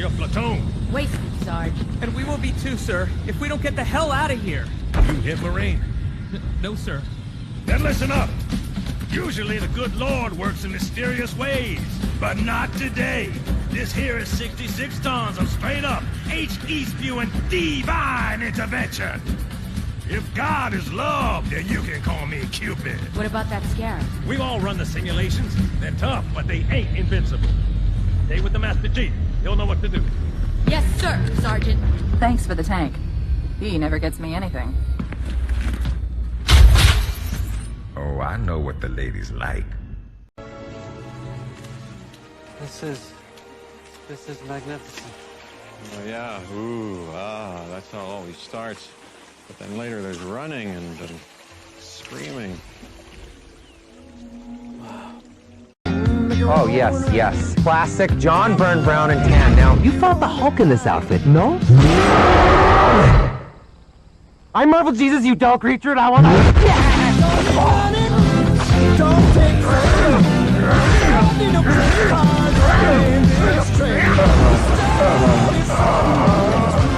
your platoon. Wasted, Sarge. And we will be too, sir, if we don't get the hell out of here. You hit Marine? No, sir. Then listen up. Usually the good Lord works in mysterious ways, but not today. This here is 66 tons of straight up, H-E spewing divine intervention. If God is love, then you can call me Cupid. What about that scarab? We've all run the simulations. They're tough, but they ain't invincible. Stay with the Master Chief. He'll know what to do. Yes, sir, Sergeant. Thanks for the tank. He never gets me anything. Oh, I know what the ladies like. This is magnificent. Oh yeah, ooh, that's how it always starts. But then later there's running and screaming. Oh, yes, yes. Classic John Byrne, brown and tan. Now, you fought the Hulk in this outfit, no? I'm Marvel Jesus, you dull creature, and I want to...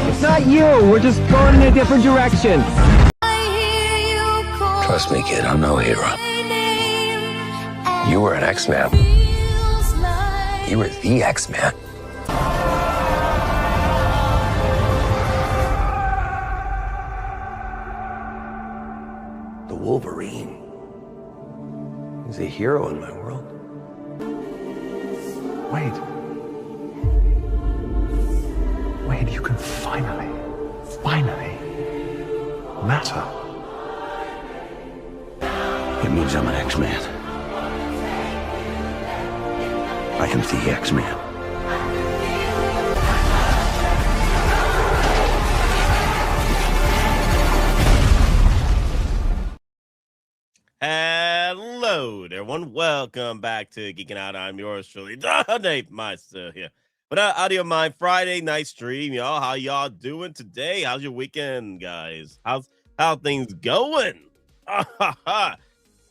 It's not you. We're just going in a different direction. Trust me, kid, I'm no hero. You were an X-Man. You were the X-Man. The Wolverine. He's a hero in my world. Wait, you can finally matter. It means I'm an X-Man. I am the X-Man. Hello, everyone. Welcome back to Geekin Out. I'm yours truly, Dave Myster here. But Audio Mind Friday night stream, y'all. How y'all doing today? How's your weekend, guys? How things going?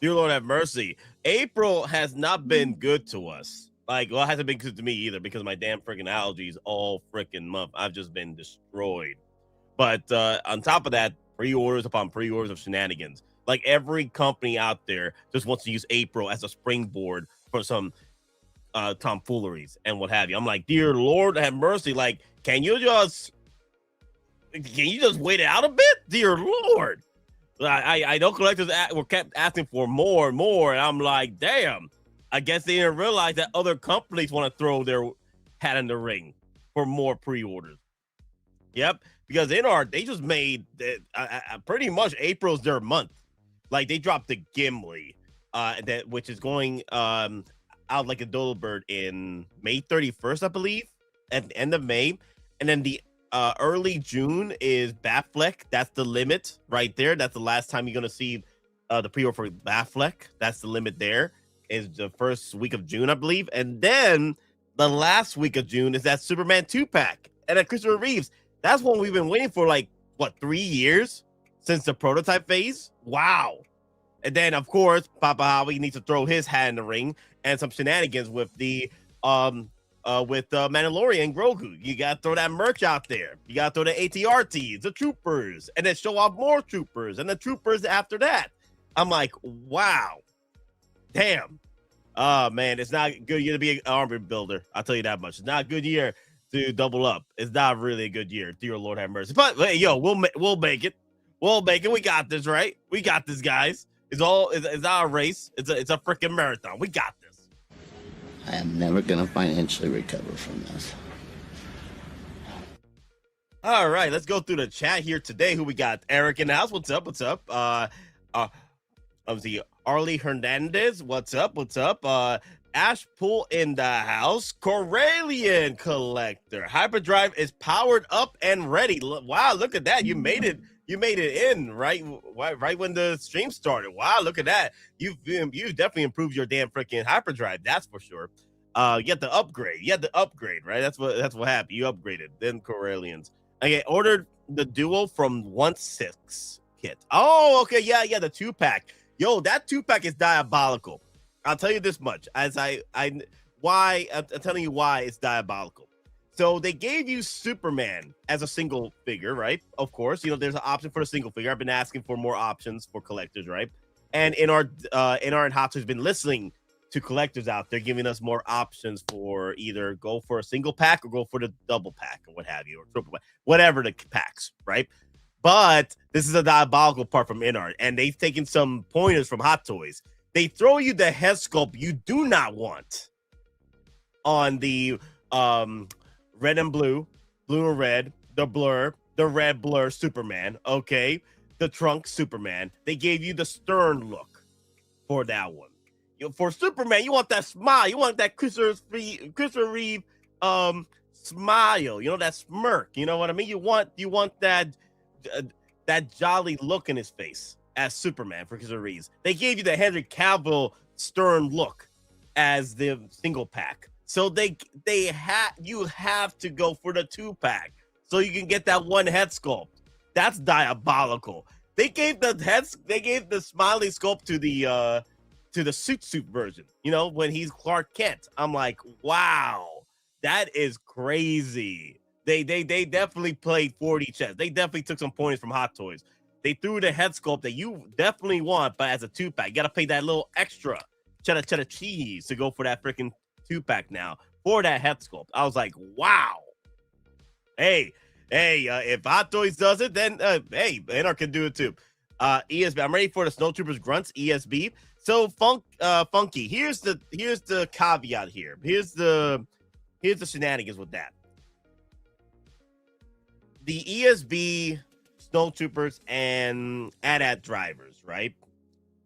Dear Lord have mercy. April has not been good to us. Like, well, it hasn't been good to me either because of my damn freaking allergies all freaking month. I've just been destroyed. But on top of that, pre-orders upon pre-orders of shenanigans. Like, every company out there just wants to use April as a springboard for some tomfooleries and what have you. I'm like, dear Lord have mercy. Like, can you just wait it out a bit? Dear Lord. I know collectors were kept asking for more and more, and I'm like, damn. I guess they didn't realize that other companies want to throw their hat in the ring for more pre-orders. Yep, because Inart, they just made pretty much April's their month. Like, they dropped the Gimli, which is going out like a dodo bird in May 31st, I believe, at the end of May. And then the early June is Batfleck. That's the limit right there. That's the last time you're going to see the pre-order for Batfleck. That's the limit there. Is the first week of June, I believe. And then the last week of June is that Superman 2-pack. And then Christopher Reeves. That's one we've been waiting for, like, what, 3 years since the prototype phase? Wow. And then, of course, Papa Howie needs to throw his hat in the ring and some shenanigans with the Mandalorian Grogu. You got to throw that merch out there. You got to throw the ATRTs, the troopers, and then show off more troopers and the troopers after that. I'm like, wow. Damn. Oh, man, it's not a good year to be an armor builder. I'll tell you that much. It's not a good year to double up. It's not really a good year. Dear Lord have mercy. But, hey, yo, we'll make it. We'll make it. We got this, right? We got this, guys. It's not a race. It's a freaking marathon. We got this. I am never going to financially recover from this. All right, let's go through the chat here today. Who we got? Eric in the house. What's up? What's up? Obviously, Arlie Hernandez. What's up? What's up? Ash Pool in the house. Corellian Collector. Hyperdrive is powered up and ready. Wow, look at that. You made it. You made it in right when the stream started. Wow, look at that. You've definitely improved your damn freaking hyperdrive. That's for sure. You had to upgrade. You had to upgrade, right? That's what happened. You upgraded. Then Corellians. Okay, ordered the duo from 1/6 kit. Oh, okay, yeah, the 2-pack. Yo, that 2-pack is diabolical. I'll tell you this much. I'm telling you why it's diabolical. So they gave you Superman as a single figure, right? Of course, there's an option for a single figure. I've been asking for more options for collectors, right? And Inart and Hot has been listening to collectors out there, giving us more options for either go for a single pack or go for the double pack or what have you, or triple pack, whatever the packs, right? But this is a diabolical part from Inart, and they've taken some pointers from Hot Toys. They throw you the head sculpt you do not want on the red and blue and red, the blur, the red blur Superman, okay? The trunk Superman. They gave you the stern look for that one. For Superman, you want that smile. You want that Christopher Reeve smile. That smirk. You know what I mean? You want that jolly look in his face as Superman for Christopher Reeve. They gave you the Henry Cavill stern look as the single pack. So you have to go for the 2-pack so you can get that one head sculpt. That's diabolical. They gave the smiley sculpt to the suit version, when he's Clark Kent. I'm like, wow, that is crazy. They definitely played 4D chess. They definitely took some points from Hot Toys. They threw the head sculpt that you definitely want, but as a 2-pack, you got to pay that little extra cheddar cheese to go for that freaking 2-pack now for that head sculpt. I was like, wow. Hey, if Hot Toys does it, then hey, Inart can do it too. ESB, I'm ready for the Snowtroopers grunts. ESB. So funky. Here's the caveat here. Here's the shenanigans with that. The ESB Snowtroopers and AT-AT drivers, right?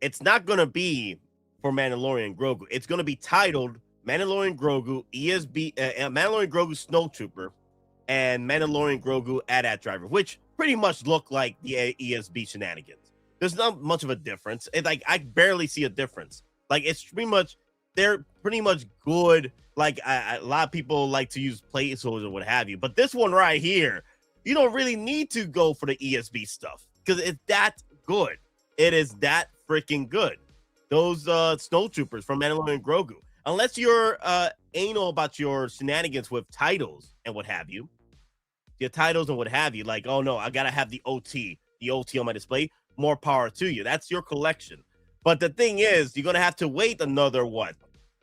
It's not gonna be for Mandalorian Grogu. It's gonna be titled Mandalorian Grogu ESB, Mandalorian Grogu Snowtrooper, and Mandalorian Grogu AT-AT driver, which pretty much look like the ESB shenanigans. There's not much of a difference. I barely see a difference. They're pretty much good. A lot of people like to use placeholders or what have you. But this one right here, you don't really need to go for the ESB stuff because it's that good. It is that freaking good. Those Snowtroopers from Mandalorian Grogu. Unless you're anal about your shenanigans with titles and what have you. Your titles and what have you. Like, oh no, I gotta have the OT on my display. More power to you. That's your collection. But the thing is, you're gonna have to wait another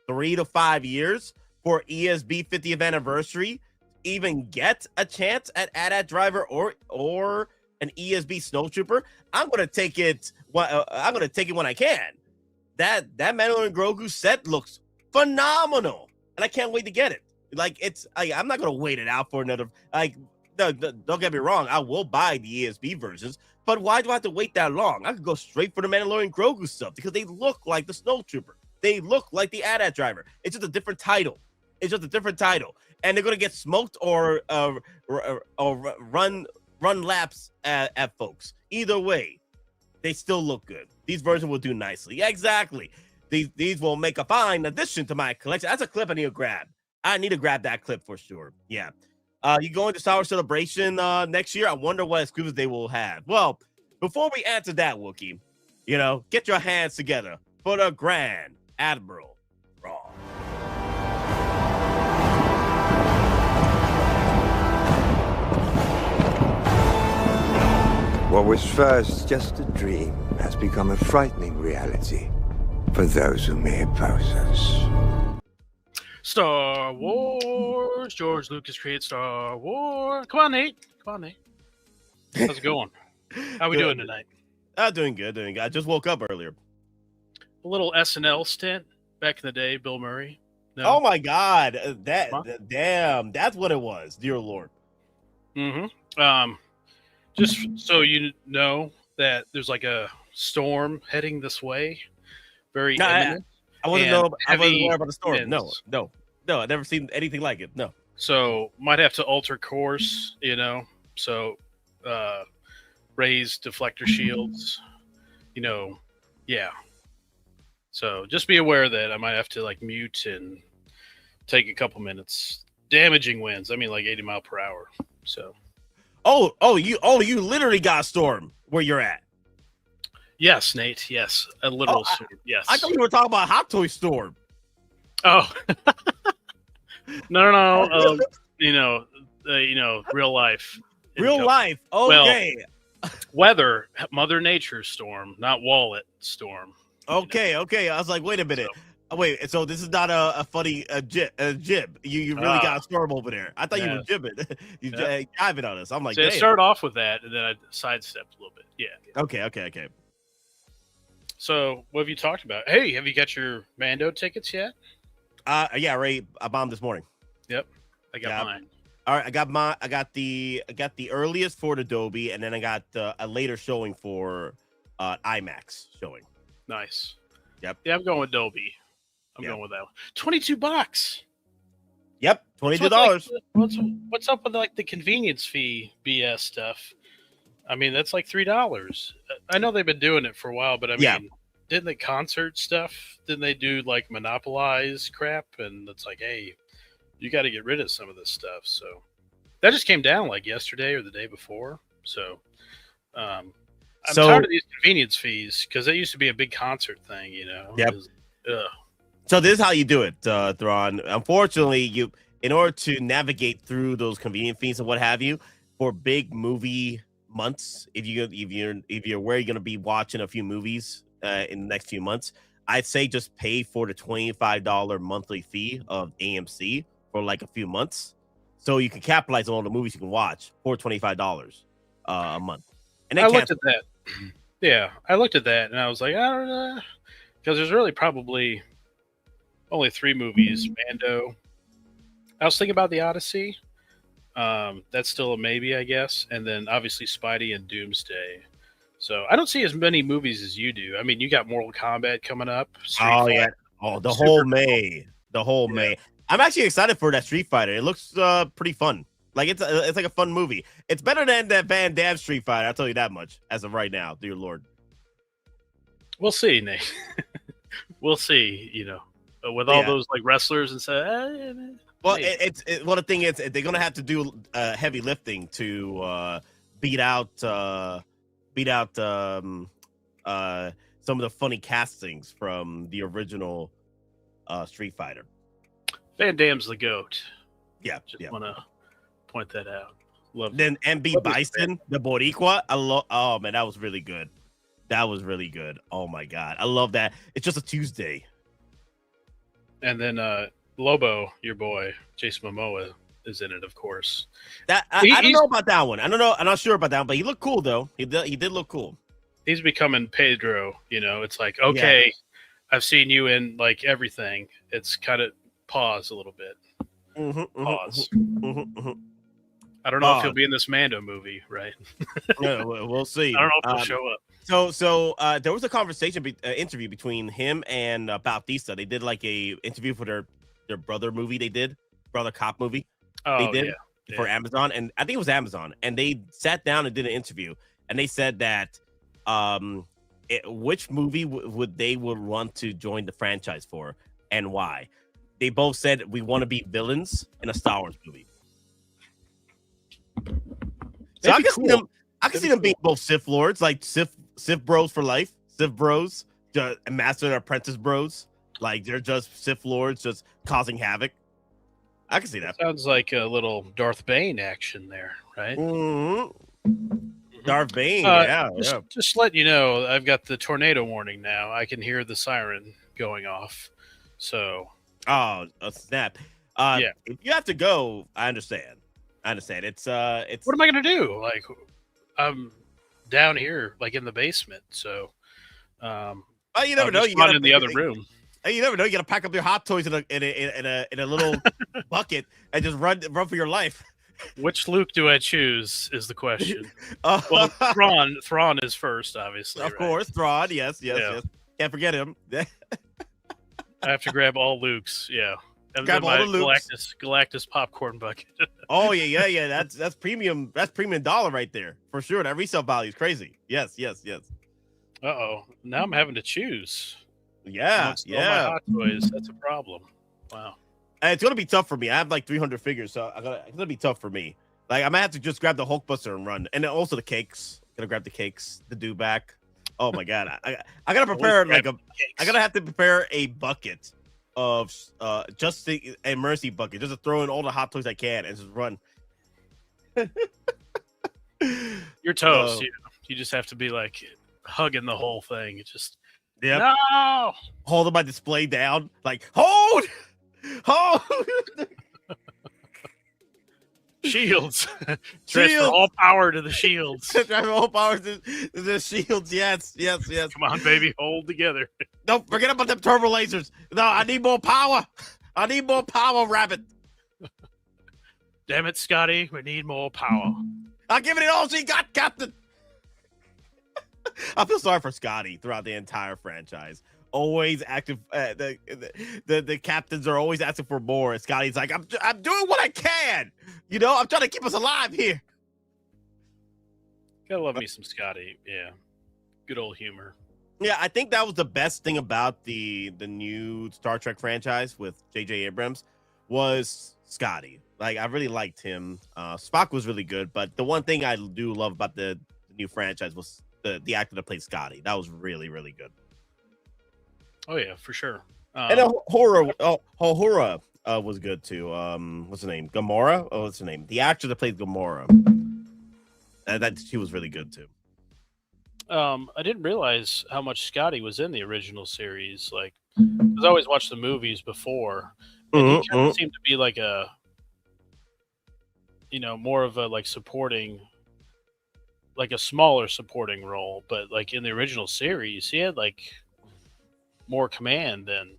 3 to 5 years for ESB 50th anniversary even get a chance at AT-AT driver or an ESB Snowtrooper. I'm gonna take it. I'm gonna take it when I can. That Mandalorian Grogu set looks phenomenal, and I can't wait to get it. I'm not gonna wait it out for another. Don't get me wrong. I will buy the ESB versions. But why do I have to wait that long? I could go straight for the Mandalorian Grogu stuff because they look like the Snowtrooper. They look like the AT-AT driver. It's just a different title. And they're going to get smoked or run laps at folks. Either way, they still look good. These versions will do nicely. Yeah, exactly. These will make a fine addition to my collection. That's a clip I need to grab. I need to grab that clip for sure. Yeah. You going to Star Wars Celebration next year? I wonder what exclusives they will have. Well, before we answer that, Wookie, get your hands together for the Grand Admiral Raw. What was first just a dream has become a frightening reality for those who may oppose us. Star Wars. George Lucas created Star Wars. Come on, Nate. How's it going? How we doing tonight? Doing good. I just woke up earlier. A little SNL stint back in the day, Bill Murray. No? Oh my God. Damn. That's what it was. Dear Lord. Mm-hmm. Just so you know that there's a storm heading this way. Very imminent. I wasn't aware about the storm. Winds. No. I've never seen anything like it. No. So might have to alter course, So raise deflector shields, yeah. So just be aware that I might have to mute and take a couple minutes. Damaging winds. 80 mile per hour. So. You literally got a storm where you're at. Yes, Nate. Yes, a literal storm. Yes. I thought we were talking about Hot Toy Storm. Oh. No. real life. Real life. Okay. Well, weather, Mother Nature storm, not wallet storm. Okay. I was like, wait a minute. Wait, so this is not a funny jib. You really got a storm over there. I thought you were jibbing. You jiving on us. I'm like, so it started off with that, and then I sidestepped a little bit. Yeah. Okay. So what have you talked about? Hey, have you got your Mando tickets yet? Yeah, Ray. I bombed this morning. Yep, I got mine. All right, I got the earliest for the Dolby, and then I got a later showing for IMAX showing. Nice. Yep. Yeah, I'm going with Dolby. I'm going with that one. $22. Yep, $22. What's up with like the convenience fee BS stuff? I mean, that's like $3. I know they've been doing it for a while, but I mean, didn't the concert stuff? Didn't they do like monopolize crap? And it's like, hey, you got to get rid of some of this stuff. So that just came down like yesterday or the day before. So I'm tired of these convenience fees because it used to be a big concert thing, Yep. So this is how you do it, Thrawn. Unfortunately, in order to navigate through those convenient fees and what have you, for big movie months, if you're where you're going to be watching a few movies in the next few months, I'd say just pay for the $25 monthly fee of AMC for like a few months, so you can capitalize on all the movies you can watch for $25 a month. And I looked at that. Yeah, I looked at that and I was like, I don't know, because there's really probably only 3 movies. Mando. I was thinking about the Odyssey. That's still a maybe, I guess. And then obviously Spidey and Doomsday. So I don't see as many movies as you do. I mean, you got Mortal Kombat coming up. The whole May. I'm actually excited for that Street Fighter. It looks pretty fun. Like it's like a fun movie. It's better than that Van Damme Street Fighter. I'll tell you that much as of right now, dear Lord. We'll see, Nate. We'll see. With all those like wrestlers and stuff. Well, the thing is, they're gonna have to do heavy lifting to beat out some of the funny castings from the original Street Fighter. Van Damme's the GOAT. Yeah, just want to point that out. Love. Then MB Bison, the Boricua. Oh man, that was really good. Oh my god, I love that. It's just a Tuesday. And then Lobo, your boy, Jason Momoa, is in it, of course. I don't know about that one. I'm not sure about that one, but he looked cool though. He did look cool. He's becoming Pedro. It's like, okay, I've seen you in like everything. It's kind of pause a little bit. Pause. I don't know if he'll be in this Mando movie, right? Yeah, we'll see. I don't know if he'll show up. So there was a conversation, interview between him and Bautista. They did like a interview for their brother movie. They did brother cop movie. They did for Amazon, and I think it was Amazon. And they sat down and did an interview, and they said that which movie would want to join the franchise for, and why. They both said we want to be villains in a Star Wars movie. So I can see them being both Sith Lords, like Sith bros for life, Sith bros, Master and Apprentice bros. Like they're just Sith Lords, just causing havoc. I can see that. Sounds like a little Darth Bane action there, right? Darth Bane, Just let you know, I've got the tornado warning now. I can hear the siren going off. So, a snap. If you have to go, I understand. It's what am I gonna do? Like, I'm down here, like in the basement. So, you never know. You got in the other room. You never know. You got to pack up your hot toys in a little bucket and just run for your life. Which Luke do I choose? Is the question. Well, Thrawn is first, obviously. Of course, Thrawn. Yes. Can't forget him. I have to grab all Luke's. Yeah. And grab all the Luke's. Galactus popcorn bucket. Oh yeah. That's premium. That's premium dollar right there for sure. That resale value is crazy. Yes. Uh-oh. Now I'm having to choose. Yeah. My hot toys. That's a problem. Wow. And it's gonna be tough for me. I have like 300 figures, so it's gonna be tough for me. Like I might have to just grab the Hulkbuster and run, and then also the cakes. Gonna grab the cakes, the dewback. Oh my god, I gotta prepare I gotta have to prepare a bucket of just a mercy bucket, just to throw in all the hot toys I can and just run. You're toast. You just have to be like hugging the whole thing. It just no, hold my display down, like hold. Shields. Transfer all power to the shields. Transfer all power to the shields. Yes. Come on, baby, hold together. Don't forget about them turbo lasers. No, I need more power. I need more power, Rabbit. Damn it, Scotty, we need more power. I'll give it all she got, Captain. I feel sorry for Scotty throughout the entire franchise. Always active. The captains are always asking for more. And Scotty's like, I'm doing what I can. You know, I'm trying to keep us alive here. Gotta love me some Scotty. Yeah, good old humor. Yeah, I think that was the best thing about the new Star Trek franchise with J.J. Abrams was Scotty. Like, I really liked him. Spock was really good, but the one thing I do love about the new franchise was the actor that played Scotty. That was really, really good. Oh yeah, for sure. And Uhura was good too. What's her name? Gamora. Oh, what's her name? The actor that played Gamora. That she was really good too. I didn't realize how much Scotty was in the original series. Like, because I always watched the movies before, and he kind of seemed to be like a, more of a like supporting, like a smaller supporting role. But like in the original series, he had like more command than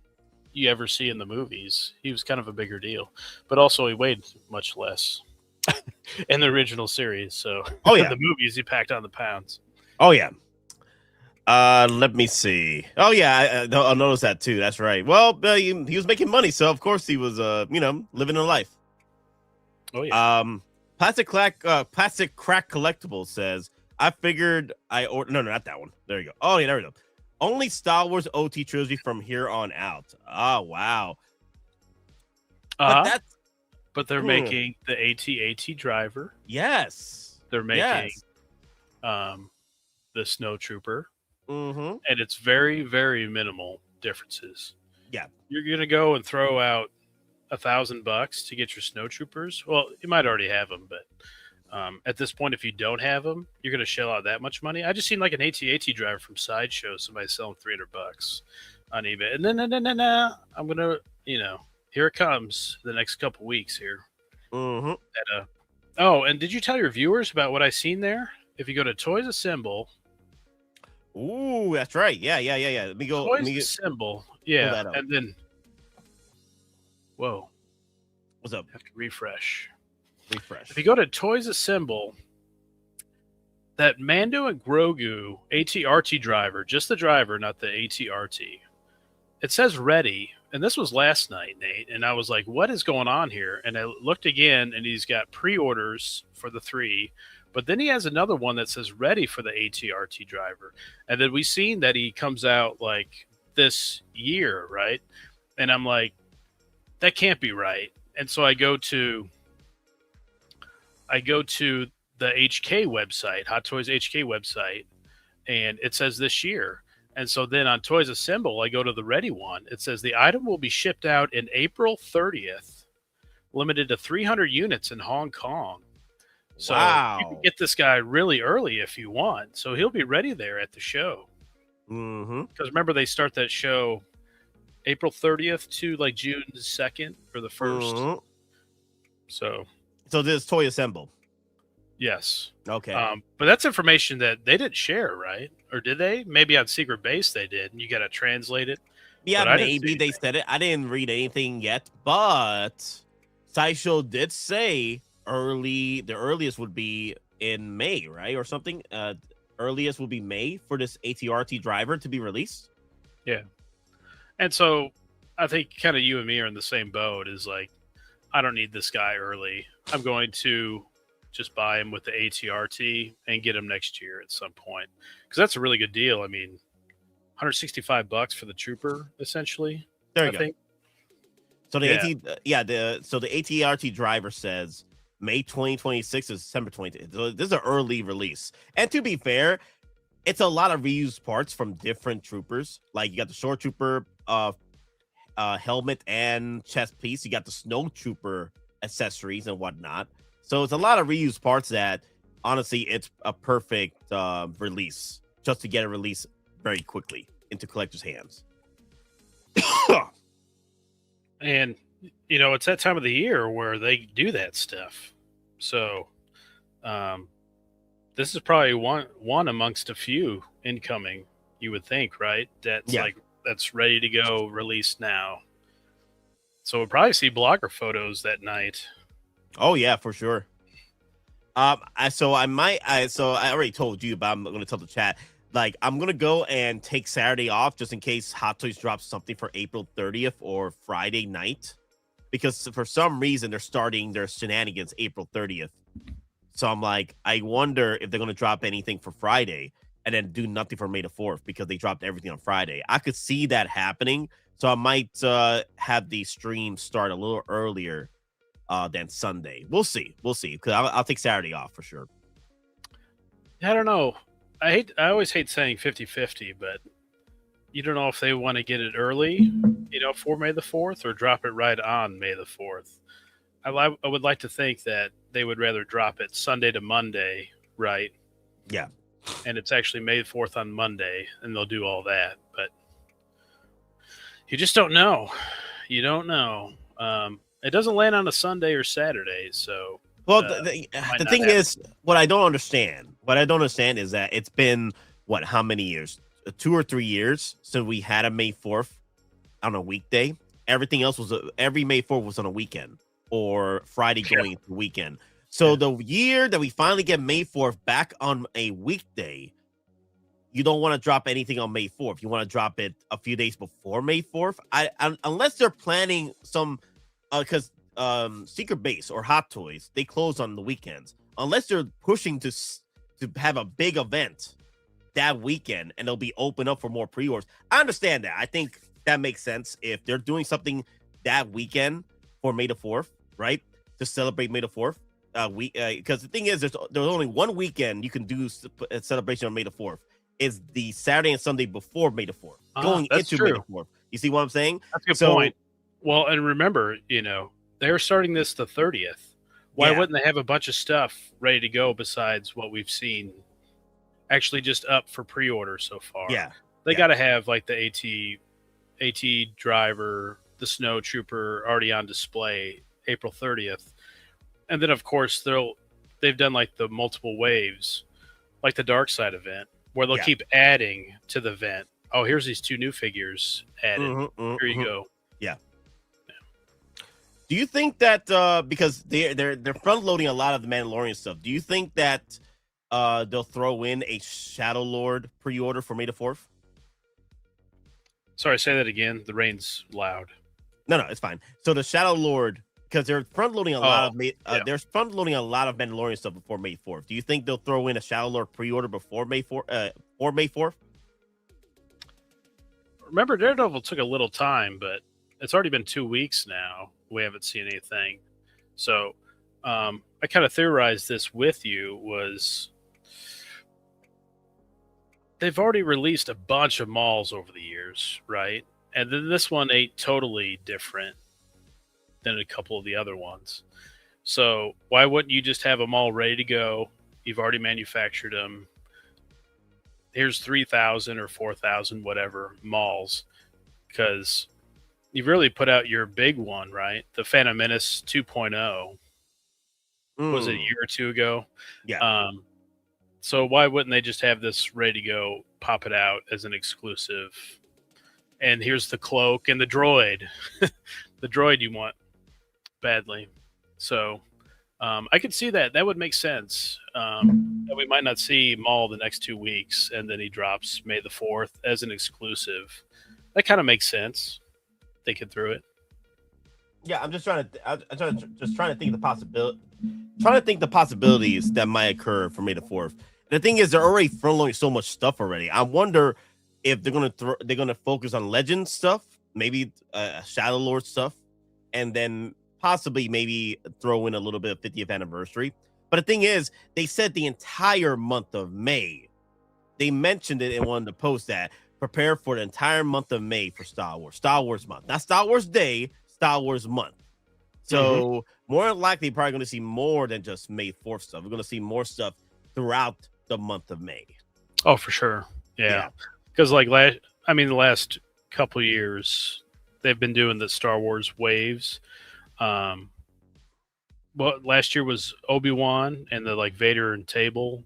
you ever see in the movies. He was kind of a bigger deal, but also he weighed much less in the original series. So in the movies he packed on the pounds. Oh yeah. Let me see. Oh yeah, I noticed that too. That's right. Well, he was making money, so of course he was living a life. Oh yeah. Plastic Crack Collectibles says, I figured no, not that one. There you go. Oh yeah, there we go. Only Star Wars OT trilogy from here on out. Oh, wow. But they're making the AT-AT driver. Yes. They're making the Snowtrooper. Mm-hmm. And it's very, very minimal differences. Yeah. You're going to go and throw out $1,000 to get your Snowtroopers. Well, you might already have them, but at this point, if you don't have them, you're going to shell out that much money. I just seen like an AT-AT driver from Sideshow. Somebody selling $300 on eBay. And then I'm going to, here it comes the next couple weeks here. Mm-hmm. And did you tell your viewers about what I seen there? If you go to Toys Assemble. Ooh, that's right. Yeah. Let me go. Toys Assemble. Yeah. And then. Whoa. What's up? Have to refresh. If you go to Toys Assemble, that Mando and Grogu AT-RT driver, just the driver, not the AT-RT, it says ready. And this was last night, Nate. And I was like, what is going on here? And I looked again, and he's got pre-orders for the 3. But then he has another one that says ready for the AT-RT driver. And then we seen that he comes out like this year, right? And I'm like, that can't be right. And so I go to the HK website, Hot Toys HK website, and it says this year. And so then on Toys Assemble, I go to the ready one. It says the item will be shipped out in April 30th, limited to 300 units in Hong Kong. So you can get this guy really early if you want. So he'll be ready there at the show. Mm-hmm. Because remember, they start that show April 30th to like June 2nd or the 1st. Mm-hmm. So this is Toy Assemble. Yes. Okay. But that's information that they didn't share, right? Or did they? Maybe on Secret Base they did, and you got to translate it. Yeah, maybe they said it. I didn't read anything yet, but Sideshow did say the earliest would be in May, right? Or something. Earliest will be May for this AT-RT driver to be released. Yeah. And so I think kind of you and me are in the same boat. Is like, I don't need this guy early. I'm going to just buy him with the AT-RT and get him next year at some point. Because that's a really good deal. I mean, $165 for the Trooper, essentially. There you go. Think. So the AT-RT driver says May 2026 to December 20. So this is an early release. And to be fair, it's a lot of reused parts from different troopers. Like you got the Short Trooper helmet and chest piece. You got the Snowtrooper accessories and whatnot. So it's a lot of reused parts that, honestly, it's a perfect release just to get a release very quickly into collectors' hands. And, you know, it's that time of the year where they do that stuff. So this is probably one amongst a few incoming, you would think, right? That's ready to go, released now. So we'll probably see blogger photos that night. Oh yeah, for sure. I already told you, but I'm gonna tell the chat. Like, I'm gonna go and take Saturday off just in case Hot Toys drops something for April 30th or Friday night, because for some reason they're starting their shenanigans April 30th. So I'm like, I wonder if they're gonna drop anything for Friday and then do nothing for May the 4th because they dropped everything on Friday. I could see that happening, so I might have the stream start a little earlier than Sunday. We'll see, because I'll take Saturday off for sure. I don't know. I always hate saying 50-50, but you don't know if they want to get it early, you know, for May the 4th, or drop it right on May the 4th. I would like to think that they would rather drop it Sunday to Monday, right? Yeah. And it's actually May 4th on Monday, and they'll do all that. But you just don't know. You don't know. It doesn't land on a Sunday or Saturday, so... Well, the thing is, what I don't understand is that it's been, how many years? 2 or 3 years since we had a May 4th on a weekday. Everything else was, every May 4th was on a weekend or Friday going into the weekend. So the year that we finally get May 4th back on a weekday, you don't want to drop anything on May 4th. You want to drop it a few days before May 4th. Unless they're planning some, because Secret Base or Hot Toys, they close on the weekends. Unless they're pushing to have a big event that weekend and they'll be open up for more pre-orders. I understand that. I think that makes sense if they're doing something that weekend for May the 4th, right? To celebrate May the 4th. Because the thing is, there's only one weekend you can do a celebration on May the 4th. Is the Saturday and Sunday before May the 4th. Going into May the 4th. You see what I'm saying? That's a good point. Well, and remember, you know, they're starting this the 30th. Why wouldn't they have a bunch of stuff ready to go besides what we've seen actually just up for pre-order so far? Yeah. They got to have like the AT driver, the Snowtrooper already on display April 30th. And then, of course, they've done like the multiple waves, like the Dark Side event, where they'll keep adding to the event. Oh, here's these 2 new figures added. Here you go. Yeah. Do you think that because they're front loading a lot of the Mandalorian stuff, do you think that they'll throw in a Shadow Lord pre-order for May the 4th? Sorry, say that again. The rain's loud. No, it's fine. So the Shadow Lord, because they're front loading a lot of they're front loading a lot of Mandalorian stuff before May 4th. Do you think they'll throw in a Shadow Lord pre-order before May 4th? For May 4th? Remember, Daredevil took a little time, but it's already been 2 weeks now. We haven't seen anything. So I kind of theorized this with you was they've already released a bunch of malls over the years, right? And then this one ain't totally different than a couple of the other ones. So why wouldn't you just have them all ready to go? You've already manufactured them. Here's 3,000 or 4,000, whatever, malls. Because you've really put out your big one, right? The Phantom Menace 2.0. Was it a year or 2 ago? Yeah. So why wouldn't they just have this ready to go, pop it out as an exclusive? And here's the cloak and the droid. The droid you want badly. So I could see that. That would make sense. That we might not see Maul the next 2 weeks, and then he drops May the 4th as an exclusive. That kind of makes sense. Thinking through it. Yeah, I'm just trying to think of the possibilities that might occur for May the 4th. And the thing is, they're already front loading so much stuff already. I wonder if they're gonna focus on Legends stuff, maybe Shadow Lord stuff, and then possibly maybe throw in a little bit of 50th anniversary. But the thing is, they said the entire month of May. They mentioned it in one of the posts that prepare for the entire month of May for Star Wars month, not Star Wars Day, Star Wars month. So more than likely, probably going to see more than just May 4th stuff. We're going to see more stuff throughout the month of May. Oh, for sure. Yeah. Because like the last couple years, they've been doing the Star Wars waves. Well, last year was Obi-Wan and the like Vader and table,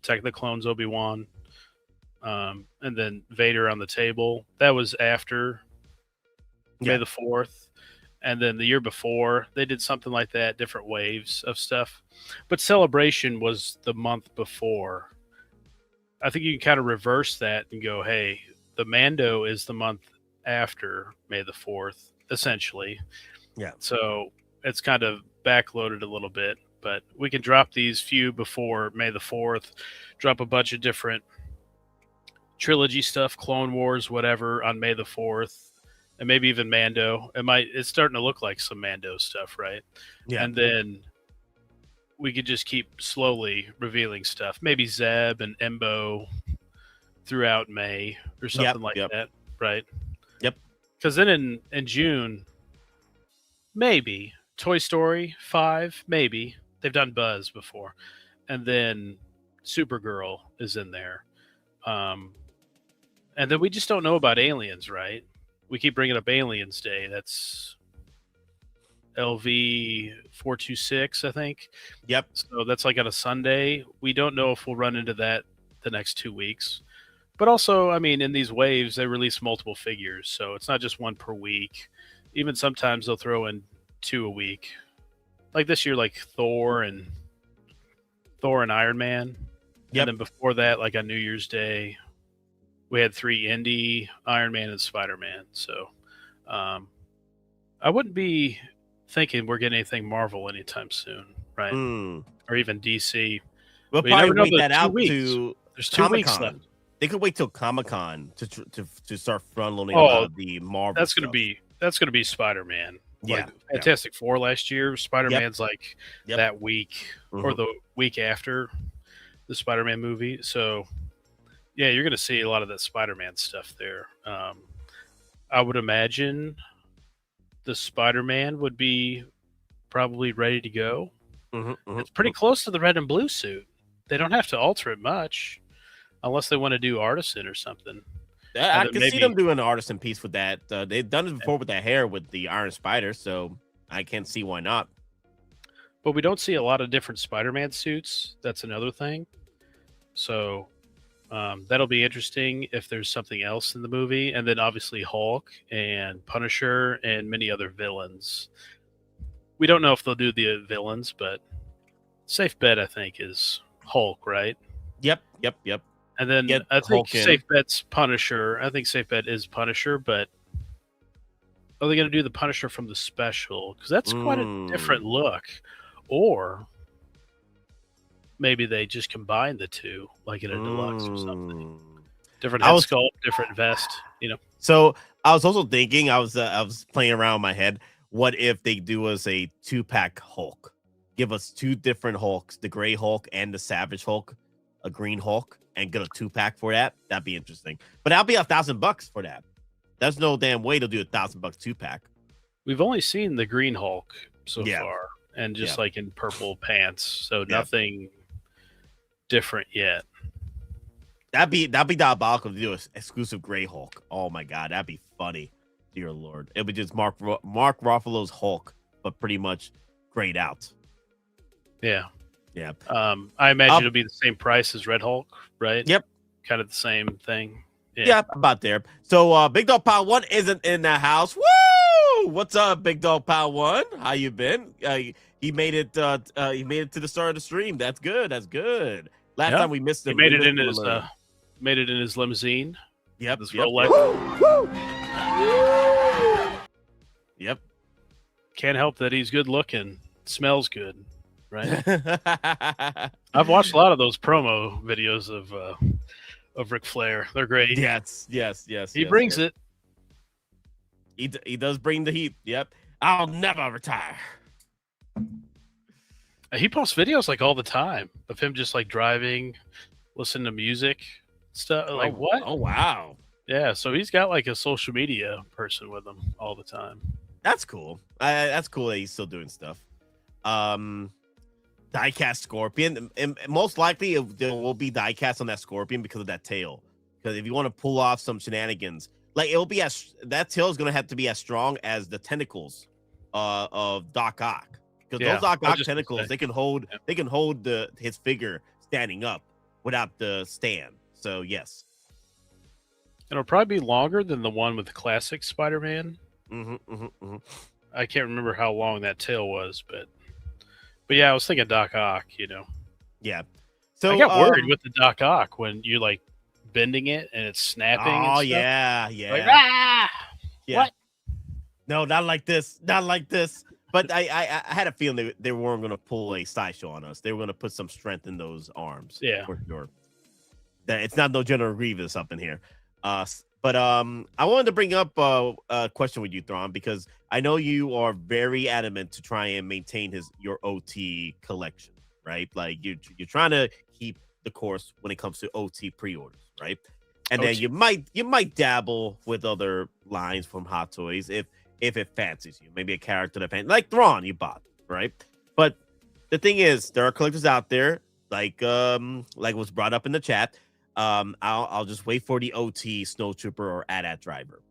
Attack of the Clones Obi-Wan, and then Vader on the table. That was after May the 4th. And then the year before, they did something like that, different waves of stuff. But Celebration was the month before. I think you can kind of reverse that and go, hey, the Mando is the month after May the 4th, essentially. Yeah. So it's kind of backloaded a little bit. But we can drop these few before May the 4th, drop a bunch of different trilogy stuff, Clone Wars, whatever, on May the 4th. And maybe even Mando. It's starting to look like some Mando stuff, right? Yeah. And then we could just keep slowly revealing stuff. Maybe Zeb and Embo throughout May or something like that, right? Yep. Because then in June, maybe Toy Story 5, maybe. They've done Buzz before. And then Supergirl is in there. And then we just don't know about Aliens, right? We keep bringing up Aliens Day. That's LV 426, I think. Yep. So that's like on a Sunday. We don't know if we'll run into that the next 2 weeks. But also, I mean, in these waves, they release multiple figures. So it's not just one per week. Even sometimes they'll throw in 2 a week. Like this year, like Thor and Iron Man. Yep. And then before that, like on New Year's Day, we had 3 Indy, Iron Man, and Spider-Man. So I wouldn't be thinking we're getting anything Marvel anytime soon, right? Or even DC. We'll But probably wait that out to There's 2 weeks left. They could wait till Comic-Con to start front loading a lot of the Marvel. That's gonna be Spider-Man. Yeah, Like Fantastic Four last year. Spider-Man's like that week or the week after the Spider-Man movie. So yeah, you're gonna see a lot of that Spider-Man stuff there. I would imagine the Spider-Man would be probably ready to go. It's pretty close to the red and blue suit. They don't have to alter it much unless they want to do Artisan or something. I can see them doing an Artisan piece with that. They've done it before with that hair with the Iron Spider, so I can't see why not. But we don't see a lot of different Spider-Man suits. That's another thing. So that'll be interesting if there's something else in the movie. And then obviously Hulk and Punisher and many other villains. We don't know if they'll do the villains, but safe bet, I think, is Hulk, right? Yep. And then I think safe bet's Punisher. I think safe bet is Punisher, but are they going to do the Punisher from the special? Because that's quite a different look. Or maybe they just combine the two, like in a deluxe or something. Different head sculpt, different vest, you know. So I was also thinking, I was playing around in my head. What if they do us a 2-pack Hulk? Give us 2 different Hulks, the Gray Hulk and the Savage Hulk, a Green Hulk, and get a 2-pack for that. That'd be interesting. But that'll be $1,000 for that. There's no damn way to do a $1,000 2-pack. We've only seen the Green Hulk so far, and just like in purple pants, so nothing different yet. That'd be diabolical to do an exclusive Gray Hulk. Oh my god, that'd be funny. Dear Lord, it would just Mark Ruffalo's Hulk, but pretty much grayed out. Yeah. I imagine it'll be the same price as Red Hulk, right? Yep. Kind of the same thing. Yeah, about there. So Big Dog Pile 1 isn't in the house. Woo! What's up, Big Dog Pile 1? How you been? He made it to the start of the stream. That's good. Last time we missed him. He made it in his limousine. Yep. This Rolex. Yep. Can't help that he's good looking. Smells good. Right. I've watched a lot of those promo videos of Ric Flair. They're great. Yes. He brings it. He does bring the heat. Yep. I'll never retire. He posts videos like all the time of him just like driving, listening to music stuff. Like what? Oh wow. Yeah, so he's got like a social media person with him all the time. That's cool. That's cool that he's still doing stuff. Diecast Scorpion, and most likely there will be diecast on that Scorpion because of that tail. Because if you want to pull off some shenanigans, like it'll be that tail is going to have to be as strong as the tentacles of Doc Ock. Because those Doc Ock tentacles, they can hold his figure standing up without the stand. So yes, it'll probably be longer than the one with the classic Spider-Man. I can't remember how long that tail was, but yeah, I was thinking Doc Ock. Yeah. So I got worried with the Doc Ock when you're like bending it and it's snapping. Oh and yeah. Like, yeah. What? No, not like this. Not like this. But I had a feeling they weren't going to pull a Sideshow on us. They were going to put some strength in those arms. Yeah. For sure. That it's not no General Grievous up in here. But I wanted to bring up a question with you, Thrawn, because I know you are very adamant to try and maintain your OT collection, right? Like you're trying to keep the course when it comes to OT pre-orders, right? And then you might dabble with other lines from Hot Toys if it fancies you, maybe a character that like Thrawn you bought, right? But the thing is, there are collectors out there like was brought up in the chat. I'll just wait for the OT Snowtrooper or AT-AT driver.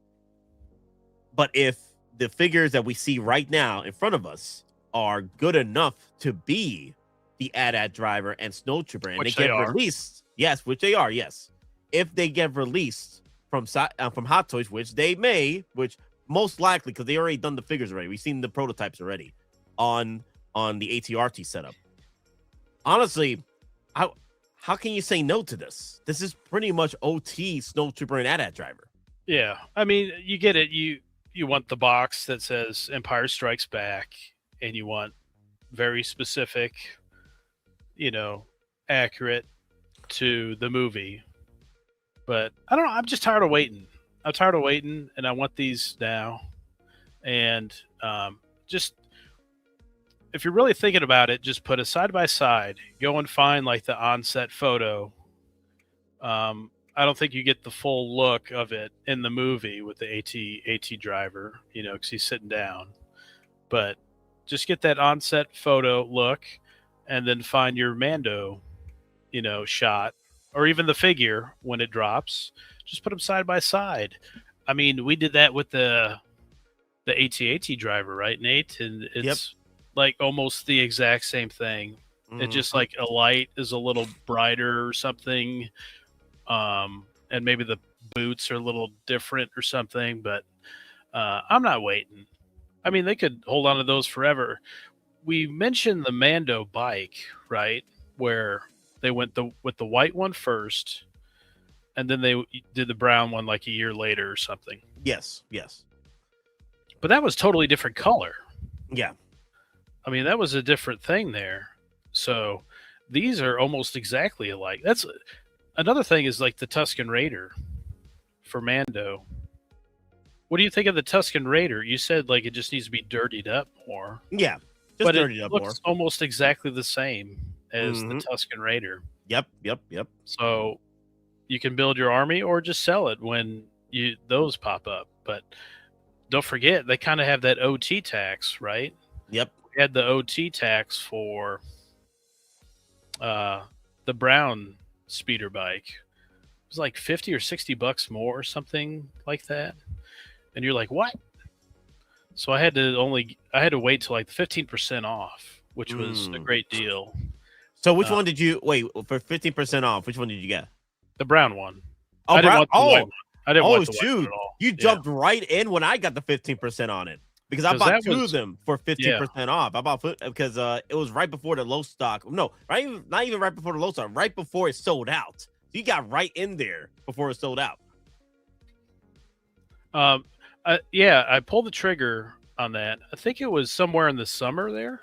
But if the figures that we see right now in front of us are good enough to be the AT-AT driver and Snowtrooper, and which they get released, yes, which they are, yes. If they get released from Hot Toys, which they may, which most likely, because they already done the figures already. We've seen the prototypes already on the ATRT setup. Honestly, how can you say no to this? This is pretty much OT Snowtrooper and AT-AT driver. Yeah, I mean, you get it. You want the box that says Empire Strikes Back, and you want very specific, accurate to the movie. But I don't know. I'm just tired of waiting. I'm tired of waiting, and I want these now. And just if you're really thinking about it, just put a side-by-side. Go and find like the on-set photo. I don't think you get the full look of it in the movie with the AT driver, because he's sitting down. But just get that on-set photo look, and then find your Mando, shot, or even the figure when it drops. Just put them side by side. I mean, we did that with the AT-AT driver, right, Nate? And it's like almost the exact same thing. It just like a light is a little brighter or something, and maybe the boots are a little different or something. But I'm not waiting. I mean, they could hold on to those forever. We mentioned the Mando bike, right, where they went with the white one first, and then they did the brown one like a year later or something. Yes. But that was totally different color. Yeah. I mean, that was a different thing there. So these are almost exactly alike. That's another thing is like the Tusken Raider for Mando. What do you think of the Tusken Raider? You said like it just needs to be dirtied up more. Yeah. But it looks almost exactly the same as the Tusken Raider. Yep. So you can build your army or just sell it when those pop up. But don't forget, they kind of have that OT tax, right? Yep. We had the OT tax for the brown speeder bike. It was like $50 or $60 more or something like that. And you're like, what? So I had to wait till like 15% off, which was a great deal. So which one did you wait for 15% off? Which one did you get? The brown one. Oh, I didn't want the white one. I didn't want the shoot. white one at all. You jumped right in when I got the 15% on it because I bought two of them for 15% off. I bought because it was right before the low stock. No, not even right before the low stock. Right before it sold out. You got right in there before it sold out. I pulled the trigger on that. I think it was somewhere in the summer there.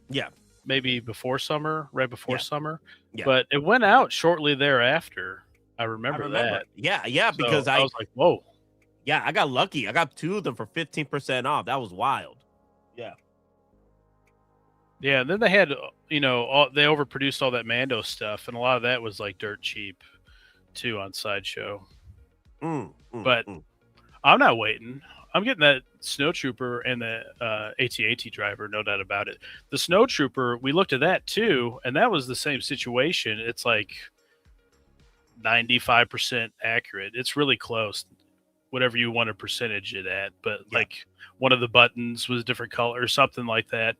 Yeah. Maybe before summer, right before summer. Yeah. But it went out shortly thereafter. I remember that. Yeah, So because I was like, whoa. Yeah, I got lucky. I got two of them for 15% off. That was wild. Yeah. Yeah, and then they had, they overproduced all that Mando stuff, and a lot of that was like dirt cheap too on Sideshow. But I'm not waiting. I'm getting that snowtrooper and the AT-AT driver, no doubt about it. The snowtrooper, we looked at that too, and that was the same situation. It's like 95% accurate. It's really close, whatever you want to percentage it at. But like one of the buttons was a different color or something like that.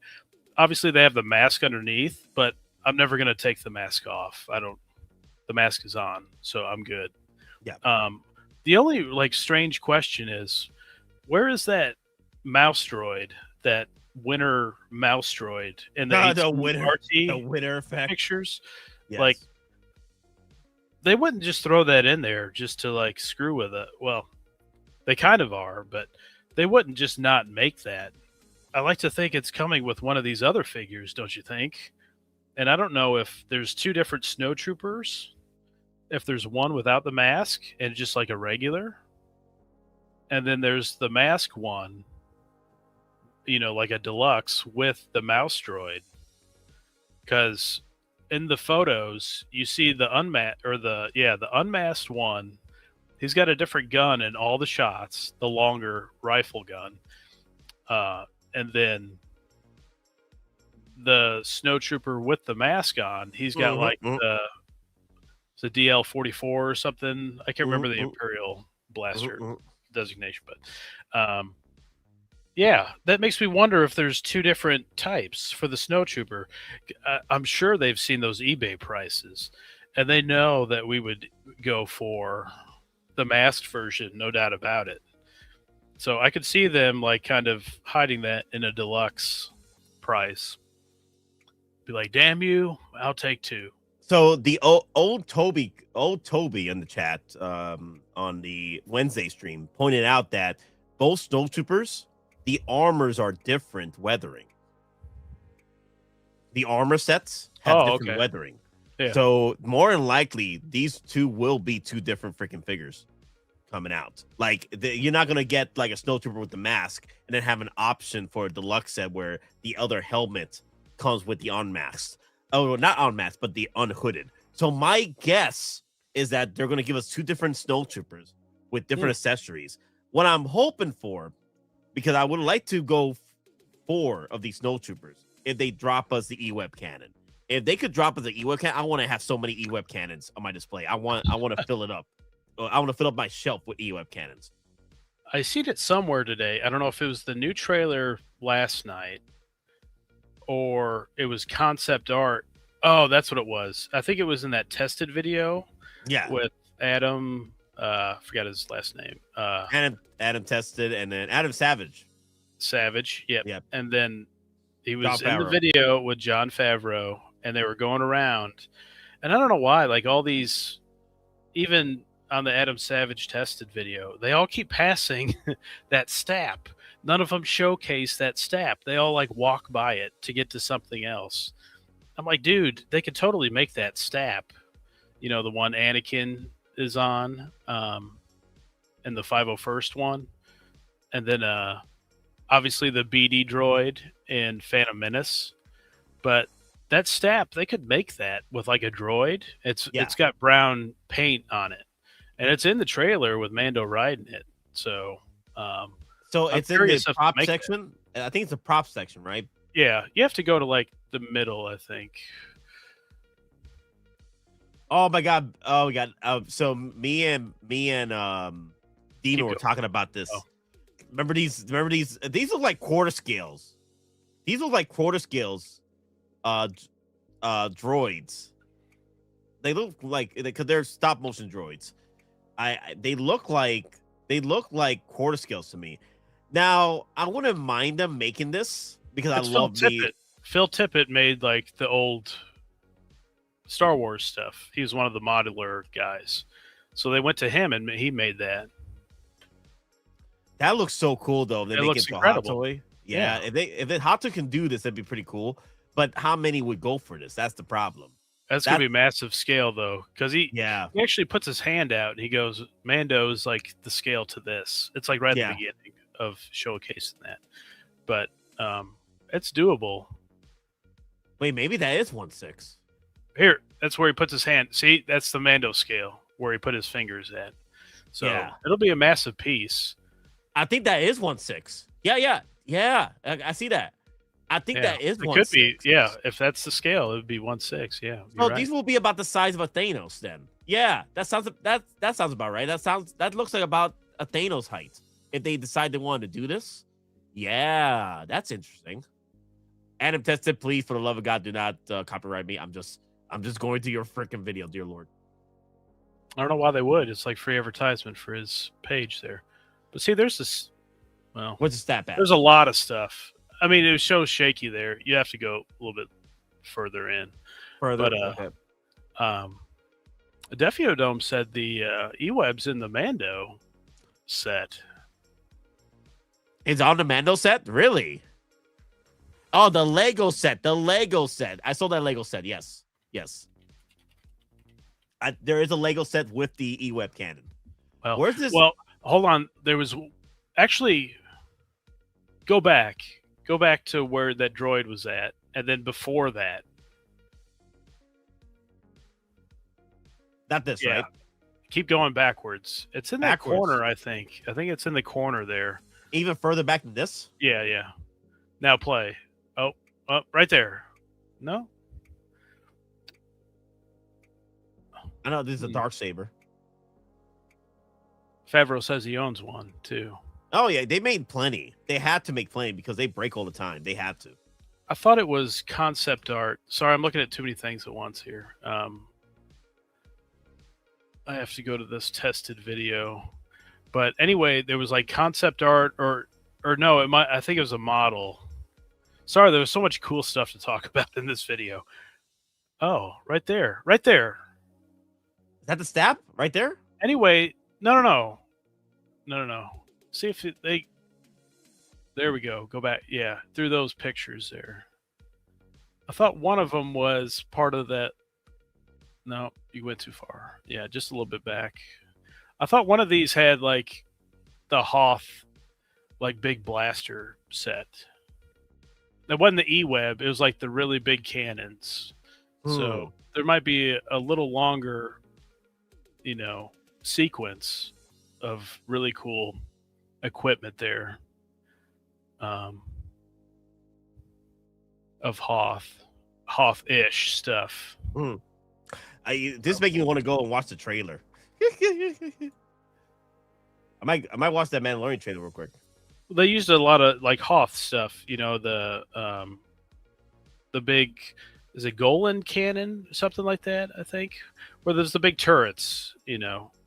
Obviously, they have the mask underneath, but I'm never going to take the mask off. The mask is on, so I'm good. Yeah. The only like strange question is, where is that mouse droid, that winter mouse droid in the winter effect pictures? Yes. Like, they wouldn't just throw that in there just to like screw with it. Well, they kind of are, but they wouldn't just not make that. I like to think it's coming with one of these other figures, don't you think? And I don't know if there's two different snowtroopers, if there's one without the mask and just like a regular, and then there's the mask one, you know, like a deluxe with the mouse droid. Because in the photos, you see the unmasked one. He's got a different gun in all the shots, the longer rifle gun. And then the snowtrooper with the mask on, he's got like the DL-44 or something. I can't remember the Imperial blaster designation, but yeah, that makes me wonder if there's two different types for the snowtrooper. I'm sure they've seen those eBay prices, and they know that we would go for the masked version, no doubt about it. So I could see them like kind of hiding that in a deluxe price. Be like, damn you, I'll take two. So the old Toby in the chat on the Wednesday stream pointed out that both snowtroopers, the armors are different weathering. The armor sets have different weathering. Yeah. So more than likely, these two will be two different freaking figures coming out. Like you're not gonna get like a snowtrooper with the mask and then have an option for a deluxe set where the other helmet comes with the unmasked. Oh, not unmasked, but the unhooded. So my guess is that they're gonna give us two different snowtroopers with different accessories. What I'm hoping for, because I would like to go 4 of these snowtroopers if they drop us the E-Web cannon. If they could drop us the E-Web cannon, I want to have so many E-Web cannons on my display. I want to fill it up. I want to fill up my shelf with E-Web cannons. I seen it somewhere today. I don't know if it was the new trailer last night or it was concept art. Oh, that's what it was. I think it was in that tested video. Yeah. With Adam. Forgot his last name. Adam Tested, and then Adam Savage. Yep. And then he was in the video with Jon Favreau, and they were going around. And I don't know why, like all these, even on the Adam Savage tested video, they all keep passing that stap. None of them showcase that stap. They all like walk by it to get to something else. I'm like, dude, they could totally make that stap. You know, the one Anakin is on, and the 501st one. And then obviously the BD droid in Phantom Menace. But that stap, they could make that with like a droid. It's got brown paint on it. And it's in the trailer with Mando riding it. So it's in the prop section. I think it's the prop section, right? Yeah, you have to go to like the middle, I think. Oh my god! Oh my god! So me and Dino were talking about this. Oh. Remember these? These look like quarter scales. These look like quarter scales. Droids. They look like, because they're stop motion droids. They look like quarter scales to me. Now I wouldn't mind them making this because I love Phil Tippett made like the old Star Wars stuff. He was one of the modular guys, so they went to him and he made that. That looks so cool though. They it looks incredible. Hot Toy. Yeah, if Hot Toy can do this, that'd be pretty cool. But how many would go for this? That's the problem. That's gonna be massive scale though, because he actually puts his hand out and he goes, Mando is like the scale to this. It's like right at the beginning of showcasing that, but it's doable. Wait, maybe that is 1/6. Here, that's where he puts his hand. See, that's the Mando scale where he put his fingers at. So it'll be a massive piece. I think that is 1/6. Yeah. I see that. I think that is 1/6. Could be, yeah. If that's the scale, it would be 1/6. Yeah. So these will be about the size of a Thanos then. Yeah, that sounds about right. That looks like about a Thanos height. If they decide they want to do this, yeah, that's interesting. Adam tested, please, for the love of God, do not copyright me. I'm just going to your freaking video, dear Lord. I don't know why they would. It's like free advertisement for his page there. But see, there's this. Well, what's the stat at? There's a lot of stuff. I mean, it shows shaky there. You have to go a little bit further in. But Defio Dome said the E-Web's in the Mando set. It's on the Mando set? Really? Oh, the Lego set. The Lego set. I saw that Lego set. Yes. There is a Lego set with the E-Web cannon. Well, where's this? Well, hold on. There was actually go back to where that droid was at, and then before that. Not this, right? Keep going backwards. It's in that corner, I think. I think it's in the corner there. Even further back than this? Yeah. Now play. Oh, right there. No? I know this is a Darksaber. Favreau says he owns one, too. Oh, yeah. They made plenty. They had to make plenty because they break all the time. They had to. I thought it was concept art. Sorry, I'm looking at too many things at once here. I have to go to this tested video. But anyway, there was like concept art or no, I think it was a model. Sorry, there was so much cool stuff to talk about in this video. Oh, right there. Is that the stab right there? Anyway, no. See if they. There we go. Go back. Yeah, through those pictures there. I thought one of them was part of that. No, you went too far. Yeah, just a little bit back. I thought one of these had like the Hoth, like big blaster set. It wasn't the E-Web. It was like the really big cannons. So there might be a little longer, sequence of really cool equipment there. Of Hoth-ish stuff. This is making me want to go and watch the trailer. I might watch that Mandalorian trailer real quick. They used a lot of like Hoth stuff, the big, is it Golan cannon, something like that, I think, where there's the big turrets,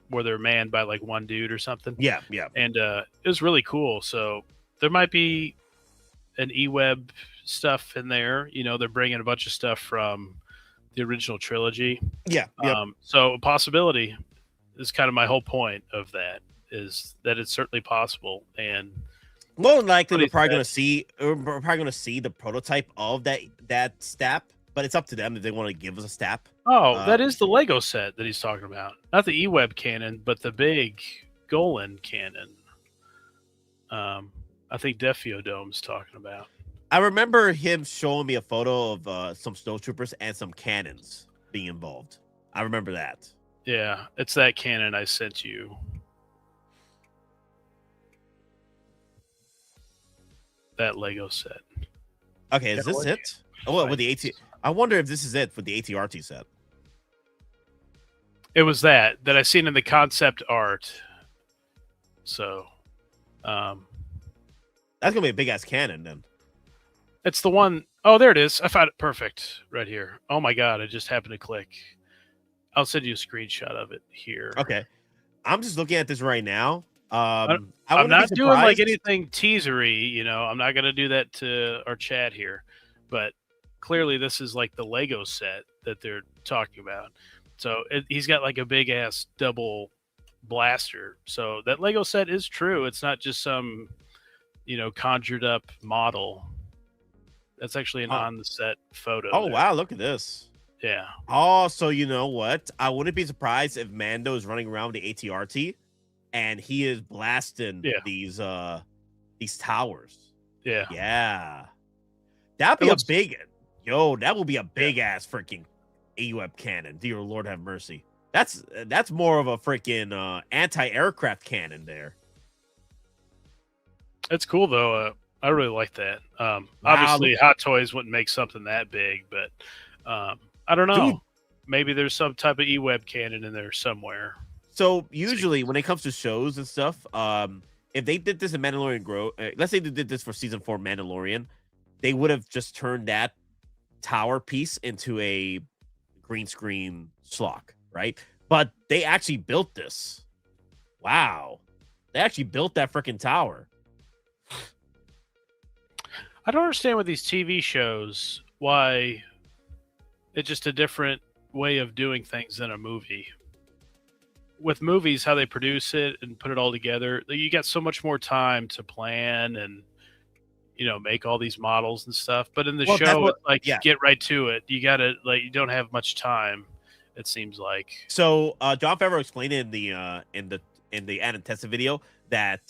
where they're manned by like one dude or something. Yeah. And it was really cool. So there might be an E-Web stuff in there. They're bringing a bunch of stuff from the original trilogy. Yeah. So a possibility is kind of my whole point of that, is that it's certainly possible. And more than likely, we're probably going to see the prototype of that stap, but it's up to them if they want to give us a stap. Oh, that is the Lego set that he's talking about. Not the E-Web cannon, but the big Golan cannon. I think Defio Dome's talking about. I remember him showing me a photo of some Stormtroopers and some cannons being involved. I remember that. Yeah, it's that cannon I sent you. That Lego set. Okay, is this it? Oh, with the AT. I wonder if this is it with the ATRT set. It was that I seen in the concept art. So, that's gonna be a big ass cannon then. It's the one oh there it is. I found it perfect right here. Oh my god, I just happened to click. I'll send you a screenshot of it here. Okay. I'm just looking at this right now. I'm not doing like anything teasery, I'm not gonna do that to our chat here. But clearly this is like the Lego set that they're talking about. So he's got like a big ass double blaster. So that Lego set is true. It's not just some, conjured up model. That's actually an on the set photo. Oh, wow. Look at this. Yeah. Oh, so you know what? I wouldn't be surprised if Mando is running around with the ATRT and he is blasting these towers. Yeah. Yeah. That'd be that will be a big ass freaking AUF cannon. Dear Lord have mercy. That's more of a freaking anti-aircraft cannon there. It's cool though. I really like that. Obviously, Hot Toys wouldn't make something that big, but I don't know. Dude. Maybe there's some type of E-Web cannon in there somewhere. So usually when it comes to shows and stuff, if they did this in Mandalorian let's say they did this for season 4 Mandalorian, they would have just turned that tower piece into a green screen schlock, right? But they actually built this. Wow. They actually built that freaking tower. I don't understand with these TV shows why it's just a different way of doing things than a movie. With movies, how they produce it and put it all together, you got so much more time to plan and make all these models and stuff. But in the show, get right to it. You gotta you don't have much time. It seems like. So Jon Favreau explained in the added tested video that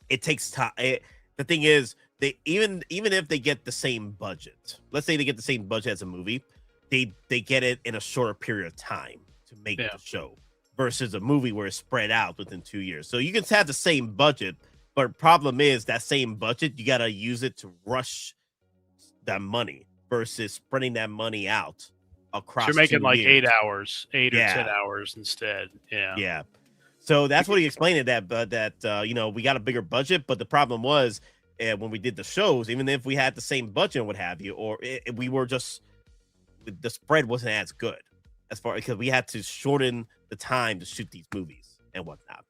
it takes time. The thing is, they even if they get the same budget, let's say they get the same budget as a movie, they get it in a shorter period of time to make the show versus a movie where it's spread out within 2 years. So you can have the same budget, but problem is that same budget, you got to use it to rush that money versus spreading that money out across. So you're making 2 years. 8 hours, 8 or 10 hours instead. Yeah. So that's what he explained that we got a bigger budget, but the problem was when we did the shows, even if we had the same budget and what have you, or we were just the spread wasn't as good as far because we had to shorten the time to shoot these movies and whatnot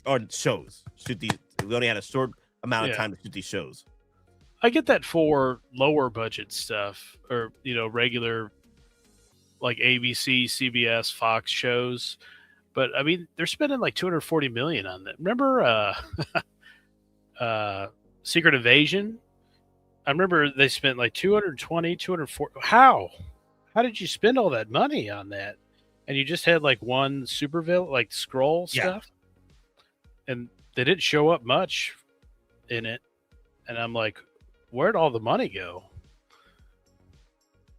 or shows. We only had a short amount of time to shoot these shows. I get that for lower budget stuff or regular like ABC, CBS, Fox shows. But I mean, they're spending like $240 million on that. Remember Secret Invasion? I remember they spent like 240. How did you spend all that money on that? And you just had like one supervillain, like Skrull stuff, and they didn't show up much in it. And I'm like, where'd all the money go?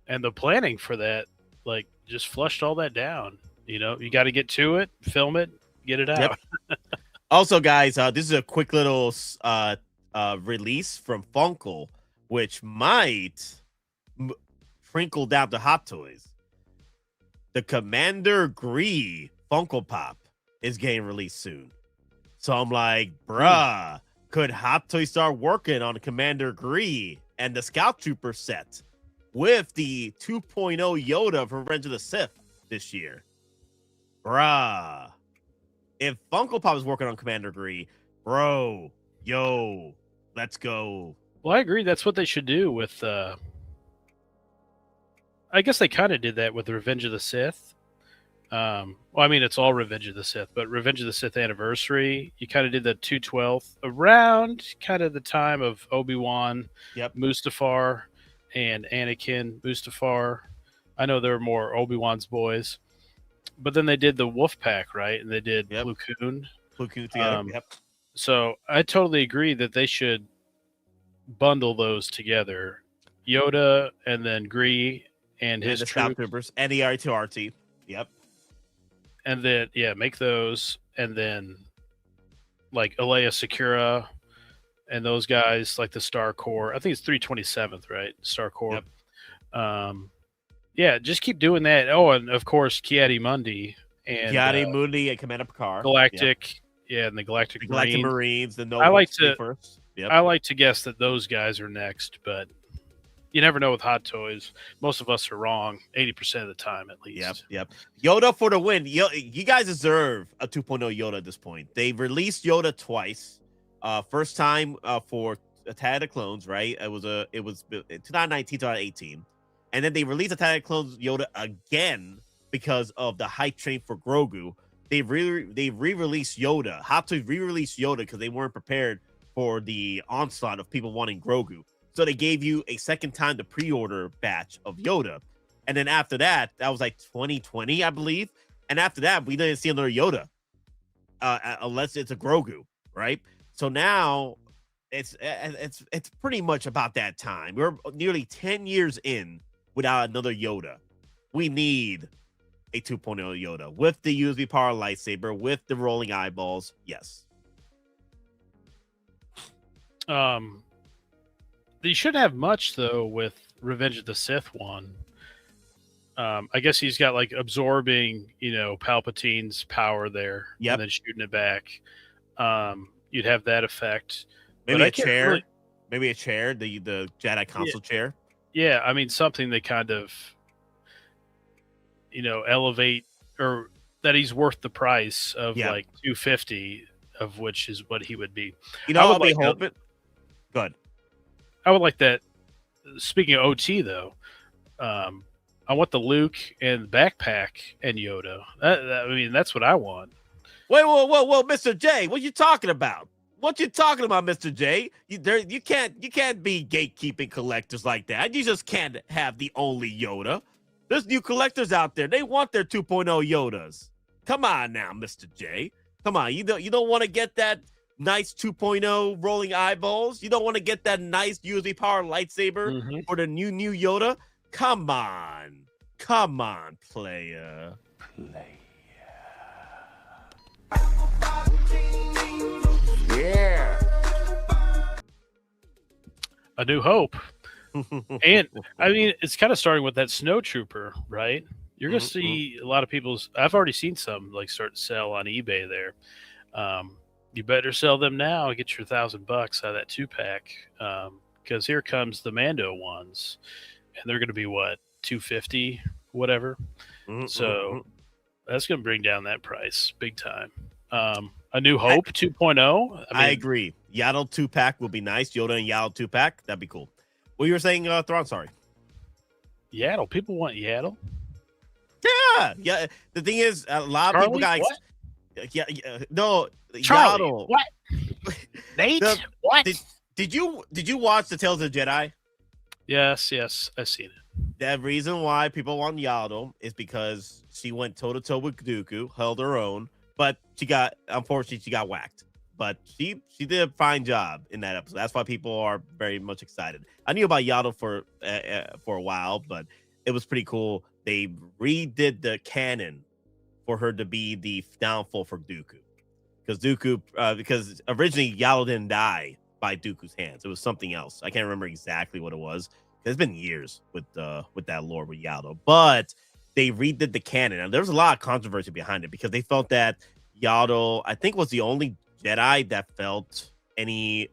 And the planning for that, like, just flushed all that down. You got to get to it, film it, get it out. Yep. Also, guys, this is a quick little release from Funko, which might trickle down to Hot Toys. The Commander Gree Funko Pop is getting released soon. So I'm like, bruh, could Hot Toys start working on Commander Gree and the Scout Trooper set with the 2.0 Yoda from Revenge of the Sith this year? Bruh. If Funko Pop is working on Commander Gree, bro, let's go. Well, I agree. That's what they should do with... I guess they kind of did that with Revenge of the Sith. Well, I mean, it's all Revenge of the Sith, but Revenge of the Sith Anniversary, you kind of did the 2/12 around kind of the time of Obi-Wan, Mustafar, and Anakin Mustafar. I know they're more Obi-Wan's boys. But then they did the Wolf Pack, right? And they did Plo Koon. Plo Koon together, So I totally agree that they should bundle those together. Yoda and then Gree and his Stormtroopers and the R2RT. Yep. And then make those, and then like Alea Secura and those guys, like the Star Corps. I think it's 327th, right? Star Corps. Yep. Just keep doing that. Oh, and of course Ki-Adi-Mundi and Ki-Adi-Mundi and Commander Picard. Galactic, and the Galactic Marines. The I like to guess that those guys are next, but you never know with Hot Toys. Most of us are wrong 80% of the time, at least. Yep. Yoda for the win. You guys deserve a 2.0 Yoda at this point. They released Yoda twice. First time for Attack of the Clones, right? It was 2019, 2018, and then they released Attack of the Clones Yoda again because of the hype train for Grogu. They re-released Yoda. Hot Toys re-released Yoda because they weren't prepared for the onslaught of people wanting Grogu. So they gave you a second time the pre-order batch of Yoda. And then after that was like 2020, I believe. And after that, we didn't see another Yoda unless it's a Grogu, right? So now it's pretty much about that time. We're nearly 10 years in without another Yoda. We need a 2.0 Yoda with the USB power lightsaber, with the rolling eyeballs. Yes. They shouldn't have much though with Revenge of the Sith one. I guess he's got like absorbing, Palpatine's power there, and then shooting it back. You'd have that effect. Maybe a chair. Maybe a chair, the Jedi console chair. Yeah, I mean something that kind of, elevate, or that he's worth the price of like $250, of which is what he would be. I'll be hoping. Good. I would like that. Speaking of OT though, I want the Luke and backpack and Yoda. I mean, that's what I want. Wait, whoa, Mr. J, what you talking about? What you talking about, Mr. J? You can't be gatekeeping collectors like that. You just can't have the only Yoda. There's new collectors out there. They want their 2.0 Yodas. Come on now, Mr. J. Come on. You don't want to get that nice 2.0 rolling eyeballs? You don't want to get that nice USB power lightsaber for the new Yoda? Come on, player. Yeah. A New Hope. And I mean, it's kind of starting with that Snowtrooper, right? You're going to see a lot of people's. I've already seen some like start to sell on eBay there. You better sell them now and get your $1,000 out of that 2-pack. Because here comes the Mando ones, and they're going to be what, $250, whatever. So that's going to bring down that price big time. A New Hope 2.0. I agree. Yaddle 2-pack will be nice. Yoda and Yaddle 2-pack, that'd be cool. What you were saying, Thrawn? Sorry. Yaddle. People want Yaddle. Yeah. The thing is, a lot of people got. No, Charlie, Yaddle. What? Nate? What? Did you watch the Tales of the Jedi? Yes, I've seen it. The reason why people want Yaddle is because she went toe to toe with Dooku, held her own, but unfortunately she got whacked. But she did a fine job in that episode. That's why people are very much excited. I knew about Yaddle for a while, but it was pretty cool. They redid the canon for her to be the downfall for Dooku, because originally Yaddle didn't die by Dooku's hands. It was something else. I can't remember exactly what it was. It's been years with that lore with Yaddle, but they redid the canon, and there was a lot of controversy behind it because they felt that Yaddle, I think, was the only Jedi that felt any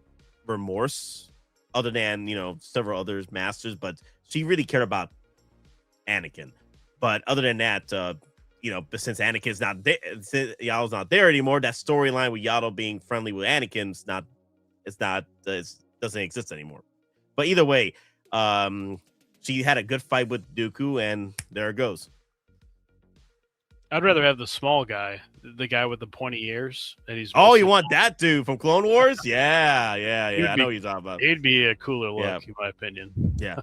remorse, other than several others masters, but she really cared about Anakin. But other than that, since Anakin's not there, Yaddle's not there anymore, that storyline with Yaddle being friendly with Anakin doesn't exist anymore. But either way, she had a good fight with Dooku, and there it goes. I'd rather have the small guy, the guy with the pointy ears. And he's you want that dude from Clone Wars? Yeah. I know what you're talking about. He'd be a cooler look, in my opinion. Yeah.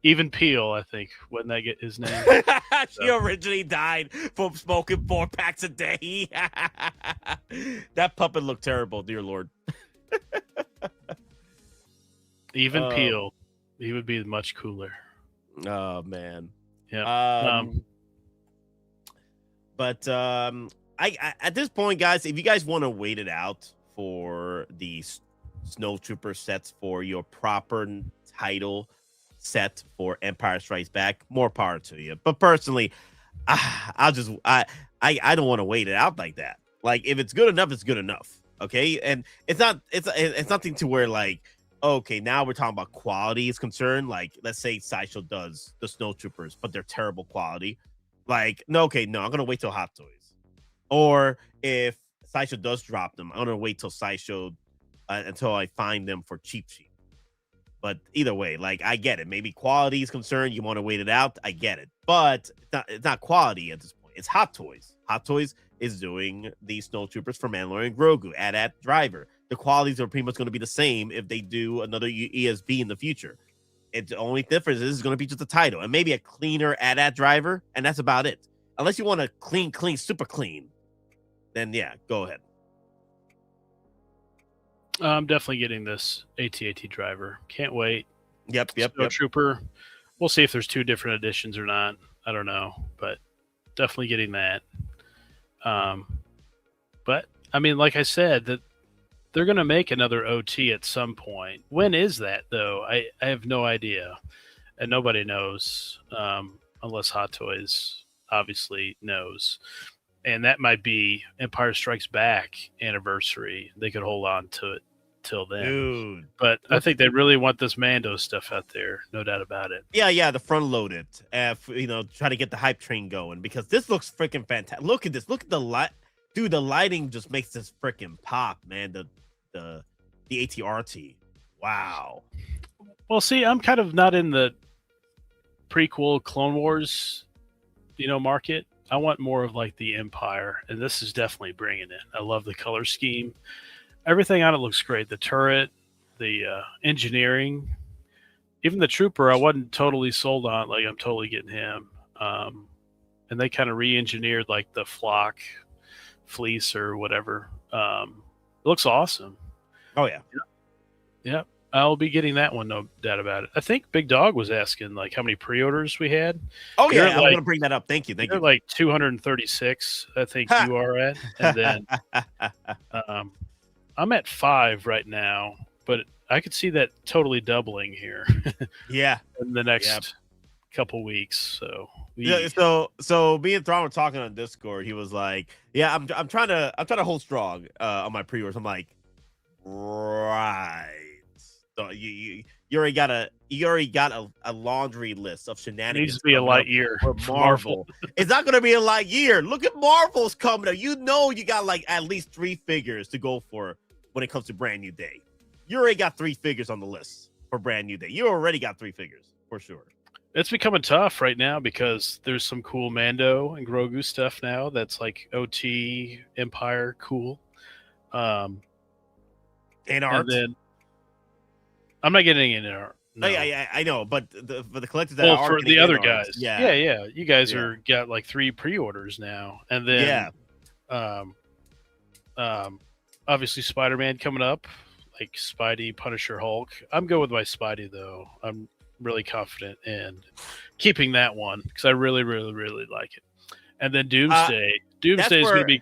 Even Peel, I think, wouldn't that get his name? She originally died from smoking 4 packs a day. That puppet looked terrible, dear Lord. Even Peel, he would be much cooler. Oh man. Yeah. But I at this point, guys, if you guys want to wait it out for the Snowtrooper sets for your proper title set for Empire Strikes Back, more power to you. But personally, I don't want to wait it out like that. Like, if it's good enough, it's good enough. Okay, and it's nothing to where like, okay, now we're talking about quality is concerned. Like, let's say Sideshow does the Snowtroopers, but they're terrible quality. Like, I'm gonna wait till Hot Toys. Or if Sideshow does drop them, I'm gonna wait till Sideshow until I find them for cheap. But either way, like, I get it. Maybe quality is concerned. You want to wait it out. I get it. But it's not quality at this point. It's Hot Toys. Hot Toys is doing the Snowtroopers for Mandalorian and Grogu. AT-AT driver. The qualities are pretty much going to be the same if they do another ESB in the future. It's the only difference is going to be just the title and maybe a cleaner AT-AT driver, and that's about it. Unless you want a clean, super clean, then yeah, go ahead. I'm definitely getting this AT-AT driver. Can't wait. Yep. Snowtrooper. We'll see if there's 2 different editions or not. I don't know, but definitely getting that. But I mean, like I said, that they're going to make another OT at some point. When is that, though? I have no idea, and nobody knows, unless Hot Toys obviously knows. And that might be Empire Strikes Back anniversary. They could hold on to it till then. Dude. But I think they really want this Mando stuff out there, no doubt about it. Yeah, the front load it. Try to get the hype train going, because this looks freaking fantastic. Look at this. Look at the light. Dude, the lighting just makes this freaking pop, man. The ATRT. Wow. Well, see, I'm kind of not in the prequel Clone Wars, market. I want more of like the Empire, and this is definitely bringing it. I love the color scheme. Everything on it looks great. The turret, the engineering, even the trooper, I wasn't totally sold on. Like, I'm totally getting him. And they kind of re-engineered like the flock fleece or whatever. It looks awesome. Oh yeah. Yep. I'll be getting that one, no doubt about it. I think Big Dog was asking like how many pre-orders we had. Oh yeah, I'm gonna bring that up. Thank you. They're like 236, I think you are at. And then I'm at 5 right now, but I could see that totally doubling here. Yeah. In the next couple weeks. So so me and Thrawn were talking on Discord. He was like, "Yeah, I'm trying to hold strong on my pre-orders." I'm like, right. So you already got a laundry list of shenanigans. It needs to be a light year for Marvel. It's not gonna be a light year. Look at Marvel's coming up. You got like at least 3 figures to go for when it comes to Brand New Day. You already got 3 figures on the list for Brand New Day. You already got 3 figures for sure. It's becoming tough right now because there's some cool Mando and Grogu stuff now that's like OT Empire cool. Inart. And then I'm not getting in Inart. No. Yeah, I know, but for the collectors that are for the other Inarts, guys, yeah, you guys are got like 3 pre-orders now, and then obviously Spider-Man coming up, like Spidey, Punisher, Hulk. I'm good with my Spidey though. I'm really confident in keeping that one because I really, really, really like it. And then Doomsday. Doomsday is going to be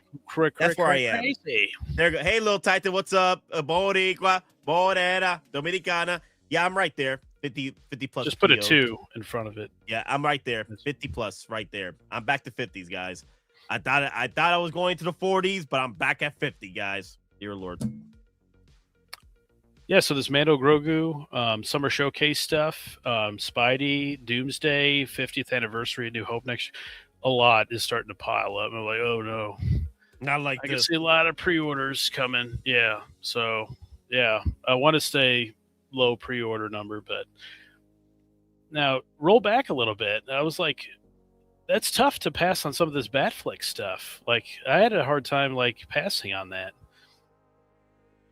that's where I am. Crazy. There go. Hey, little Titan, what's up? Boricua, Morena, Dominicana. Yeah, I'm right there. 50 plus. Just put a 2 in front of it. Yeah, I'm right there. 50 plus right there. I'm back to 50s, guys. I thought I was going to the 40s, but I'm back at 50, guys. Dear Lord. Yeah, so this Mando Grogu, Summer Showcase stuff, Spidey, Doomsday, 50th anniversary, New Hope next year. A lot is starting to pile up. I'm like, oh no. Not like I can see a lot of pre-orders coming. Yeah. So, yeah, I want to stay low pre-order number, but now roll back a little bit. I was like, that's tough to pass on some of this Batfleck stuff. Like, I had a hard time, like, passing on that.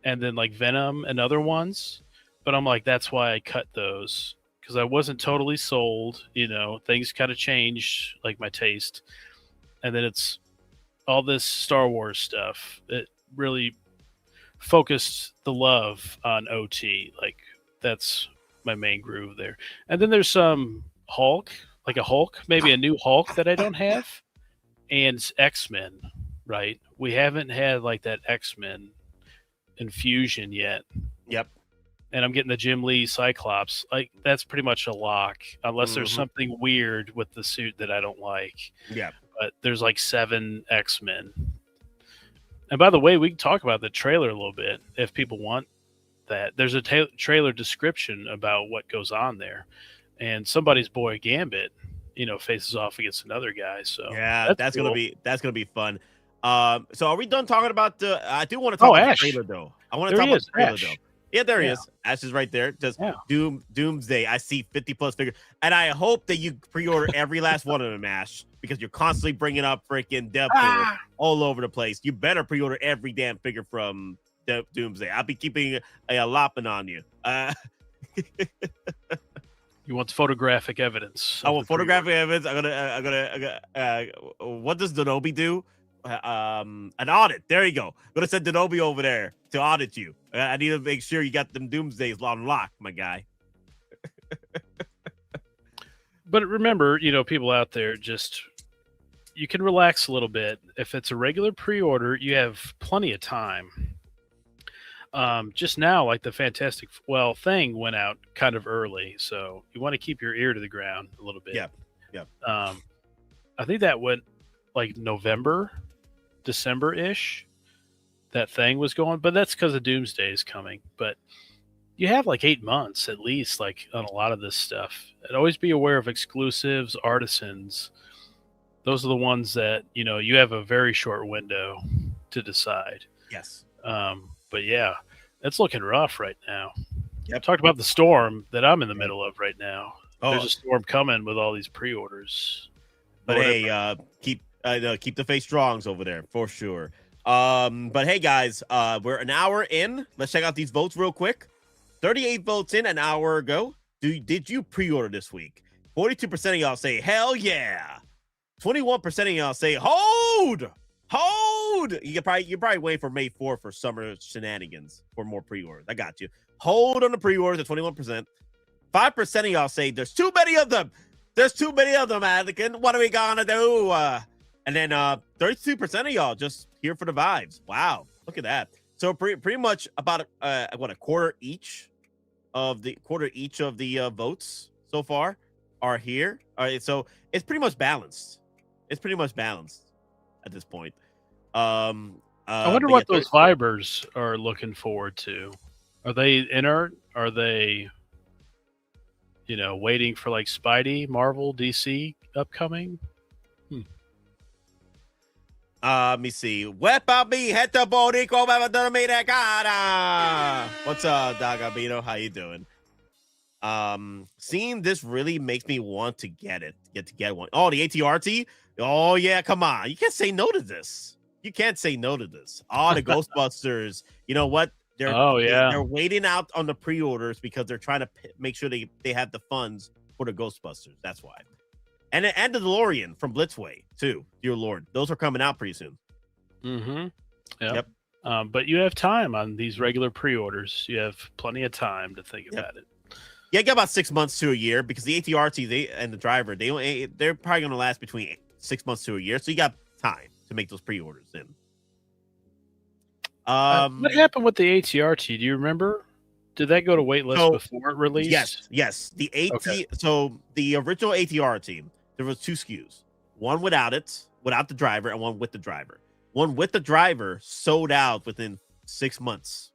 And then like Venom and other ones, but I'm like, that's why I cut those because I wasn't totally sold. Things kind of changed, like my taste, and then it's all this Star Wars stuff. It really focused the love on OT. Like that's my main groove there. And then there's some Hulk, like a Hulk, maybe a new Hulk that I don't have, and X-Men. Right? We haven't had like that X-Men infusion yet. Yep. And I'm getting the Jim Lee Cyclops. Like that's pretty much a lock, unless there's something weird with the suit that I don't like. Yeah. But there's like 7 X-Men. And by the way, we can talk about the trailer a little bit if people want that. There's a trailer description about what goes on there, and somebody's boy Gambit, faces off against another guy. So yeah, that's cool. gonna be fun. So are we done talking about the? I do want to talk about the trailer though. I want to talk about the trailer though. Yeah, there he is. Ash is right there. Just Doomsday. I see 50 plus figures, and I hope that you pre-order every last one of them, Ash, because you're constantly bringing up freaking Deadpool all over the place. You better pre-order every damn figure from Doomsday. I'll be keeping a lopping on you. You want photographic evidence? I want photographic evidence. I'm gonna. What does Denobi do? An audit. There you go. I'm gonna send Denobi over there to audit you. I need to make sure you got them Doomsdays on lock, my guy. But remember, people out there just you can relax a little bit. If it's a regular pre-order, you have plenty of time. Just now, like the Fantastic thing went out kind of early, so you want to keep your ear to the ground a little bit. Yeah. I think that went like November, December-ish. That thing was going, but that's because of Doomsday is coming. But you have like 8 months at least, like on a lot of this stuff. And always be aware of exclusives, artisans. Those are the ones that, you have a very short window to decide. Yes. But yeah, it's looking rough right now. Yep. Talked about the storm that I'm in the middle of right now. Oh. There's a storm coming with all these pre-orders. But hey, keep the face strongs over there for sure. But hey guys, we're an hour in. Let's check out these votes real quick. 38 votes in an hour ago. Did you pre-order this week? 42% of y'all say hell yeah. 21% of y'all say hold. You're probably waiting for May 4th for summer shenanigans for more pre-orders. I got you. Hold on the pre-orders at 21%. 5% of y'all say there's too many of them. Anakin. What are we gonna do? And then 32% of y'all just here for the vibes. Wow, look at that. So pretty much about a quarter each of the votes so far are here. All right, so it's pretty much balanced. At this point. I wonder what those Vibers are looking forward to. Are they Inart? Are they, waiting for like Spidey, Marvel, DC upcoming? Let me see. What's up, Dagabito? How you doing? Seeing this really makes me want to get one. Oh, the ATRT? Oh yeah, come on. You can't say no to this. Oh, the Ghostbusters. You know what? They're waiting out on the pre-orders because they're trying to make sure they have the funds for the Ghostbusters. That's why. And the DeLorean from Blitzway too. Dear Lord, those are coming out pretty soon. Mm-hmm. Yep. But you have time on these regular pre-orders. You have plenty of time to think about it. Yeah, you got about 6 months to a year because the ATRT and the driver they're probably going to last between 6 months to a year. So you got time to make those pre-orders in. What happened with the ATRT? Do you remember? Did that go to waitlist before it released? Yes. The So the original ATRT, there was 2 SKUs. One without the driver, and one with the driver. One with the driver sold out within 6 months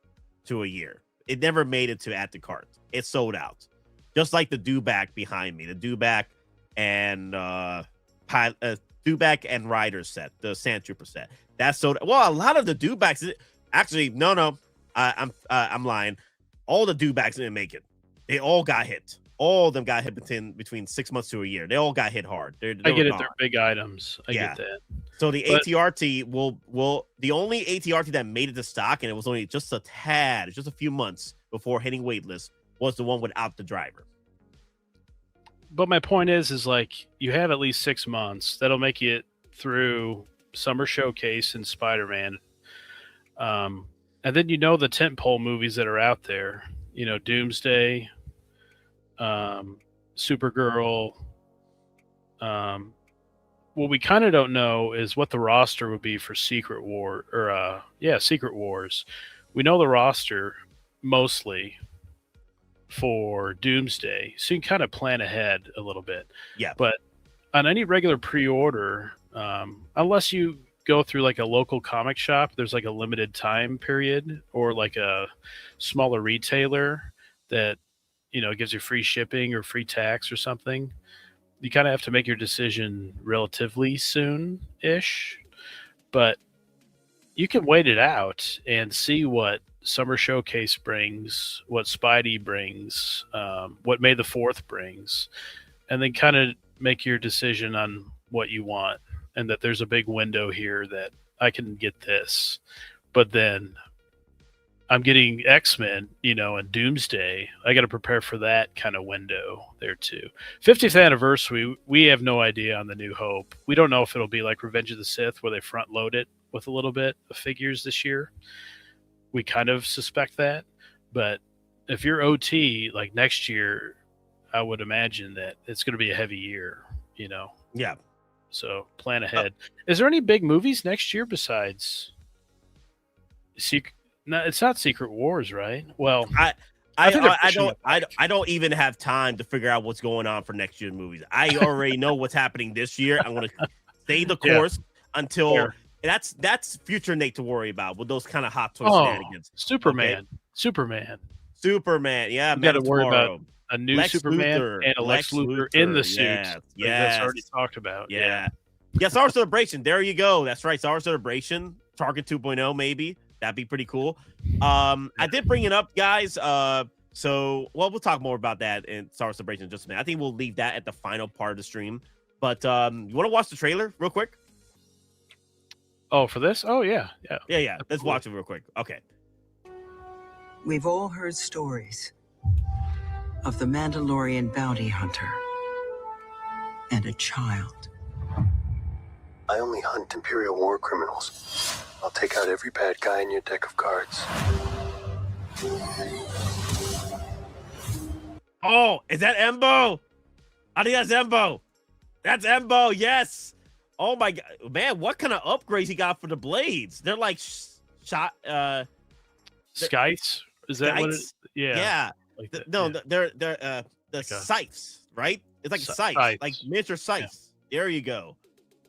to a year. It never made it to at the cart. It sold out. Just like the Dewback behind me. The Dewback and Dewback and Rider set, the Sand Trooper set. That sold. Well, a lot of the Dewbacks. Actually, no. I'm lying. All the Dewbacks didn't make it. They all got hit. All of them got hit between 6 months to a year. They all got hit hard. I get it. They're big items. I get that. So the ATRT will the only ATRT that made it to stock, and it was only just a few months before hitting waitlist, was the one without the driver. But my point is like you have at least 6 months. That'll make you through Summer Showcase and Spider-Man. And then the tentpole movies that are out there. Doomsday, Supergirl. What we kind of don't know is what the roster would be for Secret Wars. We know the roster mostly for Doomsday, so you can kind of plan ahead a little bit. Yeah. But on any regular pre-order, unless you go through like a local comic shop, there's like a limited time period, or like a smaller retailer that gives you free shipping or free tax or something. You kind of have to make your decision relatively soon-ish, but you can wait it out and see what Summer Showcase brings, what Spidey brings, what May the 4th brings, and then kind of make your decision on what you want, and that there's a big window here that I can get this, but then I'm getting X-Men, and Doomsday. I got to prepare for that kind of window there too. 50th anniversary, we have no idea on the New Hope. We don't know if it'll be like Revenge of the Sith, where they front load it with a little bit of figures this year. We kind of suspect that, but if you're OT like next year, I would imagine that it's going to be a heavy year. Yeah. So plan ahead. Is there any big movies next year besides No, it's not Secret Wars, right? Well, I don't even have time to figure out what's going on for next year's movies. I already know what's happening this year. I'm going to stay the course until that's future Nate to worry about with those kind of hot toy shenanigans. Superman. Yeah, you got to worry about a new Lex Superman Luthor, and a Lex Luthor in the suit. That's already talked about. Yeah, Star Wars Celebration. There you go. That's right, Star Wars Celebration. Target 2.0, maybe. That'd be pretty cool. I did bring it up, guys. We'll talk more about that in Star Wars Celebration in just a minute. I think we'll leave that at the final part of the stream. But you want to watch the trailer real quick? Oh, for this? Oh, yeah. Let's watch it real quick. Okay. We've all heard stories of the Mandalorian bounty hunter and a child. I only hunt Imperial war criminals. I'll take out every bad guy in your deck of cards. Oh, is that Embo? I think that's Embo. That's Embo, yes. Oh my god, man, what kind of upgrades he got for the blades? They're like shot Skites? Is that what it is? Yeah. Like they're the scythes, right? It's like scythes, like miniature scythes. Yeah. There you go.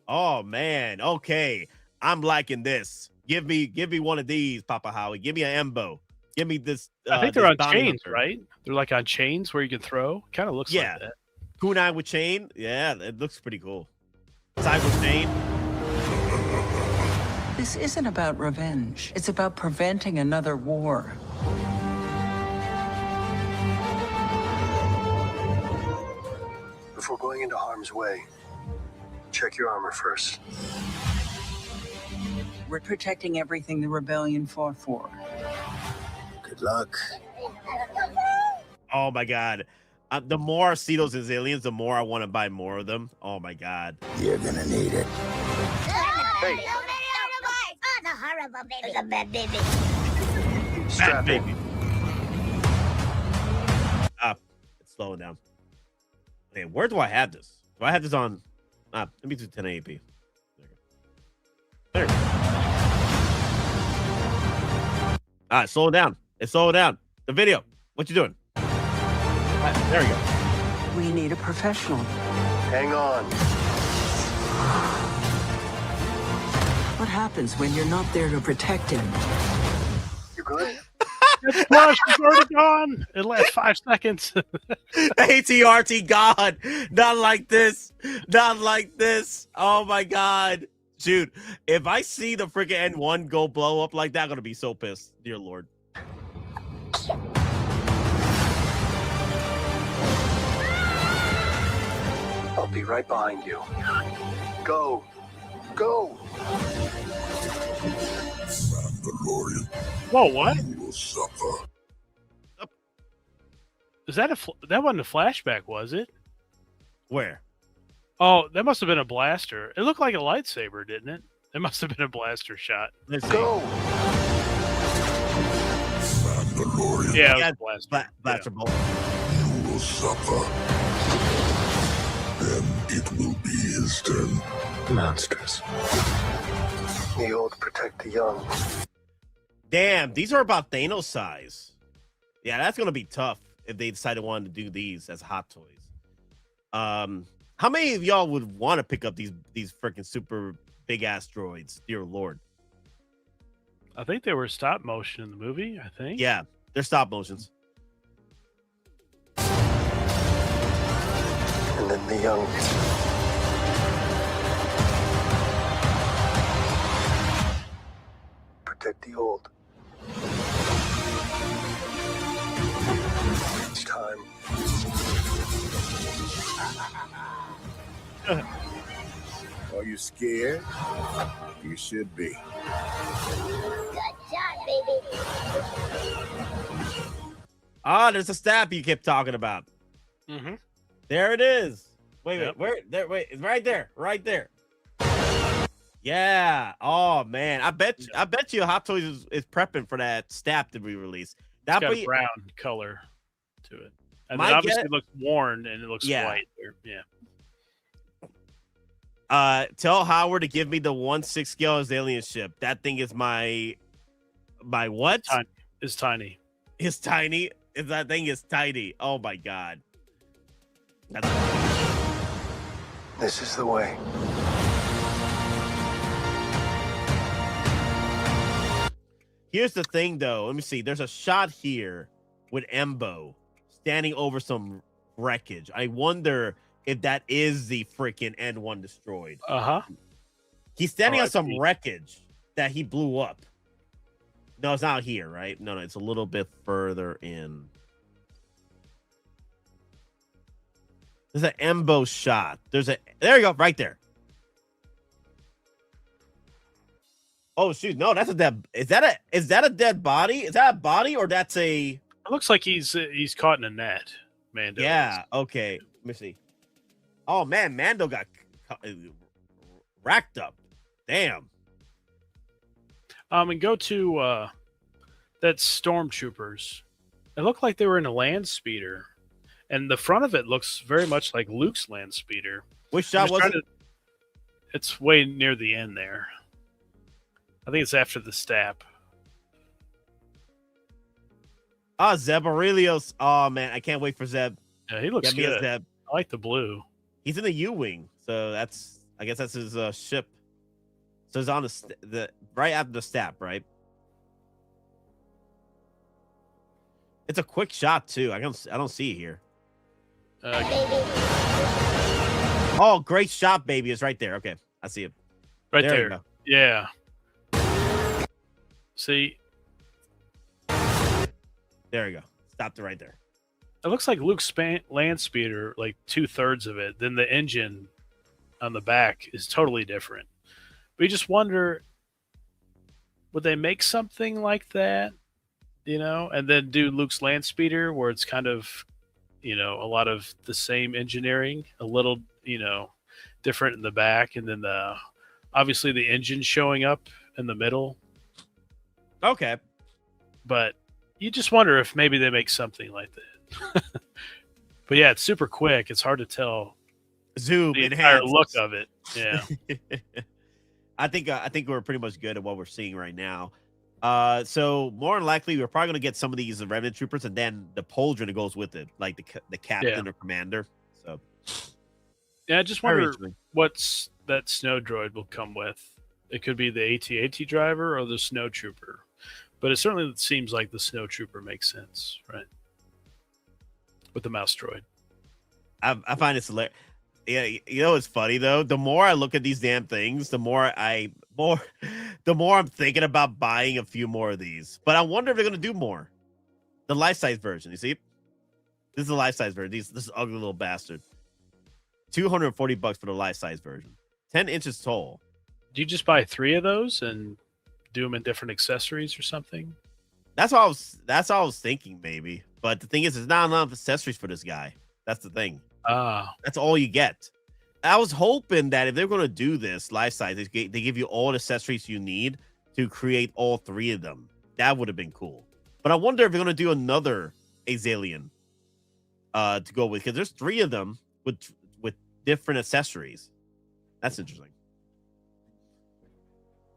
Oh man, okay. I'm liking this. Give me one of these, Papa Howie. Give me an Embo. Give me this. I think they're on chains, right? They're like on chains where you can throw. Kind of looks like that. Kunai with chain. Yeah, it looks pretty cool. Side with chain. This isn't about revenge. It's about preventing another war. Before going into harm's way, check your armor first. We're protecting everything the rebellion fought for. Good luck. Oh my god. The more I see those Anzellans, the more I want to buy more of them. Oh my god. You're gonna need it. Hey. Oh, the horrible baby. It's a bad baby. Strap in. It's slowing down. Okay, where do I have this? Do I have this on? Let me do 1080p. There. All right, slow it down. It's slowing down. The video. What you doing? There we go. We need a professional. Hang on. What happens when you're not there to protect him? You good? That flash is already gone. It lasts 5 seconds. ATRT God. Not like this. Not like this. Oh my god. Dude, if I see the freaking N1 go blow up like that, I'm gonna be so pissed. Dear Lord. I'll be right behind you. Go. Go. Mandalorian. Whoa, what? You will suffer. Is that that wasn't a flashback, was it? Where? Oh, that must have been a blaster. It looked like a lightsaber, didn't it? It must have been a blaster shot. Let's go. Mandalorian. Yeah, it was a blaster bolt. You will suffer. Then it will be his turn. Monsters. The old protect the young. Damn, these are about Thanos size. Yeah, that's gonna be tough if they decided wanted to do these as hot toys. How many of y'all would want to pick up these freaking super big ass droids? Dear Lord. I think they were stop motion in the movie. I think. Yeah, they're stop motions. And then the young. Protect the old. It's time. Are you scared? You should be. Good job, baby. Ah, there's a stab you kept talking about. Mm-hmm. There it is. Wait, where? There, wait, it's right there. Yeah. Oh man, I bet you Hot Toys is prepping for that stab to be released. It's got a brown color to it, and it obviously looks worn and it looks white. Yeah. Tell Howard to give me the 1/6 scale Anzellan ship. That thing is my what? It's tiny. It's tiny. That thing is tiny. Oh my god. This is the way. Here's the thing, though. Let me see. There's a shot here with Embo standing over some wreckage. I wonder if that is the freaking N1 destroyed. He's standing on some wreckage that he blew up. No, it's not here, right? No, it's a little bit further in. There's an Embo shot. There you go, right there. Oh shoot! No, that's a dead. Is that a dead body? Is that a body or that's a? It looks like he's caught in a net. Mando. Yeah. Okay. Let me see. Oh man, Mando got racked up. Damn. And go to that Stormtroopers. It looked like they were in a land speeder, and the front of it looks very much like Luke's land speeder. Which shot was it? It's way near the end there. I think it's after the stab. Zeb Aurelius. Oh man, I can't wait for Zeb. Yeah, he looks good. Zeb. I like the blue. He's in the U-wing, so I guess that's his ship. So it's on the right after the stab, right? It's a quick shot too. I don't see it here. Oh, great shot, baby! It's right there. Okay, I see it. Right there. Yeah. See? There you go. Stopped it right there. It looks like Luke's land speeder, like 2/3 of it. Then the engine on the back is totally different. But you just wonder, would they make something like that, and then do Luke's land speeder where it's kind of, a lot of the same engineering, a little, different in the back, and then obviously the engine showing up in the middle. Okay. But you just wonder if maybe they make something like that. But yeah, it's super quick. It's hard to tell. Zoom the entire look of it. Yeah. I think we're pretty much good at what we're seeing right now. So more than likely, we're probably going to get some of these Revenant Troopers, and then the Pauldron that goes with it, like the captain or commander. So yeah, I just wonder what's that snow droid will come with. It could be the AT-AT driver or the snow trooper, but it certainly seems like the snow trooper makes sense, right? With the mouse droid. I find it's hilarious. Yeah, it's funny though. The more I look at these damn things, the more I'm thinking about buying a few more of these. But I wonder if they're gonna do more. The life-size version, you see? This is the life-size version. This ugly little bastard. $240 for the life-size version. 10 inches tall. Do you just buy 3 of those and do them in different accessories or something? That's all I was thinking, maybe. But the thing is, there's not enough accessories for this guy. That's the thing. That's all you get. I was hoping that if they're going to do this life size, they give you all the accessories you need to create all 3 of them. That would have been cool. But I wonder if they're going to do another Anzellan to go with, because there's 3 of them with different accessories. That's interesting.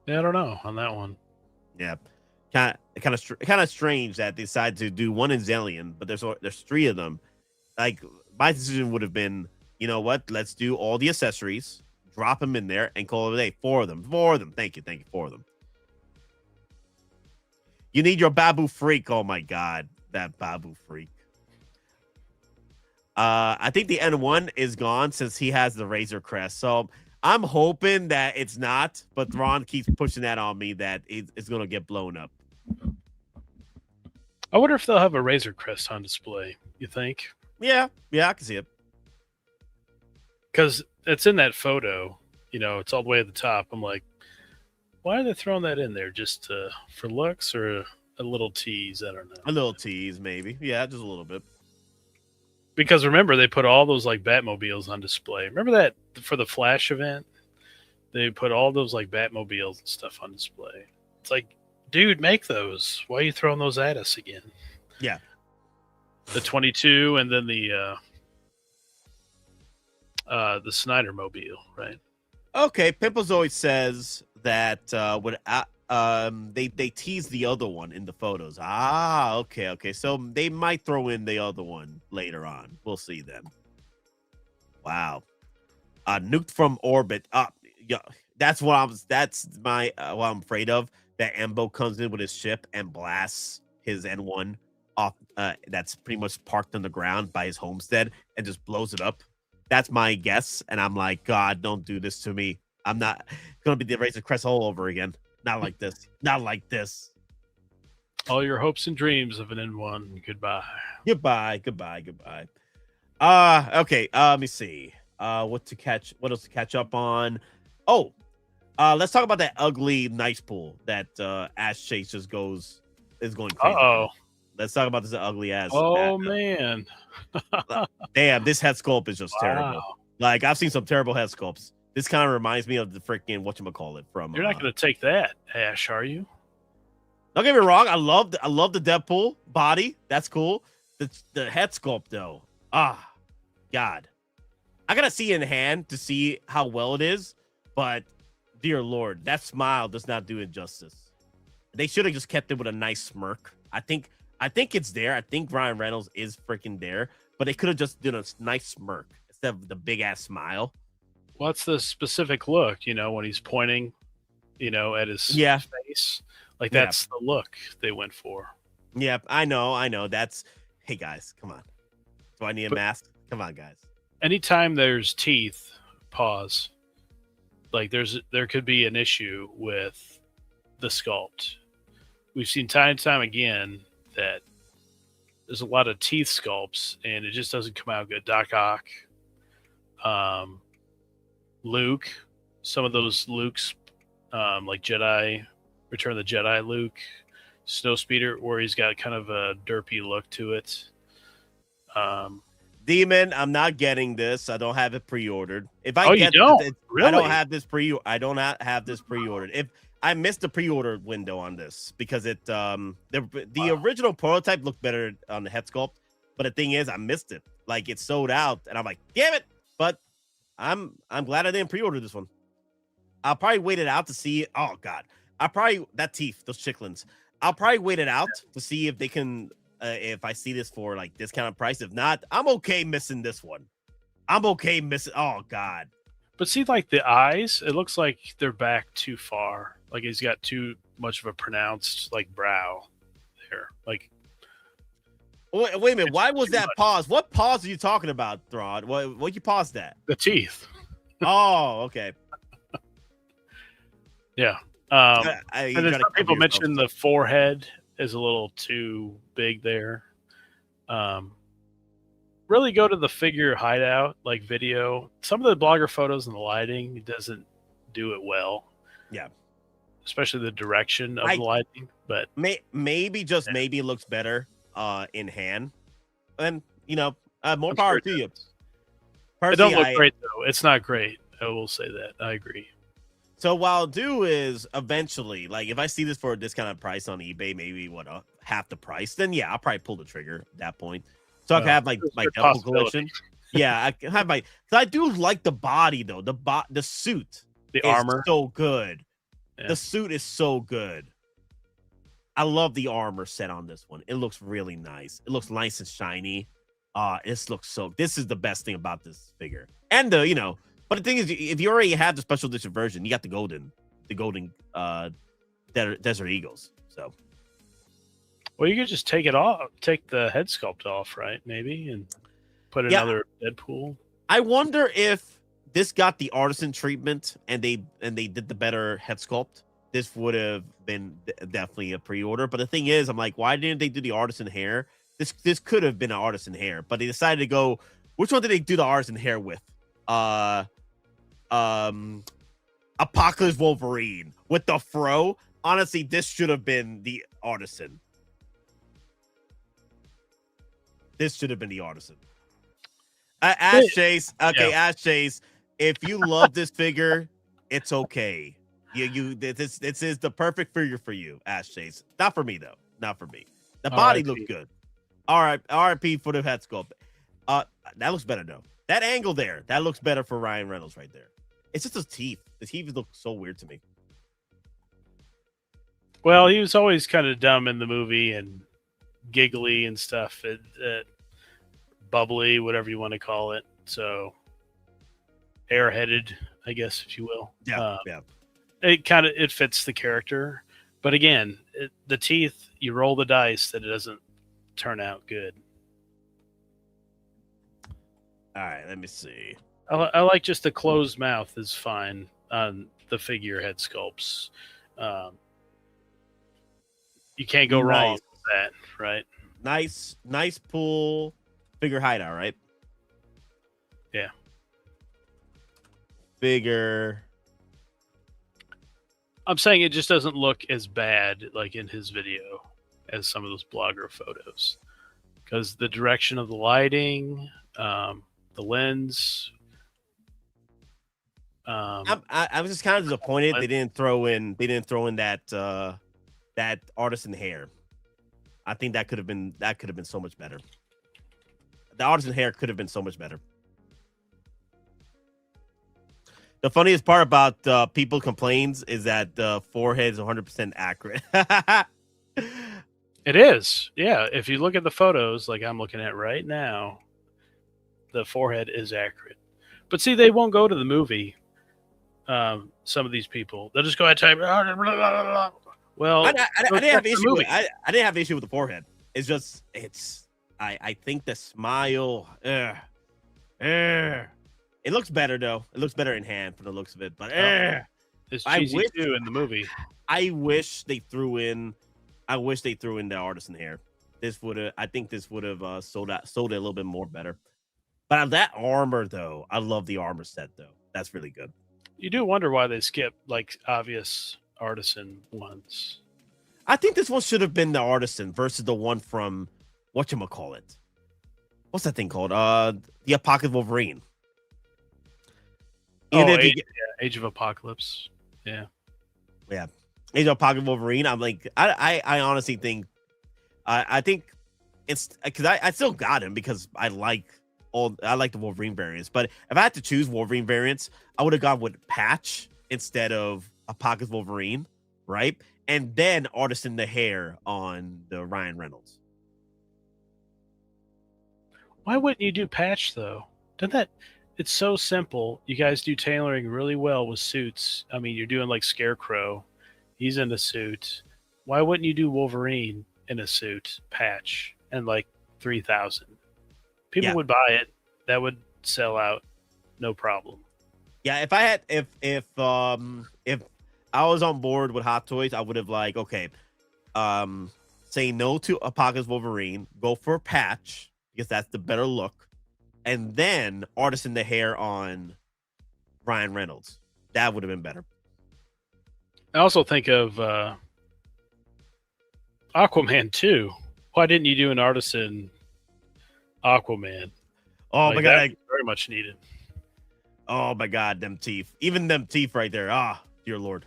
Yeah, I don't know on that one. Yeah, kind of strange that they decided to do one Anzellan, but there's 3 of them. Like, my decision would have been, you know what? Let's do all the accessories, drop them in there, and call it a day. 4 of them. 4 of them. Thank you. 4 of them. You need your Babu Freak. Oh my God, that Babu Freak. I think the N1 is gone since he has the Razor Crest. So I'm hoping that it's not, but Thrawn keeps pushing that on me that it's going to get blown up. I wonder if they'll have a Razor Crest on display, you think? Yeah, I can see it. Because it's in that photo, it's all the way at the top. I'm like, why are they throwing that in there? Just for looks or a little tease? I don't know. A little tease, maybe. Yeah, just a little bit. Because remember, they put all those like Batmobiles on display. Remember that for the Flash event? They put all those like Batmobiles and stuff on display. It's like, dude, make those. Why are you throwing those at us again? Yeah. The 22 and then the Snyder Mobile, right? Okay, Pimplezoid says that when they tease the other one in the photos. Ah, okay. So they might throw in the other one later on. We'll see then. Wow. Nuked from orbit. Yeah, that's what I'm what I'm afraid of. That Embo comes in with his ship and blasts his N1 off that's pretty much parked on the ground by his homestead and just blows it up. That's my guess, and I'm like, God, don't do this to me. I'm not gonna be the Razor Crest all over again. Not like this. Not like this. All your hopes and dreams of an N1. Goodbye. Goodbye. Okay. Let me see. What else to catch up on? Oh, let's talk about that ugly nice pool that Ash Chase is going crazy. Let's talk about this ugly ass. Oh man. Damn, this head sculpt is just terrible. Like, I've seen some terrible head sculpts. This kind of reminds me of the freaking whatchamacallit from. You're not going to take that, Ash, are you? Don't get me wrong. I love the Deadpool body. That's cool. The head sculpt though. God. I gotta see it in hand to see how well it is. But dear Lord, that smile does not do it justice. They should have just kept it with a nice smirk. I think it's there. I think Ryan Reynolds is freaking there, but they could have just done a nice smirk instead of the big ass smile. What's the specific look? When he's pointing, at his face. Like that's the look they went for. Yeah, I know. Hey guys, come on. Do I need a mask? Come on, guys. Anytime there's teeth, pause. Like there could be an issue with the sculpt. We've seen time and time again that there's a lot of teeth sculpts and it just doesn't come out good. Doc Ock, Luke, some of those Lukes, like Jedi, Return of the Jedi Luke, Snowspeeder, where he's got kind of a derpy look to it. Demon, I'm not getting this. I don't have it pre-ordered. If I you don't? Really? I don't have this have this pre-ordered. If I missed the pre-order window on this because it the original prototype looked better on the head sculpt, but the thing is I missed it. Like it sold out, and I'm like, damn it! But I'm glad I didn't pre-order this one. I'll probably wait it out to see. Oh God, that teeth, those chicklins. I'll probably wait it out to see if they can. If I see this for like discounted price. If not, I'm okay missing this one. I'm okay missing. Oh God. But see, like the eyes, it looks like they're back too far. Like he's got too much of a pronounced like brow there. Like, wait a minute. Why was that pause? What pause are you talking about, Throd? What you pause that? The teeth. Oh, okay. Yeah. And then some people mentioned the forehead is a little too big there. Really go to the figure hideout like video. Some of the blogger photos and the lighting doesn't do it well. Yeah, especially the direction of the lighting. But maybe it looks better in hand, and more power to you. It don't look great though. It's not great. I will say that. I agree. So what I'll do is eventually, like if I see this for a discounted price on eBay, maybe half the price, then yeah, I'll probably pull the trigger at that point. So I can have my Deadpool collection. Yeah, I can have because I do like the body though. The suit, the armor, so good. Yeah. The suit is so good. I love the armor set on this one. It looks really nice. It looks nice and shiny. This is the best thing about this figure. And but the thing is, if you already have the special edition version, you got the golden Desert Eagles. So, well, you could just take the head sculpt off, right? Maybe, and put another Deadpool. I wonder if this got the Artisan treatment and they did the better head sculpt. This would have been definitely a pre-order. But the thing is, I'm like, why didn't they do the Artisan hair? This could have been an Artisan hair, but they decided to go. Which one did they do the Artisan hair with? Apocalypse Wolverine with the fro. Honestly, this should have been the Artisan. This should have been the Artisan. Ash Chase. Okay, yeah. Ash Chase. If you love this figure, it's okay. This is the perfect figure for you, Ash Chase. Not for me though. Not for me. The body looked good. All right, RIP for the head sculpt. That looks better though. That angle there, that looks better for Ryan Reynolds right there. It's just his teeth. His teeth look so weird to me. Well, he was always kind of dumb in the movie and giggly and stuff, bubbly, whatever you want to call it. So, airheaded, I guess, if you will. Yeah, yeah. It fits the character, but again, the teeth. You roll the dice that it doesn't turn out good. All right, let me see. I like just the closed mouth is fine on the figurehead sculpts. You can't go wrong with that, right? Nice pool figure hideout, right? Yeah. Figure. I'm saying it just doesn't look as bad like in his video as some of those blogger photos, because the direction of the lighting, the lens. I was just kind of disappointed they didn't throw in that that artisan hair. I think that could have been so much better. The artisan hair could have been so much better. The funniest part about people complains is that the forehead is 100% accurate. It is. Yeah. If you look at the photos, like I'm looking at right now, the forehead is accurate. But see, they won't go to the movie. Some of these people, they'll just go ahead and type. Well, I didn't have issue. I didn't have issue with the forehead. It's just I think the smile. It looks better though. It looks better in hand from the looks of it. But it's cheesy too in the movie. I wish they threw in the artisan hair. I think this would have sold it a little bit more better. But that armor though, I love the armor set though. That's really good. You do wonder why they skip like obvious artisan ones. I think this one should have been the artisan versus the one from whatchamacallit. What's that thing called? The Apocalypse Wolverine. Age of Apocalypse. Yeah. Yeah. Age of Apocalypse Wolverine. I'm like, I honestly think I think it's because I still got him because I like the Wolverine variants. But if I had to choose Wolverine variants, I would have gone with Patch instead of Apocalypse Wolverine, right? And then artisan the hair on the Ryan Reynolds. Why wouldn't you do Patch though? It's so simple. You guys do tailoring really well with suits. I mean, you're doing like Scarecrow. He's in a suit. Why wouldn't you do Wolverine in a suit, Patch, and like 3,000? People would buy it. That would sell out, no problem. Yeah, if I was on board with Hot Toys, I would have like, okay, say no to Apocalypse Wolverine, go for Patch because that's the better look, and then artisan the hair on Ryan Reynolds. That would have been better. I also think of Aquaman 2. Why didn't you do an artisan Aquaman? Oh my god, very much needed. Oh my god, them teeth. Even them teeth right there. Ah, dear Lord.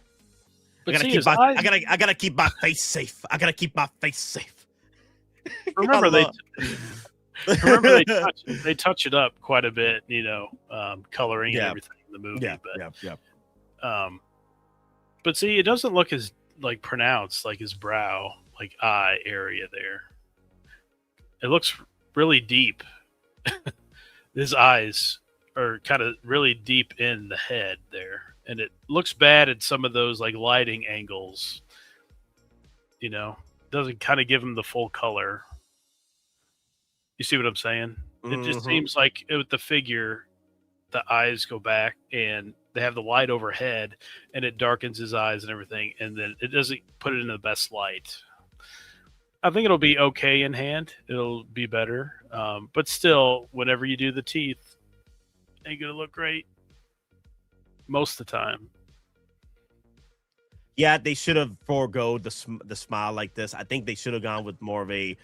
But I gotta keep my face safe. I gotta keep my face safe. Remember they touch it up quite a bit, coloring and everything in the movie. But see, it doesn't look as like pronounced like his brow, like eye area there. It looks really deep. His eyes are kind of really deep in the head there, and it looks bad at some of those like lighting angles. Doesn't kind of give him the full color. You see what I'm saying? It just seems like with the figure, the eyes go back and they have the light overhead and it darkens his eyes and everything. And then it doesn't put it in the best light. I think it'll be okay in hand. It'll be better. But still, whenever you do the teeth, ain't going to look great most of the time. Yeah, they should have forego the smile like this. I think they should have gone with more of a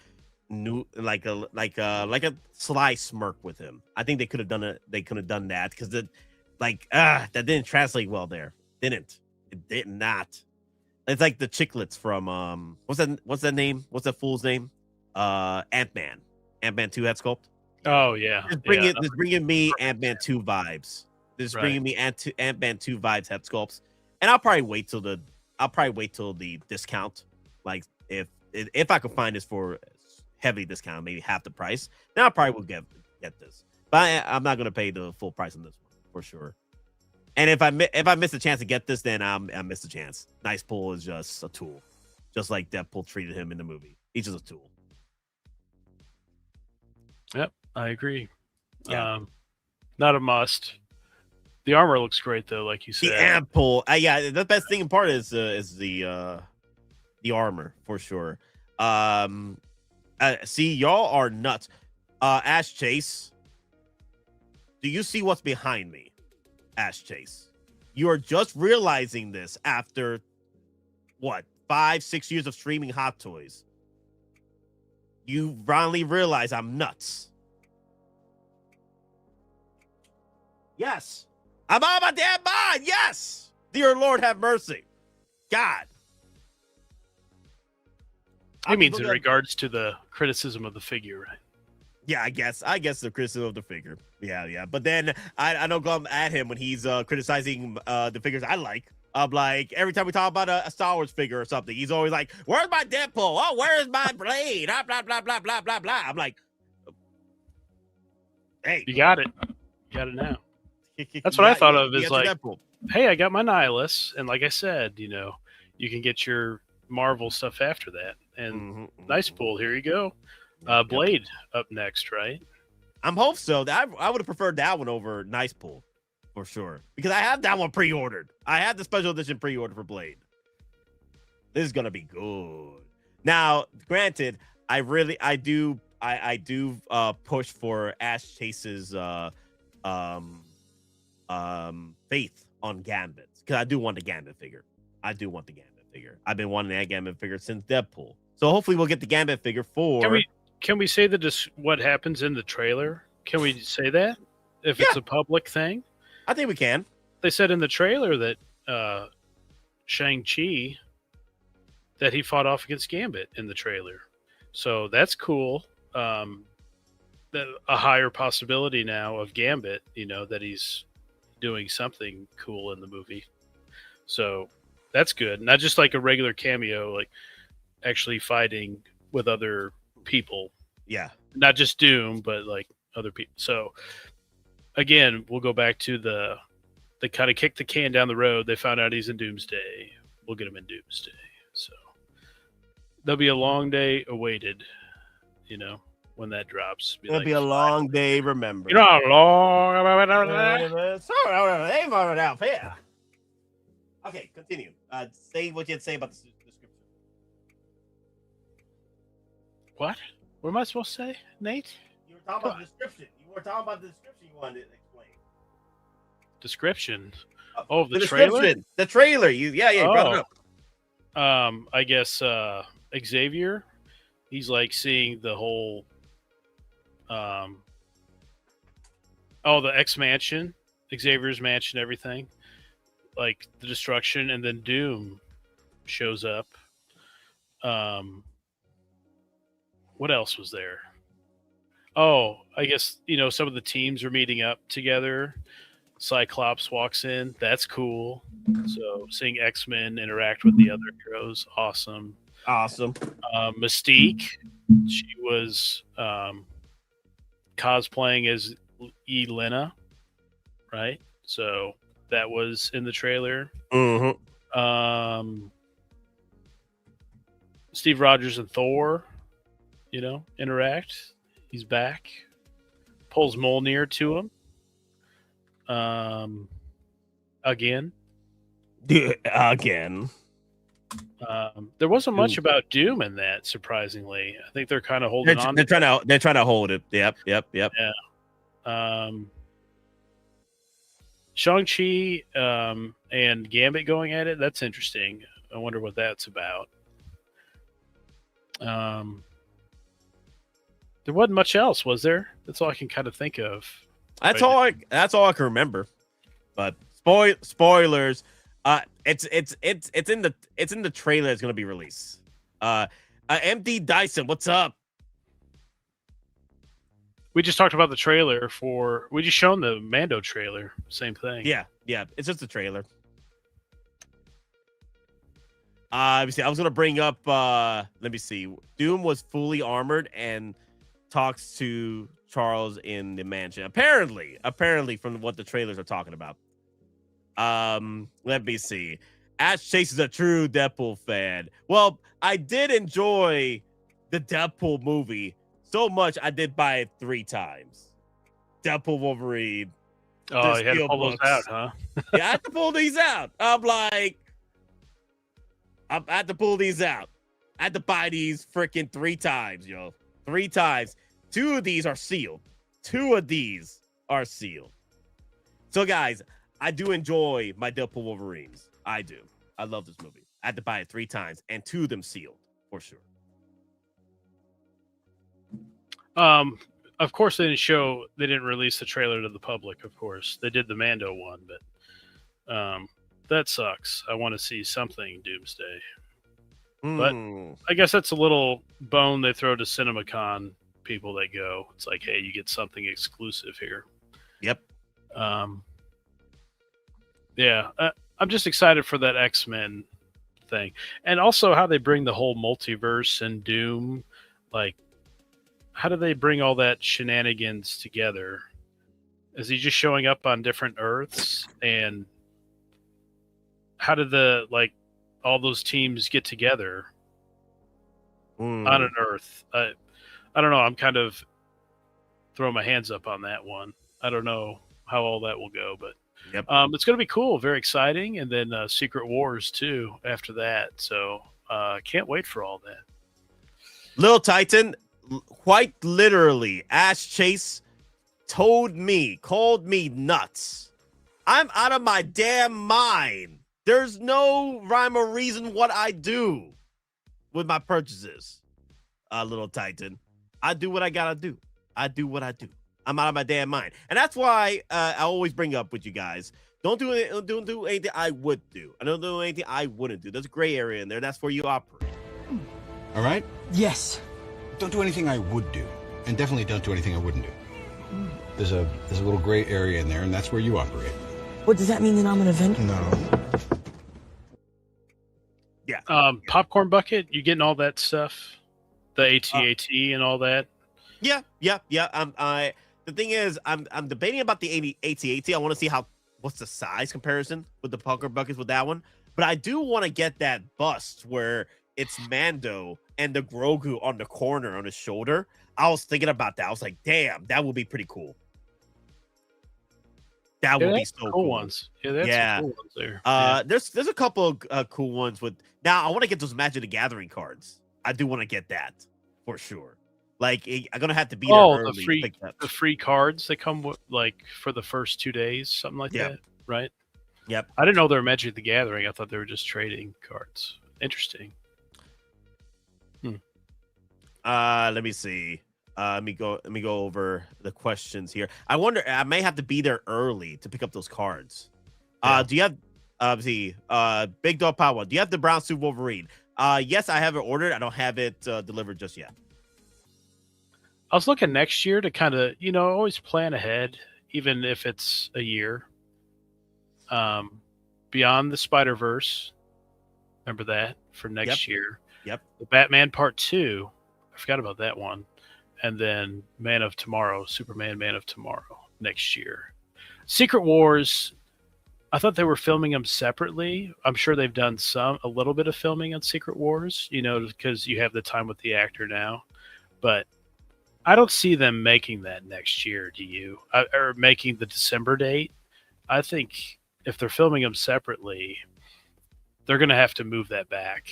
new like a sly smirk with him. I think they could have done it. They could have done that because that didn't translate well there. It did not. It's like the chiclets from what's that name? What's that fool's name? Ant-Man 2 head sculpt. Oh yeah. Just bringing me Ant-Man 2 vibes. This is bringing me Ant-Man 2 vibes head sculpts, and I'll probably wait till the discount. Like if I could find this for heavy discount, maybe half the price, then I probably will get this. But I'm not gonna pay the full price on this one for sure. And if I miss a chance to get this, then I missed a chance. Nice Pool is just a tool, just like Deadpool treated him in the movie. He's just a tool. Yep, I agree. Yeah. Not a must. The armor looks great though, like you said. The Ant Pool, yeah. The best thing in part is the armor for sure. See, y'all are nuts. Ash Chase, do you see what's behind me? Ash Chase, you are just realizing this after what 5-6 years of streaming Hot Toys. You finally realize I'm nuts. Yes, I'm on my damn mind. Yes, dear Lord, have mercy. God. He means in regards to the criticism of the figure, right? Yeah, I guess the criticism of the figure. Yeah. But then I don't go at him when he's criticizing the figures I like. I'm like, every time we talk about a Star Wars figure or something, he's always like, "Where's my Deadpool? Oh, where's my Blade? Blah blah blah blah blah blah blah." I'm like, "Hey, you got it. You got it now." That's what I thought of. Is like, hey, I got my Nihilus, and like I said, you can get your Marvel stuff after that. And Nice Pool, here you go. Blade up next, right? I'm hope so. I would have preferred that one over Nice Pool for sure, because I have that one pre-ordered. I have the special edition pre-order for Blade. This is gonna be good. Now, granted, I do push for Ash Chase's faith on Gambit, because I do want the Gambit figure. I've been wanting that Gambit figure since Deadpool. So hopefully we'll get the Gambit figure for. Can we say what happens in the trailer? Can we say that if it's a public thing? I think we can. They said in the trailer that Shang-Chi, that he fought off against Gambit in the trailer. So that's cool. A higher possibility now of Gambit, that he's doing something cool in the movie. So that's good. Not just like a regular cameo, like actually fighting with other people. Yeah. Not just Doom, but like other people. So again, we'll go back to they kind of kicked the can down the road. They found out he's in Doomsday. We'll get him in Doomsday. So there'll be a long day awaited, when that drops. It'll be a long day, remember. How long? Okay, continue. Say what you had to say about the description. What? What am I supposed to say, Nate? You were talking about the description. You wanted to explain. Description? Oh, the trailer? The trailer. You brought it up. I guess Xavier, he's like seeing the whole the X mansion, Xavier's mansion, everything. Like the destruction, and then Doom shows up. What else was there? Oh, I guess some of the teams are meeting up together. Cyclops walks in. That's cool. So seeing X-Men interact with the other heroes, awesome. Mystique, she was cosplaying as Elena, right? So that was in the trailer. Steve Rogers and Thor, interact. He's back. Pulls Mjolnir to him. Again. Again. There wasn't much about Doom in that, surprisingly. I think they're kind of holding on. They're trying to hold it. Yep. Yeah. Shang-Chi and Gambit going at it, that's interesting. I wonder what that's about. There wasn't much else, was there? That's all I can kind of think of. That's all I can remember. But spoilers. It's in the trailer. It's gonna be released. MD Dyson, what's up? We just talked about the trailer for. We just shown the Mando trailer. Same thing. Yeah. It's just a trailer. Let me see. I was gonna bring up. Let me see. Doom was fully armored and talks to Charles in the mansion. Apparently, from what the trailers are talking about. Let me see. Ash Chase is a true Deadpool fan. Well, I did enjoy the Deadpool movie so much I did buy it 3 times. Deadpool, Wolverine. Oh, you had to pull those out, huh? Yeah, I had to pull these out. I had to pull these out. I had to buy these freaking 3 times, yo. 3 times. 2 of these are sealed. 2 of these are sealed. So, guys, I do enjoy my Deadpool Wolverines. I do. I love this movie. I had to buy it 3 times, and 2 of them sealed, for sure. Of course, they didn't release the trailer to the public, of course. They did the Mando one, but that sucks. I want to see something Doomsday. But I guess that's a little bone they throw to CinemaCon people that go. It's like, hey, you get something exclusive here. Yep. Yeah, I'm just excited for that X-Men thing. And also how they bring the whole multiverse and Doom. Like, how do they bring all that shenanigans together? Is he just showing up on different Earths? And how did all those teams get together on an Earth? I don't know. I'm kind of throwing my hands up on that one. I don't know how all that will go, but yep. It's going to be cool. Very exciting. And then Secret Wars, too, after that. So can't wait for all that. Little Titan, quite literally, Ash Chase called me nuts. I'm out of my damn mind. There's no rhyme or reason what I do with my purchases. Little Titan, I do what I gotta do. I do what I do. I'm out of my damn mind, and that's why I always bring up with you guys. Don't do anything I would do. I don't do anything I wouldn't do. There's a gray area in there. That's where you operate. All right. Yes. Don't do anything I would do, and definitely don't do anything I wouldn't do. There's a little gray area in there, and that's where you operate. What does that mean? That I'm an Avenger? No. Yeah. Popcorn bucket. You getting all that stuff? The AT-AT and all that. Yeah. The thing is, I'm debating about the AT-AT. I want to see what's the size comparison with the popcorn buckets with that one. But I do want to get that bust where it's Mando and the Grogu on the corner on his shoulder. I was thinking about that. I was like, damn, that would be pretty cool. That would be so cool. Ones. Yeah, that's some cool ones there. There's a couple of cool ones with. Now I want to get those Magic the Gathering cards. I do want to get that for sure. Like I'm gonna have to be there early. The free cards that come with, for the first 2 days, something like that, right? Yep. I didn't know they were Magic the Gathering. I thought they were just trading cards. Interesting. Let me see. Let me go over the questions here. I wonder. I may have to be there early to pick up those cards. Do you have Big Dog Power? Do you have the brown suit Wolverine? Yes, I have it ordered. I don't have it delivered just yet. I was looking next year to kind of, always plan ahead, even if it's a year. Beyond the Spider-Verse. Remember that for next year. Yep. The Batman Part 2. I forgot about that one. And then Man of Tomorrow, Superman Man of Tomorrow next year. Secret Wars, I thought they were filming them separately. I'm sure they've done a little bit of filming on Secret Wars, because you have the time with the actor now. But I don't see them making that next year, do you? Or making the December date. I think if they're filming them separately, they're going to have to move that back.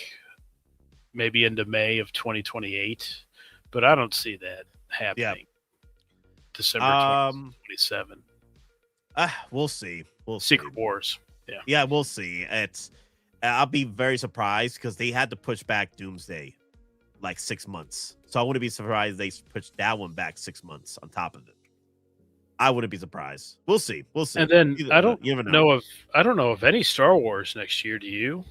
Maybe into May of 2028. But I don't see that happening. Yeah. December 2027. We'll see. Secret Wars. Yeah. Yeah, we'll see. I'll be very surprised because they had to push back Doomsday 6 months. So I wouldn't be surprised they pushed that one back 6 months on top of it. I wouldn't be surprised. We'll see. And then I don't know of any Star Wars next year. Do you?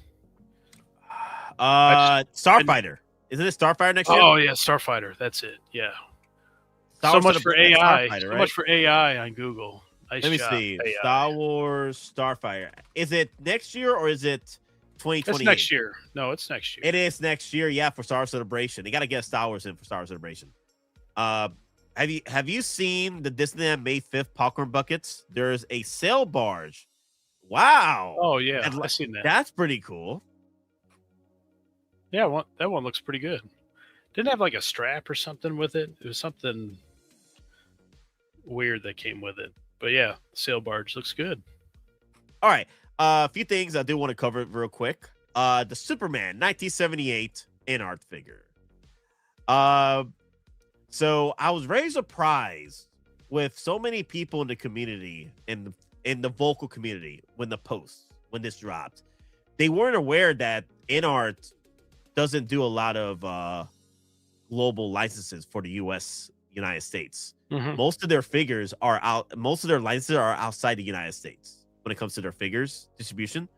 Starfighter. Isn't it Starfighter next year? Oh yeah, Starfighter. That's it. Yeah. So much for AI. Starfighter, So right? much for AI on Google. Nice Let me job, see. AI. Star Wars Starfighter. Is it next year or is it 2028? It's next year. No, it's next year. It is next year, yeah, for Star Wars Celebration. They got to get Star Wars in for Star Wars Celebration. Have you seen the Disneyland May 5th popcorn buckets? There's a sail barge. Wow. Oh yeah, I've seen that. That's pretty cool. Yeah, that one looks pretty good. Didn't it have like a strap or something with it. It was something weird that came with it. But yeah, sail barge looks good. All right. A few things I do want to cover real quick. The Superman 1978 Inart figure. So I was very surprised with so many people in the community, in the vocal community, when this dropped. They weren't aware that Inart doesn't do a lot of global licenses for the United States. Mm-hmm. Most of their figures are out. Most of their licenses are outside the United States when it comes to their figures distribution.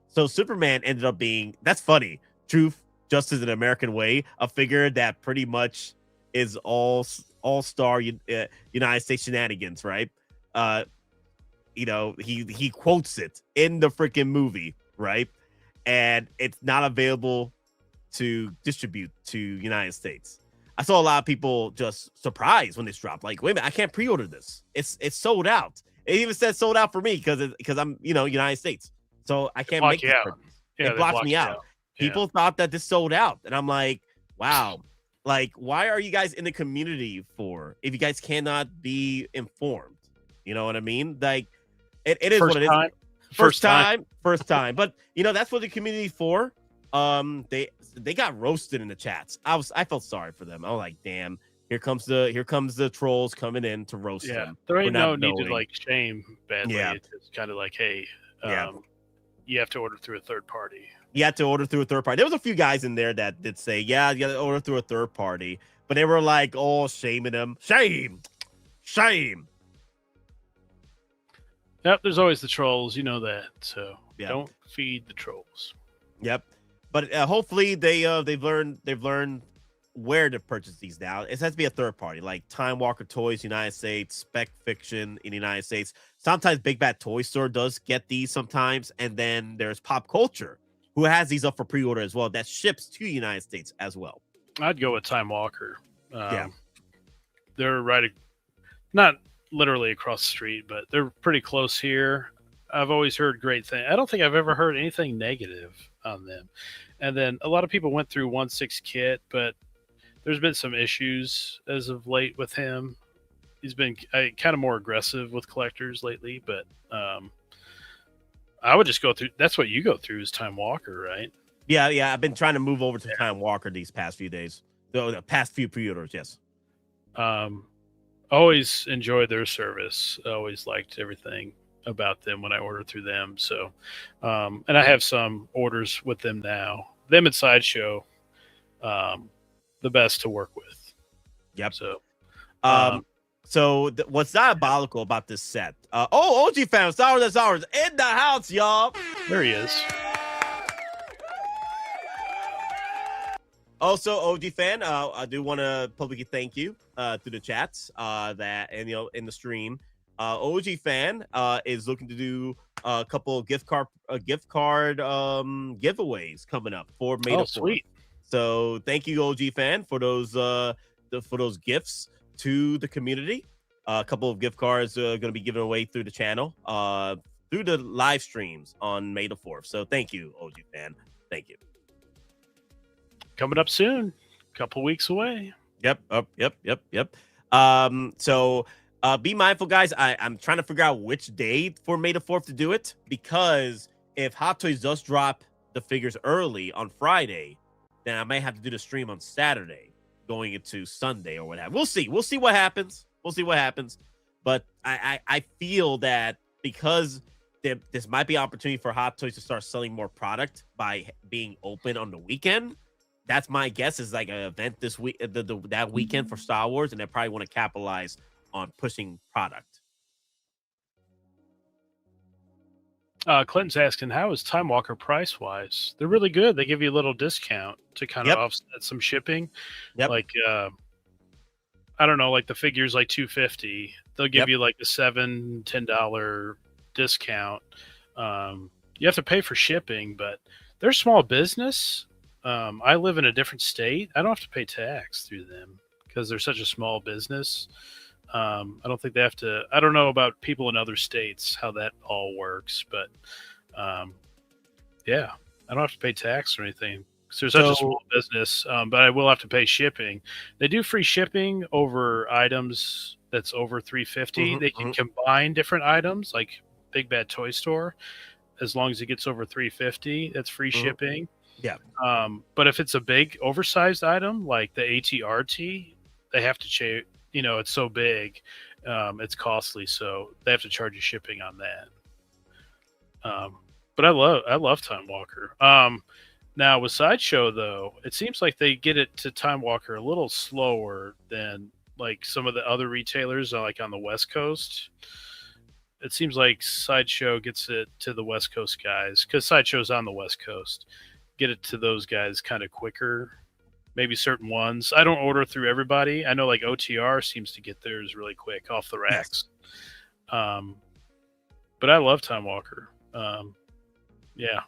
So Superman ended up being, that's funny. Truth, Justice, and American Way, a figure that pretty much is all star United States shenanigans, right? He quotes it in the freaking movie, right? And it's not available to distribute to United States. I saw a lot of people just surprised when this dropped. Like, wait a minute, I can't pre-order this. It's sold out. It even said sold out for me because I'm United States, so I can't make it. Yeah, it blocks me out. People thought that this sold out, and I'm like, wow. Like, why are you guys in the community for if you guys cannot be informed? You know what I mean? Like, it is what it is. First time. But that's what the community for. They got roasted in the chats. I felt sorry for them. I was like, damn, here comes the trolls coming in to roast them. There ain't no need to like shame badly. Yeah. It's kind of like, hey, you have to order through a third party. You had to order through a third party. There was a few guys in there that did say, yeah, you got to order through a third party, but they were like, oh, shaming them. Shame. Yep, there's always the trolls. You know that. So don't feed the trolls. Yep. But hopefully they've learned where to purchase these now. It has to be a third party, like Time Walker Toys, United States, Spec Fiction in the United States. Sometimes Big Bad Toy Store does get these sometimes, and then there's Pop Culture, who has these up for pre-order as well. That ships to the United States as well. I'd go with Time Walker. They're not literally across the street, but they're pretty close here. I've always heard great things. I don't think I've ever heard anything negative on them. And then a lot of people went through 1/6 Kit, but there's been some issues as of late with him. He's been kind of more aggressive with collectors lately, but I would just go through. That's what you go through is Time Walker, right? Yeah. I've been trying to move over to Time Walker these past few days. The past few pre-orders, yes. Always enjoyed their service. Always liked everything about them when I ordered through them. So, and I have some orders with them now. Them and Sideshow, the best to work with. Yep. So, what's diabolical about this set? OG fam, Star Wars in the house, y'all. There he is. Also, OG fan, I do want to publicly thank you through the chats in the stream. OG fan is looking to do a couple of gift card giveaways coming up for May the 4th. Sweet. So thank you, OG fan, for those gifts to the community. A couple of gift cards are going to be given away through the channel, through the live streams on May the 4th. So thank you, OG fan. Thank you. Coming up soon. Couple weeks away. Yep. So be mindful, guys. I'm trying to figure out which day for May the 4th to do it, because if Hot Toys does drop the figures early on Friday, then I might have to do the stream on Saturday going into Sunday or whatever. We'll see. We'll see what happens. But I feel that because this might be an opportunity for Hot Toys to start selling more product by being open on the weekend. That's my guess, is like an event this week, that weekend for Star Wars, and they probably want to capitalize on pushing product. Clinton's asking, how is Time Walker price wise? They're really good. They give you a little discount to kind of offset some shipping. Yep. Like I don't know, like the figure's like $250. They'll give you like a $7-10 discount. You have to pay for shipping, but they're a small business. I live in a different state. I don't have to pay tax through them because they're such a small business. I don't think they have to. I don't know about people in other states how that all works, but yeah, I don't have to pay tax or anything. So such a small business, but I will have to pay shipping. They do free shipping over items that's over $350. They can combine different items, like Big Bad Toy Store, as long as it gets over $350. That's free shipping. Yeah. But if it's a big, oversized item like the ATRT, they have to change. You know, it's so big, it's costly, so they have to charge you shipping on that. But I love Time Walker. Now with Sideshow though, it seems like they get it to Time Walker a little slower than like some of the other retailers, like on the West Coast. It seems like Sideshow gets it to the West Coast guys because Sideshow's on the West Coast. Get it to those guys kind of quicker. Maybe certain ones. I don't order through everybody. I know like OTR seems to get theirs really quick off the racks. Yes. But I love Time Walker. Yeah.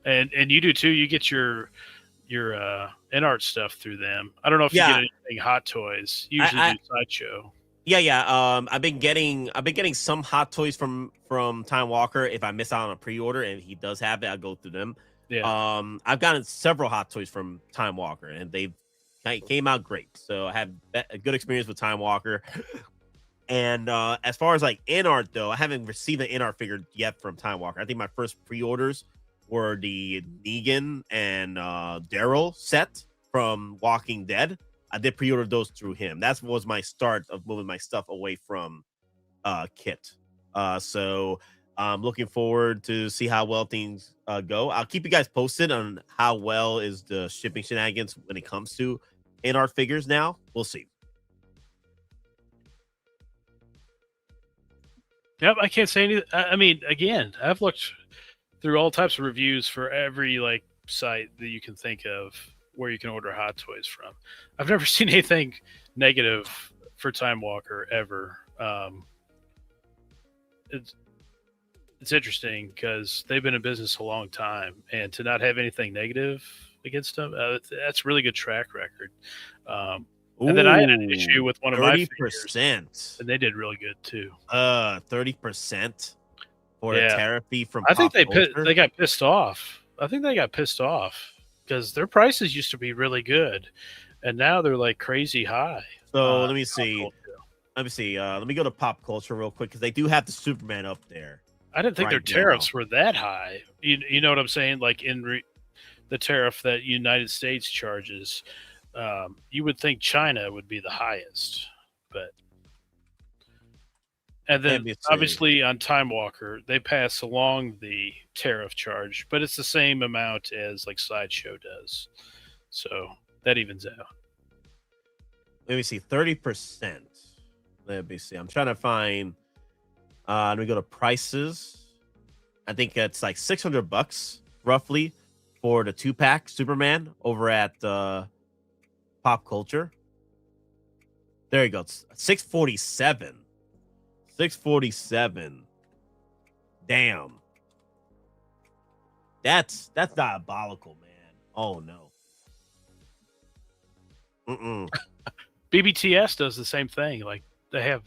And you do too. You get your Inart stuff through them. I don't know if you get anything Hot Toys. You usually do Sideshow. Yeah. I've been getting some Hot Toys from Time Walker. If I miss out on a pre-order and he does have it, I'll go through them. Yeah. I've gotten several Hot Toys from Time Walker, and they came out great. So I had a good experience with Time Walker. And as far as like Inart though, I haven't received an Inart figure yet from Time Walker. I think my first pre-orders were the Negan and Daryl set from Walking Dead. I did pre-order those through him. That was my start of moving my stuff away from Kit. So I'm looking forward to see how well things go. I'll keep you guys posted on how well is the shipping shenanigans when it comes to Inart figures now. We'll see. Yep, I can't say anything. I mean, again, I've looked through all types of reviews for every like site that you can think of where you can order Hot Toys from. I've never seen anything negative for Time Walker ever. It's interesting because they've been in business a long time, and to not have anything negative against them, that's a really good track record. And then I had an issue with one of my figures, and they did really good too. 30% for a tariff fee from. I think they got pissed off. I think they got pissed off because their prices used to be really good, and now they're like crazy high. So let me see. Let me go to pop culture real quick because they do have the Superman up there. I didn't think their tariffs were that high. You know what I'm saying? Like the tariff that United States charges, you would think China would be the highest, but and then obviously on Time Walker they pass along the tariff charge, but it's the same amount as like Sideshow does, so that evens out. Let me see, 30%. Let me see. I'm trying to find. Let me go to prices. I think it's like $600 roughly for the 2-pack Superman over at Pop Culture. There you go. It's $647. $647. Damn. That's diabolical, man. Oh no. BBTS does the same thing. Like they have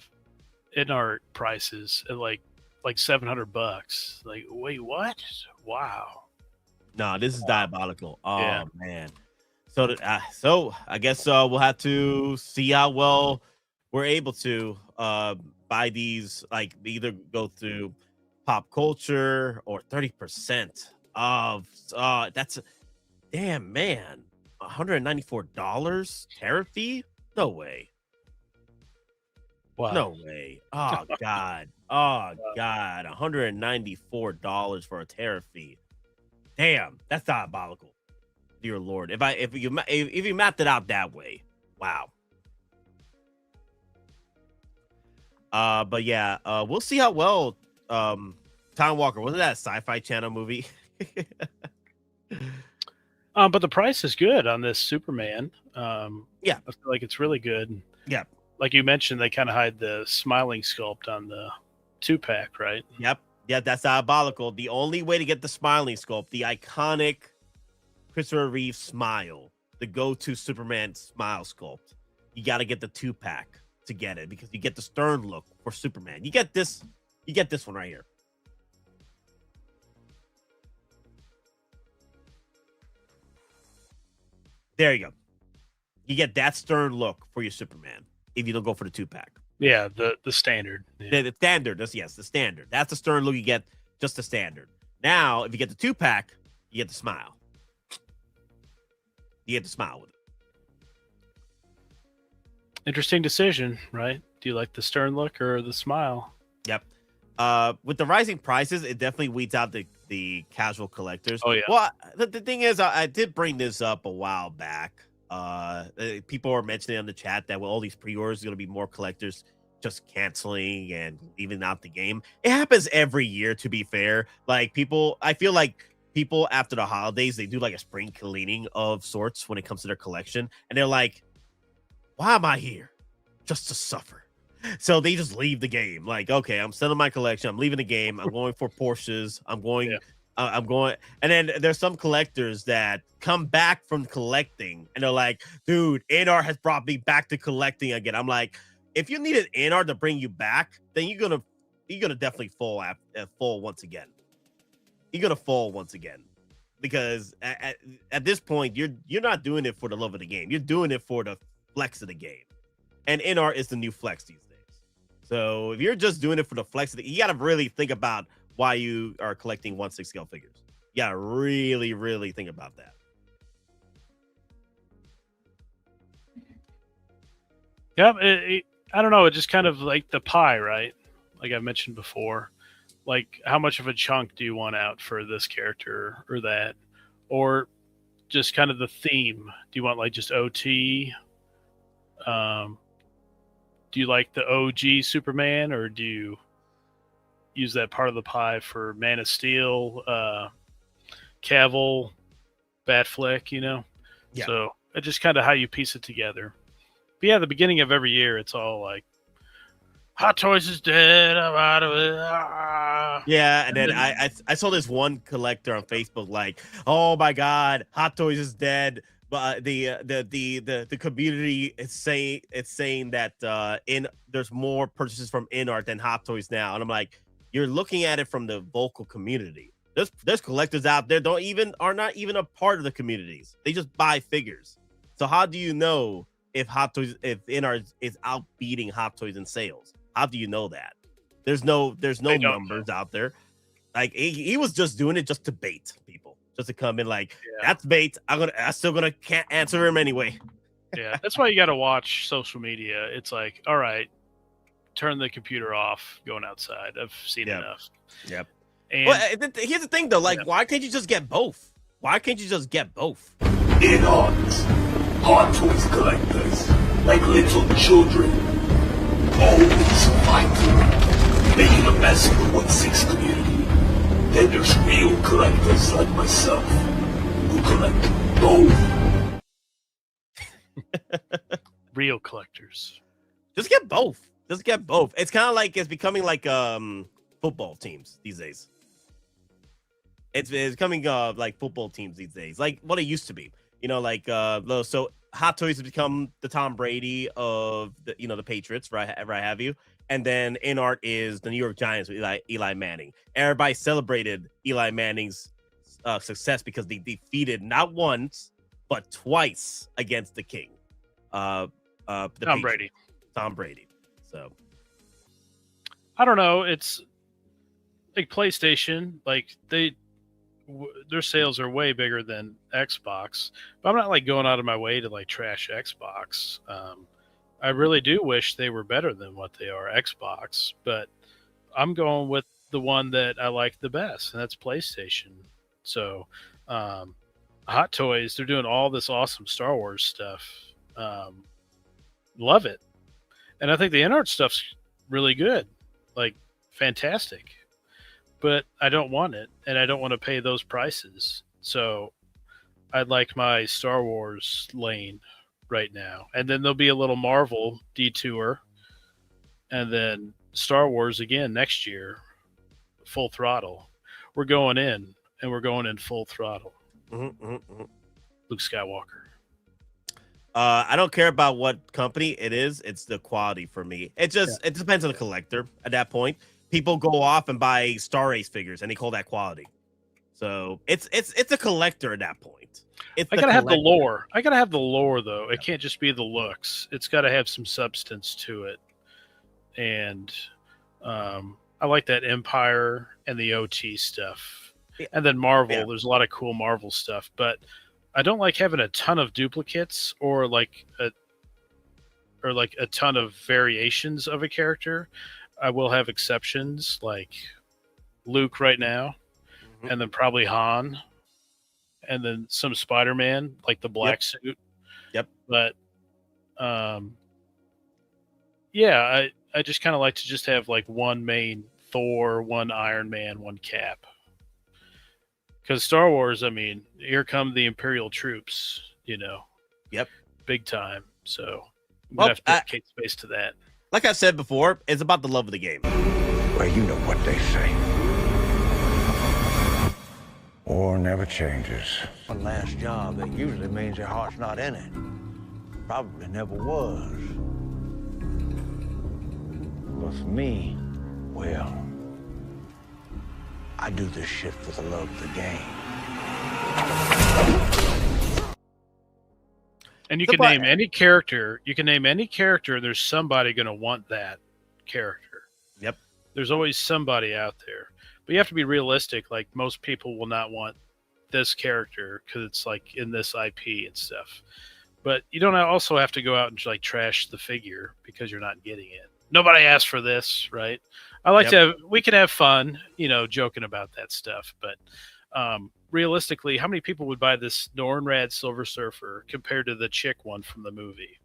Inart prices at like $700. Like, wait, what? Wow. No, this is diabolical. Oh man. So I guess we'll have to see how well we're able to buy these. Like either go through Pop Culture or 30% of. That's damn man. $194 tariff fee? No way. Wow. No way. Oh God. Oh God. $194 for a tariff fee. Damn, that's diabolical. Dear Lord. If you mapped it out that way. Wow. But yeah, we'll see how well Time Walker, wasn't that a Sci-Fi Channel movie? But the price is good on this Superman. Yeah. I feel like it's really good. Yeah. like you mentioned, they kind of hide the smiling sculpt on the 2-pack, right? Yep. Yeah, that's diabolical. The only way to get the smiling sculpt, the iconic Christopher Reeve smile, the go-to Superman smile sculpt, you got to get the 2-pack to get it, because you get the stern look for Superman. You get this one right here. There you go. You get that stern look for your Superman if you don't go for the 2-pack. Yeah, the standard. Yeah. The standard. The standard. That's the stern look you get, just the standard. Now, if you get the 2-pack, you get the smile. You get the smile with it. Interesting decision, right? Do you like the stern look or the smile? Yep. With the rising prices, it definitely weeds out the casual collectors. Oh, yeah. Well, the thing is, I did bring this up a while back. People were mentioning on the chat that with all these pre-orders, going to be more collectors just canceling and leaving out the game. It happens every year, to be fair. Like I feel like people after the holidays, they do like a spring cleaning of sorts when it comes to their collection, and they're like, why am I here? Just to suffer. So they just leave the game. Like, okay, I'm selling my collection. I'm leaving the game. I'm going for Porsches. I'm going. And then there's some collectors that come back from collecting and they're like, dude, Inart has brought me back to collecting again. I'm like, if you needed Inart to bring you back, then you're gonna definitely fall once again. You're gonna fall once again, because at this point you're not doing it for the love of the game. You're doing it for the flex of the game, and Inart is the new flex these days. So if you're just doing it for the flex, you got to really think about why you are collecting 1/6 scale figures. You got to really, really think about that. Yeah, I don't know. It's just kind of like the pie, right? Like I mentioned before. Like, how much of a chunk do you want out for this character or that? Or just kind of the theme. Do you want like just OT? Do you like the OG Superman, or do you use that part of the pie for Man of Steel, Cavill, Batfleck, you know? Yeah. So it's just kind of how you piece it together. But yeah, at the beginning of every year, it's all like, Hot Toys is dead. I'm out of it. Ah. Yeah, and then I saw this one collector on Facebook like, oh my God, Hot Toys is dead. But the community is saying that there's more purchases from Inart than Hot Toys now, and I'm like, you're looking at it from the vocal community. There's collectors out there are not even a part of the communities. They just buy figures. So how do you know if Inart is outbeating Hot Toys in sales? How do you know that? There's no numbers out there. Like he was just doing it just to bait people. Just to come in like, that's bait. I'm still gonna can't answer him anyway. Yeah, that's why you got to watch social media. It's like, all right, turn the computer off, going outside. I've seen enough. Yep. And here's the thing though, like, why can't you just get both? Why can't you just get both? Inarts, Hot Toys collectors, like little children, always fighting, making a mess of the 1/6 community. Then there's real collectors like myself, who collect both. Real collectors. Just get both. Just get both. It's kind of like it's becoming like football teams these days. It's becoming like football teams these days, like what it used to be. You know, like so Hot Toys has become the Tom Brady of the Patriots, right? Have you? And then Inart is the New York Giants with Eli Manning. Everybody celebrated Eli Manning's success because they defeated not once but twice against the King, Tom Brady. Tom Brady. So I don't know. It's like PlayStation. Like their sales are way bigger than Xbox. But I'm not like going out of my way to like trash Xbox. I really do wish they were better than what they are, Xbox, but I'm going with the one that I like the best, and that's PlayStation. So, Hot Toys, they're doing all this awesome Star Wars stuff. Love it. And I think the Inart stuff's really good, like fantastic. But I don't want it, and I don't want to pay those prices. So, I'd like my Star Wars lane right now. And then there'll be a little Marvel detour. And then Star Wars again next year, full throttle. We're going in, and we're going in full throttle. Luke Skywalker. I don't care about what company it is. It's the quality for me. It depends on the collector at that point. People go off and buy Star Ace figures, and they call that quality. So it's a collector at that point. I gotta have the lore. I gotta have the lore, though. It can't just be the looks. It's got to have some substance to it. And I like that Empire and the OT stuff. And then Marvel. There's a lot of cool Marvel stuff, but I don't like having a ton of duplicates or like a ton of variations of a character. I will have exceptions like Luke right now, and then probably Han, and then some Spider-Man, like the black suit. Yep. But yeah, I just kind of like to just have like one main Thor, one Iron Man, one Cap. Because Star Wars, I mean, here come the Imperial troops, you know. Yep. Big time. So we have to dedicate space to that. Like I said before, it's about the love of the game. Well, you know what they say. War never changes. One last job, that usually means your heart's not in it. Probably never was. But for me, well, I do this shit for the love of the game. And you can name any character. You can name any character. There's somebody going to want that character. Yep. There's always somebody out there. But you have to be realistic. Like, most people will not want this character because it's like in this IP and stuff. But you don't also have to go out and like trash the figure because you're not getting it. Nobody asked for this, right? I like to we can have fun, you know, joking about that stuff. But realistically, how many people would buy this Nornrad Silver Surfer compared to the chick one from the movie?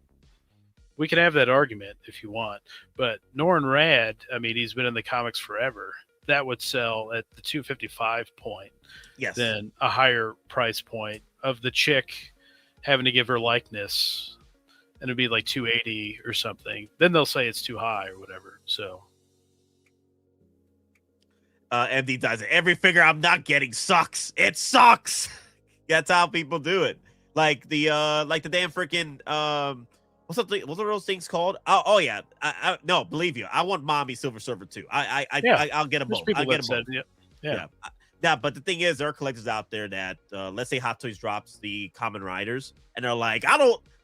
We can have that argument if you want. But Nornrad, I mean, he's been in the comics forever. That would sell at the 255 point. Yes. Then a higher price point of the chick having to give her likeness, and it'd be like 280 or something. Then they'll say it's too high or whatever. So MD does it. Every figure I'm not getting sucks. It sucks. That's how people do it. Like the damn freaking what's are those things called? Oh yeah. No, believe you, I want Mommy Silver Surfer too. I'll get them both. I'll get them both. Yeah. Yeah, but the thing is, there are collectors out there that let's say Hot Toys drops the Common Riders, and they're like,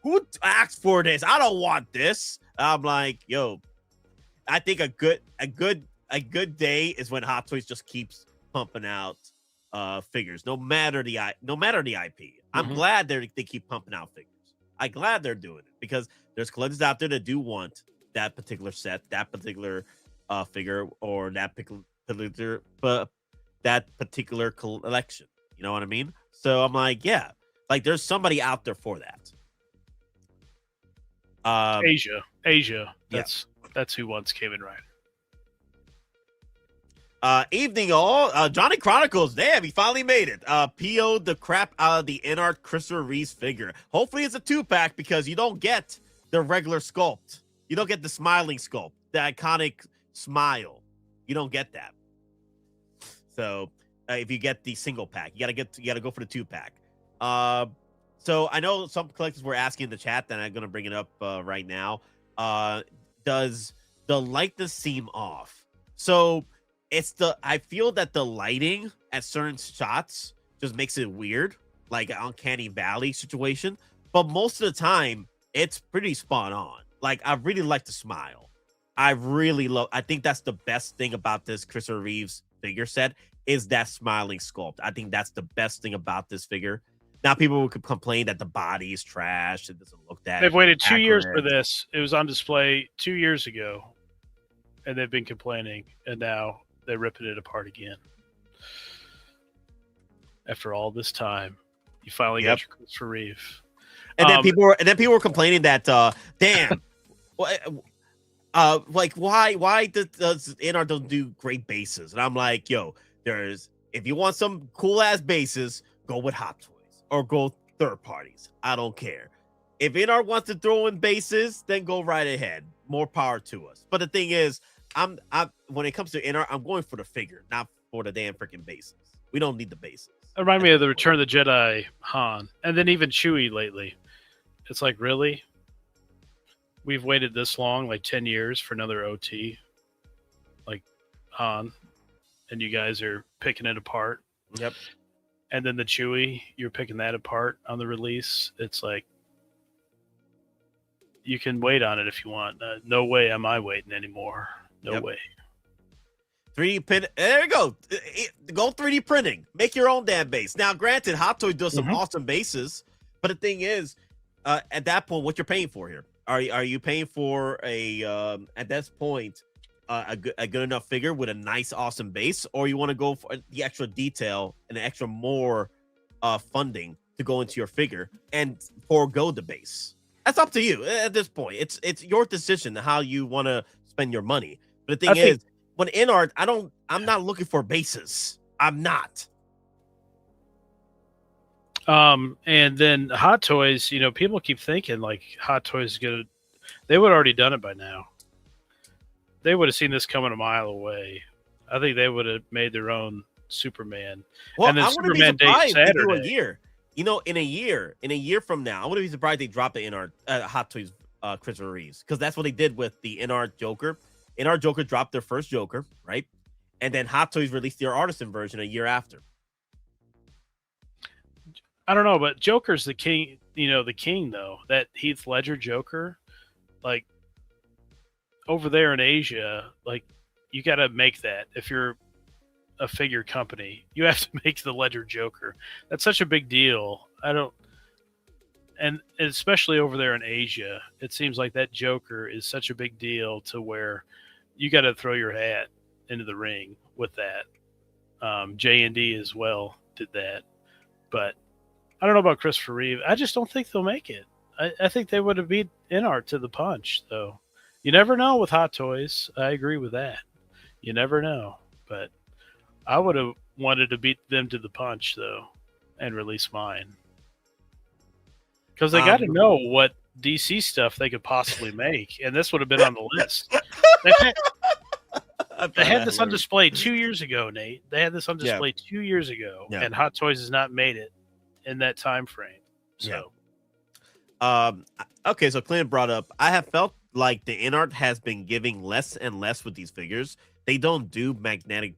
who asked for this? I don't want this. I'm like, yo, I think a good day is when Hot Toys just keeps pumping out figures, no matter the IP. I'm glad they keep pumping out figures. I'm glad they're doing it because there's collectors out there that do want that particular set, that particular figure, or that particular collection. You know what I mean? So I'm like, yeah, like there's somebody out there for that. Asia. That's who wants Kamen Rider. Rider. Evening all. Johnny Chronicles, damn, he finally made it. PO'd the crap out of the Inart Christopher Reeves figure. Hopefully it's a 2-pack because you don't get the regular sculpt. You don't get the smiling sculpt, the iconic smile. You don't get that. So if you get the single pack, you gotta go for the 2-pack. So I know some collectors were asking in the chat, and I'm gonna bring it up right now. Does the likeness seem off? So I feel that the lighting at certain shots just makes it weird, like an uncanny valley situation. But most of the time, it's pretty spot on. Like, I really like the smile. I think that's the best thing about this Christopher Reeves figure set is that smiling sculpt. I think that's the best thing about this figure. Now, people could complain that the body is trash. It doesn't look that. They've waited 2 years for this. It was on display 2 years ago, and they've been complaining, and now they're ripping it apart again. After all this time, you finally got your Christopher Reeve. And then people were complaining that, damn, like why does Inart don't do great bases? And I'm like, yo, if you want some cool ass bases, go with Hot Toys or go third parties. I don't care. If Inart wants to throw in bases, then go right ahead. More power to us. But the thing is, I'm when it comes to Inart, I'm going for the figure, not for the damn freaking bases. We don't need the bases. It reminded me of the Return of the Jedi Han, and then even Chewie lately. It's like, really? We've waited this long, like 10 years for another OT, like Han, and you guys are picking it apart. Yep. And then the Chewie, you're picking that apart on the release. It's like, you can wait on it if you want. No way am I waiting anymore. No way. 3D print. There you go. Go 3D printing. Make your own damn base. Now, granted, Hot Toys does some awesome bases, but the thing is, at that point, what you're paying for here? Are you paying for a at this point a good enough figure with a nice, awesome base, or you want to go for the extra detail and the extra more funding to go into your figure and forego the base? That's up to you at this point. It's your decision how you want to spend your money. But the thing is, when Inart, I'm not looking for bases. I'm not. And then Hot Toys, people keep thinking like Hot Toys they would have already done it by now. They would have seen this coming a mile away. I think they would have made their own Superman. Well, and then I wouldn't Superman be surprised Day if they do Saturday. a year. In a year from now, I wouldn't be surprised they drop the Inart Hot Toys Christopher Reeves, because that's what they did with the Inart Joker. Inart Joker dropped their first Joker, right? And then Hot Toys released their Artisan version a year after. I don't know, but Joker's the king, the king though. That Heath Ledger Joker, like over there in Asia, like you got to make that. If you're a figure company, you have to make the Ledger Joker. That's such a big deal. And especially over there in Asia, it seems like that Joker is such a big deal to where you got to throw your hat into the ring with that. J&D as well did that, but I don't know about Christopher Reeve. I just don't think they'll make it. I think they would have beat Inart to the punch, though. You never know with Hot Toys. I agree with that. You never know, but I would have wanted to beat them to the punch, though, and release mine. Because they got to know what DC stuff they could possibly make, and this would have been on the list. They had this on display 2 years ago, Nate. They had this on display 2 years ago, and Hot Toys has not made it in that time frame. So, okay, so Clint brought up, I have felt like the Inart has been giving less and less with these figures. They don't do magnetic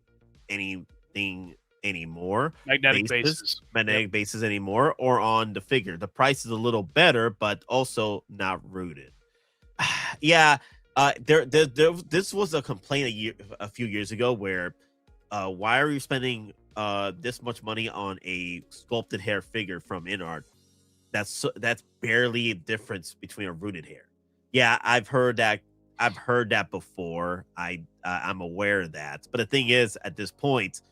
anything anymore. Magnetic bases anymore, or on the figure. The price is a little better, but also not rooted. This was a complaint a few years ago where why are you spending this much money on a sculpted hair figure from Inart? That's barely a difference between a rooted hair. Yeah, I've heard that before. I'm aware of that. But the thing is, at this point,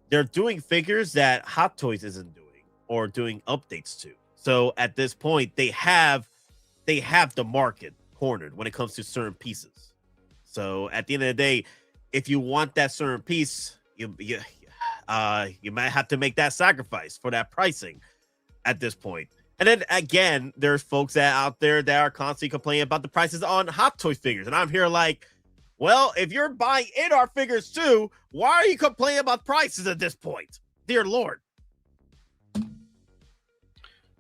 they're doing figures that Hot Toys isn't doing or doing updates to. So at this point, they have the market cornered when it comes to certain pieces. So at the end of the day, if you want that certain piece, you might have to make that sacrifice for that pricing at this point. And then again, there's folks out there that are constantly complaining about the prices on Hot Toys figures. And I'm here like, well, if you're buying Inart figures too, why are you complaining about prices at this point? Dear Lord.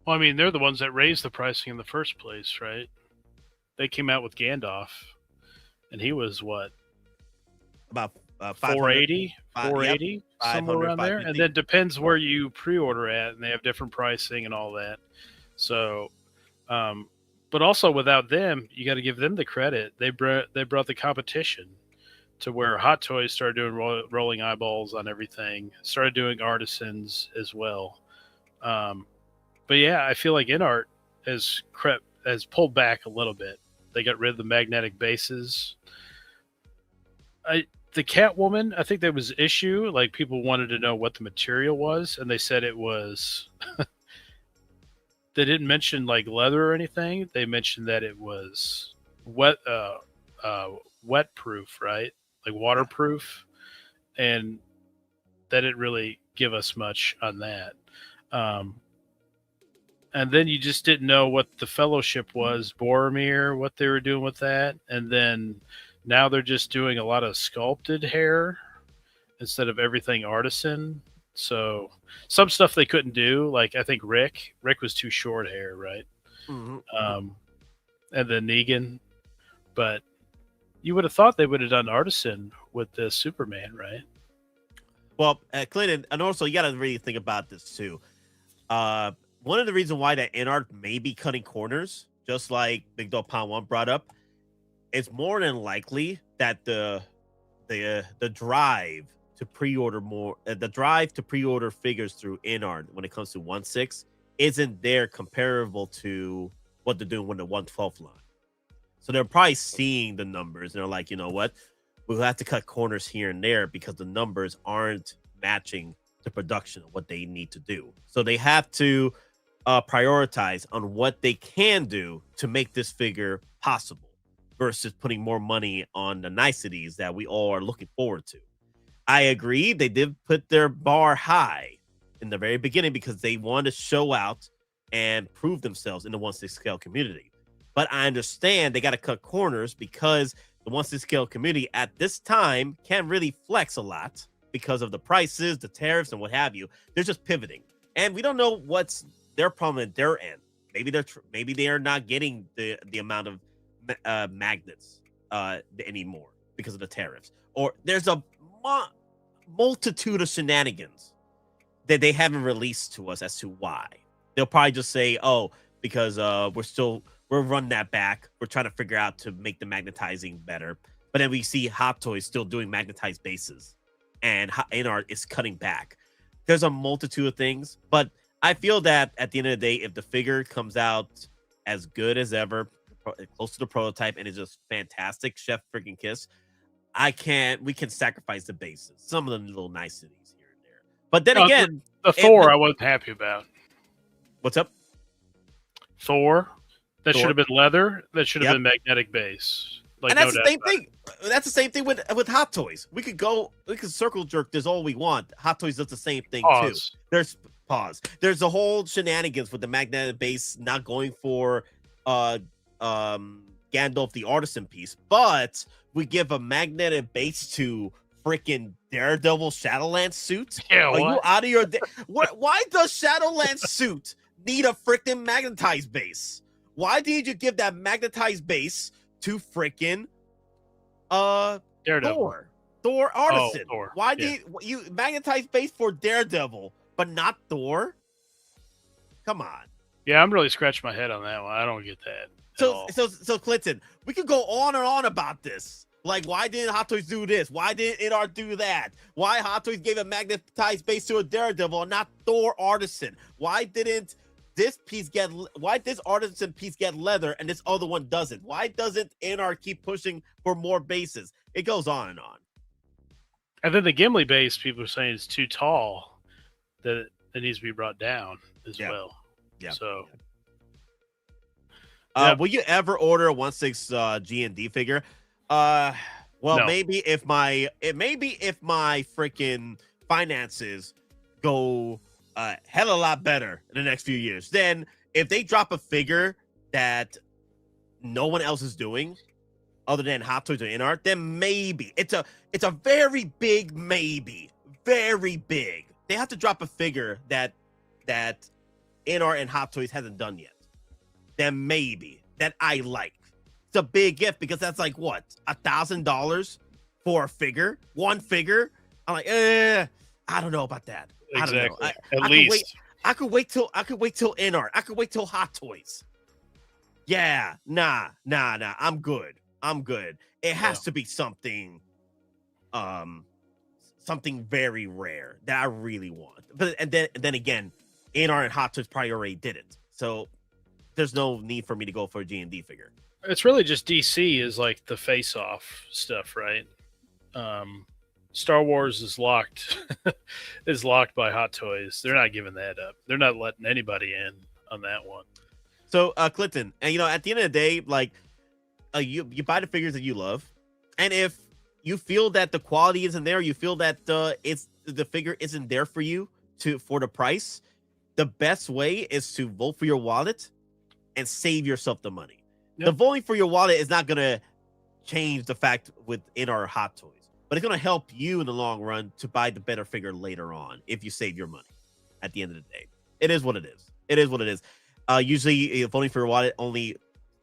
Well, I mean, they're the ones that raised the pricing in the first place, right? They came out with Gandalf, and he was what? About 480, somewhere around there. And then depends where you pre-order at, and they have different pricing and all that. So, but also without them, you got to give them the credit. They brought the competition to where Hot Toys started doing rolling eyeballs on everything, started doing Artisans as well. But yeah, I feel like Inart has pulled back a little bit. They got rid of the magnetic bases. The Catwoman, I think there was issue. Like people wanted to know what the material was, and they said it was. They didn't mention like leather or anything. They mentioned that it was wet proof, right? Like waterproof, and that didn't really give us much on that. And then you just didn't know what the Fellowship was, Boromir, what they were doing with that. And then now they're just doing a lot of sculpted hair instead of everything artisan. So some stuff they couldn't do, like I think Rick was too short hair, right? Mm-hmm. And then Negan. But you would have thought they would have done artisan with the Superman, right? Well, Clinton, and also you got to really think about this too. One of the reasons why that Inart may be cutting corners, just like Big Dog Pound 1 brought up, it's more than likely that the drive to pre-order figures through Inart when it comes to 1/6 isn't there comparable to what they're doing with the 1/12 line. So they're probably seeing the numbers and they're like, you know what, we'll have to cut corners here and there because the numbers aren't matching the production of what they need to do. So they have to prioritize on what they can do to make this figure possible versus putting more money on the niceties that we all are looking forward to. I agree. They did put their bar high in the very beginning because they wanted to show out and prove themselves in the 1/6 scale community. But I understand they got to cut corners because the 1/6 scale community at this time can't really flex a lot because of the prices, the tariffs, and what have you. They're just pivoting. And we don't know what's their problem at their end. Maybe they are not getting the amount of magnets anymore because of the tariffs. Or there's a multitude of shenanigans that they haven't released to us as to why. They'll probably just say, oh, because we're running that back. We're trying to figure out to make the magnetizing better. But then we see Hot Toys still doing magnetized bases and Inart is cutting back. There's a multitude of things, but I feel that at the end of the day, if the figure comes out as good as ever, close to the prototype, and is just fantastic, chef freaking kiss, we can sacrifice the bases, some of the little niceties here and there. But then again, the Thor I wasn't happy about. What's up? Thor. That should have been leather. That should have been magnetic base. And that's the same thing. That's the same thing with Hot Toys. We could circle jerk this all we want. Hot Toys does the same thing too. There's a whole shenanigans with the magnetic base not going for Gandalf the Artisan piece, but we give a magnetic base to freaking Daredevil Shadowlands suit. Yeah, are you out of your? Why does Shadowlands suit need a freaking magnetized base? Why did you give that magnetized base to freaking Daredevil? Thor Artisan? Thor. Why did you magnetize base for Daredevil but not Thor? Come on. Yeah, I'm really scratching my head on that one. I don't get that. So Clinton, we could go on and on about this. Like, why didn't Hot Toys do this? Why didn't Inart do that? Why Hot Toys gave a magnetized base to a Daredevil and not Thor Artisan? Why didn't this Artisan piece get leather and this other one doesn't? Why doesn't Inart keep pushing for more bases? It goes on and on. And then the Gimli base, people are saying it's too tall, that it needs to be brought down as well. Yeah. So, will you ever order a 1/6 G&D figure? Well, no. maybe if my freaking finances go a hell of a lot better in the next few years, then if they drop a figure that no one else is doing other than Hot Toys or Inart, then maybe it's a very big maybe, very big. They have to drop a figure that Inart and Hot Toys hasn't done yet. Then maybe that I like. It's a big gift because that's like what, $1,000 for a figure, one figure. I'm like, I don't know about that. Exactly. I don't know. At least I could wait till Inart. I could wait till Hot Toys. Yeah, nah. I'm good. It has to be something very rare that I really want. But and then again, Inart and Hot Toys probably already did it. So there's no need for me to go for a G&D figure. It's really just DC is like the face-off stuff, right? Star Wars is locked by Hot Toys. They're not giving that up. They're not letting anybody in on that one. So Clinton, and at the end of the day, like you buy the figures that you love, and if you feel that the quality isn't there, you feel that the figure isn't there for you for the price, the best way is to vote for your wallet and save yourself the money. Yep. The voting for your wallet is not going to change the fact within our hot toys, but it's going to help you in the long run to buy the better figure later on if you save your money at the end of the day. It is what it is. It is what it is. Usually voting for your wallet only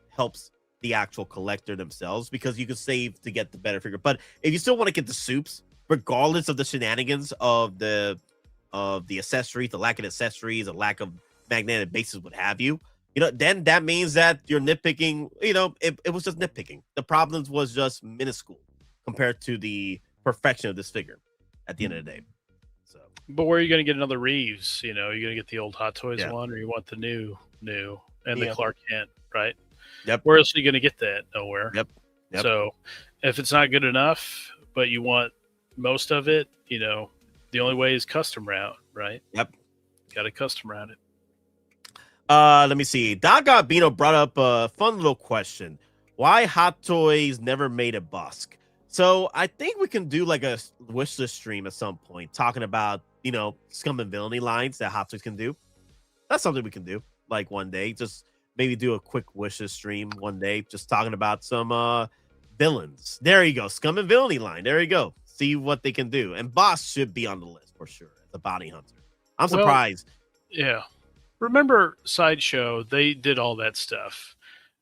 helps the actual collector themselves because you can save to get the better figure. But if you still want to get the soups, regardless of the shenanigans of the accessories, the lack of accessories, the lack of magnetic bases, what have you, then that means that you're nitpicking. It was just nitpicking. The problems was just minuscule compared to the perfection of this figure at the end of the day. So, but where are you going to get another Reeves? You're going to get the old Hot Toys one, or you want the new, and the Clark Kent, right? Yep. Where else are you going to get that? Nowhere. Yep. So, if it's not good enough, but you want most of it, the only way is custom route, right? Yep. Got to custom route it. Let me see. Don Garbino brought up a fun little question. Why Hot Toys never made a busk? So I think we can do like a wish list stream at some point talking about, scum and villainy lines that Hot Toys can do. That's something we can do like one day. Just maybe do a quick wish list stream one day, just talking about some villains. There you go. Scum and villainy line. There you go. See what they can do. And Boss should be on the list for sure. The bounty hunter. I'm surprised. Yeah. Remember Sideshow, they did all that stuff.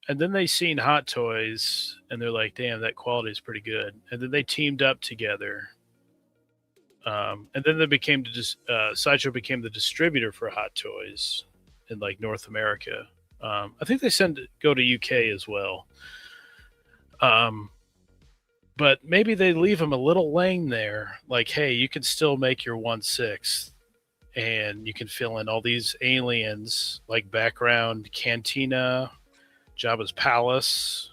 And then they seen Hot Toys, and they're like, damn, that quality is pretty good. And then they teamed up together. And then they became Sideshow became the distributor for Hot Toys in like North America. I think they go to UK as well. But maybe they leave them a little lane there. Like, hey, you can still make your 1/6. And you can fill in all these aliens like background Cantina, Jabba's Palace,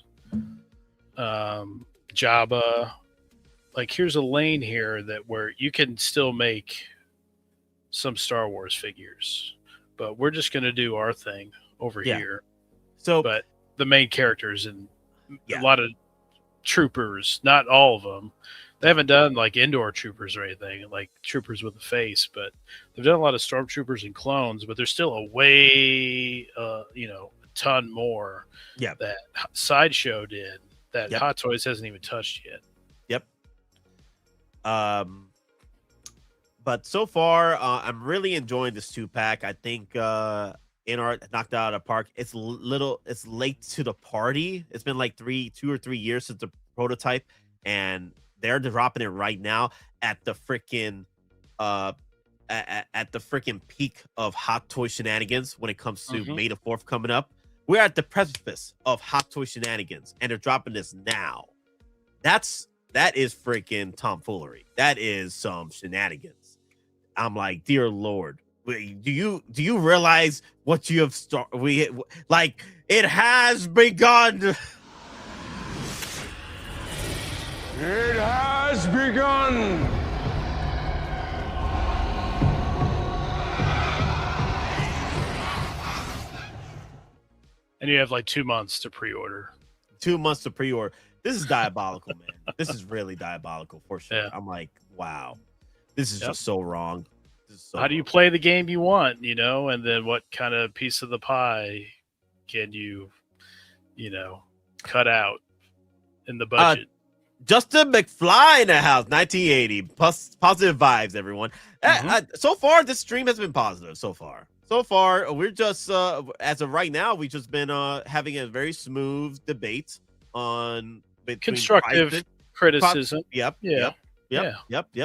Jabba. Like, here's a lane here where you can still make some Star Wars figures, but we're just going to do our thing over here. So, but the main characters and a lot of troopers, not all of them. They haven't done like indoor troopers or anything, like troopers with a face, but they've done a lot of stormtroopers and clones, but there's still a way, a ton more that Sideshow did that Hot Toys hasn't even touched yet. Yep. But so far, I'm really enjoying this 2-pack. I think Inart knocked it out of the park. It's late to the party. It's been like 2 or 3 years since the prototype, and they're dropping it right now at the freaking peak of Hot Toy shenanigans when it comes to May the 4th coming up. We're at the precipice of Hot Toy shenanigans, and they're dropping this now. That is freaking tomfoolery. That is some shenanigans. I'm like, dear Lord, do you realize what you have started? It has begun. It has begun! And you have like 2 months to pre-order. 2 months to pre-order. This is diabolical, man. This is really diabolical for sure. Yeah. I'm like, wow. This is just so wrong. How do you play the game you want, and then what kind of piece of the pie can you, cut out in the budget? Justin McFly in the house, 1980. Positive vibes, everyone. So far, this stream has been positive. So far, we're just as of right now, we've just been having a very smooth debate on constructive criticism. Yep.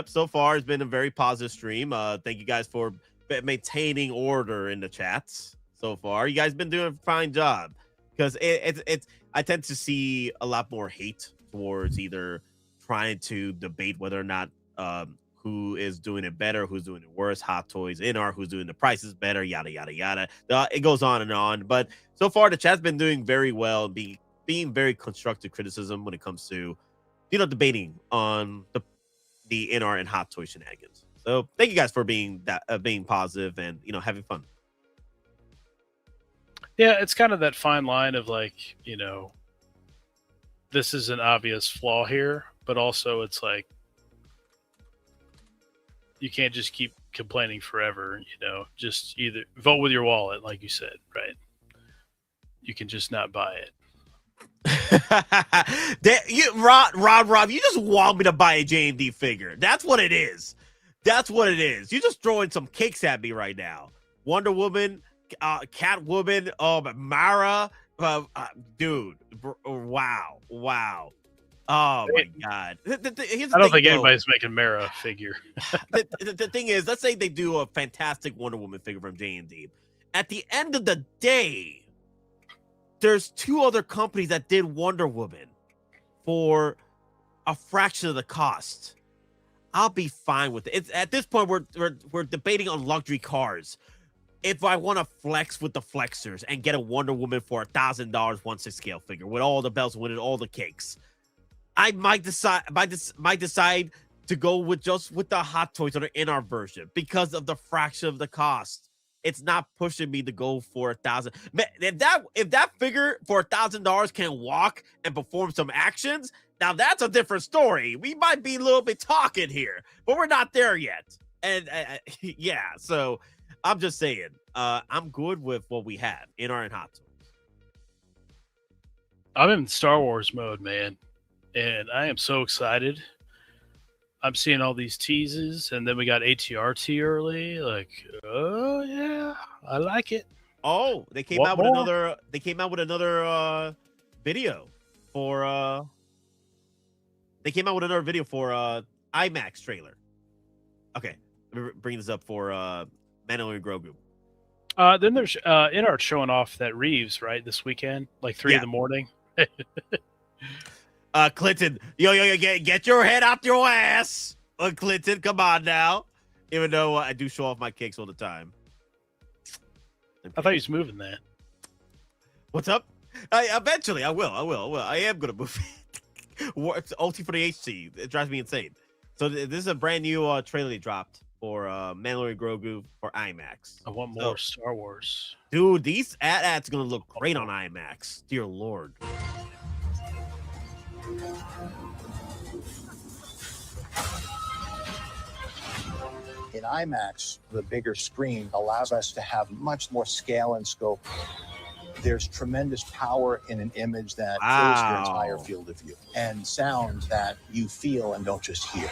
So far, it's been a very positive stream. Thank you guys for maintaining order in the chats. So far, you guys been doing a fine job because it's. I tend to see a lot more hate towards either trying to debate whether or not who is doing it better, who's doing it worse, Hot Toys, Inart, who's doing the prices better, yada yada yada. It goes on and on. But so far, the chat's been doing very well, being very constructive criticism when it comes to debating on the Inart and Hot Toy shenanigans. So thank you guys for being positive and having fun. Yeah, it's kind of that fine line of like, this is an obvious flaw here, but also it's like you can't just keep complaining forever. Just either vote with your wallet, like you said, right? You can just not buy it. Rob, you just want me to buy a J&D figure. That's what it is. That's what it is. You're just throwing some cakes at me right now. Wonder Woman, Catwoman, Mara, dude, wow. Oh my God. I don't think anybody's making Mara figure. the thing is, let's say they do a fantastic Wonder Woman figure from J&D. At the end of the day, there's 2 other companies that did Wonder Woman for a fraction of the cost. I'll be fine with it. It's, at this point, we're debating on luxury cars. If I want to flex with the flexers and get a Wonder Woman for $1,000 1/6 scale figure with all the bells and all the cakes, I might decide to go with the Hot Toys or the Inart version because of the fraction of the cost. It's not pushing me to go for $1,000. If that figure for $1,000 can walk and perform some actions, now that's a different story. We might be a little bit talking here, but we're not there yet. And yeah, so I'm just saying, I'm good with what we have in our Hot Toys. I'm in Star Wars mode, man, and I am so excited. I'm seeing all these teases, and then we got ATRT early. Like, oh yeah, I like it. Oh, they came out with another. They came out with another video for. They came out with another video for IMAX trailer. Okay, let me bring this up for Mandalorian Grogu. Then there's Inart showing off that Reeves right this weekend, like 3 in the morning. Clinton, yo, get your head out your ass. Clinton, come on now. Even though I do show off my cakes all the time. I thought he was moving that. What's up? Eventually, I will. I am gonna move it. It's OT for the HC. It drives me insane. So this is a brand new trailer they dropped for Mandalorian Grogu for IMAX. I want more Star Wars. Dude, these ads are gonna look great on IMAX. Dear Lord. In IMAX, the bigger screen allows us to have much more scale and scope. There's tremendous power in an image that fills your entire field of view, and sound that you feel and don't just hear.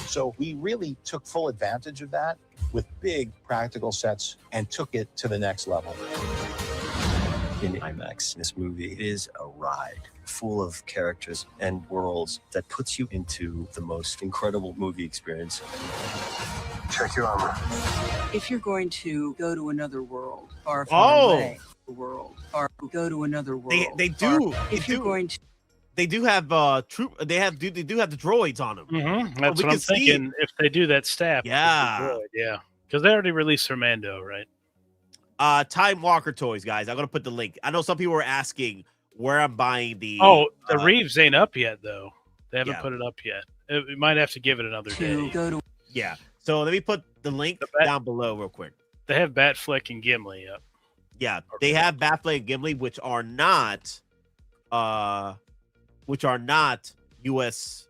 So we really took full advantage of that with big practical sets and took it to the next level. In IMAX, this movie is a ride full of characters and worlds that puts you into the most incredible movie experience. Check your armor. If you're going to go to another world, far away, or go to another world, they do. If you're going to, they do have They do have the droids on them. Mm-hmm. That's what I'm thinking. If they do that stab, yeah, because they already released their Mando, right? Time Walker Toys, guys. I'm gonna put the link. I know some people were asking where I'm buying the. Oh, the Reeves ain't up yet, though. They haven't put it up yet. We might have to give it another day. Yeah. So let me put the link down below real quick. They have Batfleck and Gimli up. Yeah, they have Batfleck and Gimli, which are not US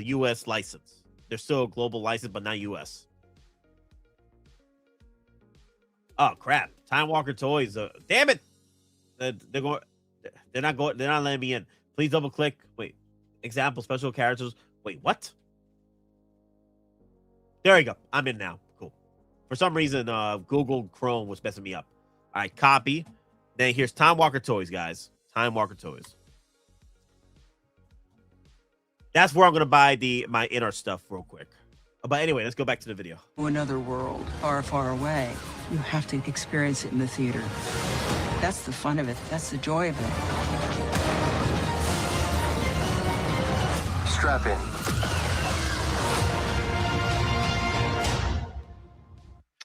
US license. They're still a global license, but not US. Oh crap! Time Walker Toys. Damn it! They're not letting me in. Please double click. Wait. Example special characters. Wait, what? There you go. I'm in now. Cool. For some reason, Google Chrome was messing me up. All right, copy. Then here's Time Walker Toys, guys. Time Walker Toys. That's where I'm gonna buy my Inart stuff real quick. But anyway, let's go back to the video. Another world, far, far away. You have to experience it in the theater. That's the fun of it. That's the joy of it. Strap in.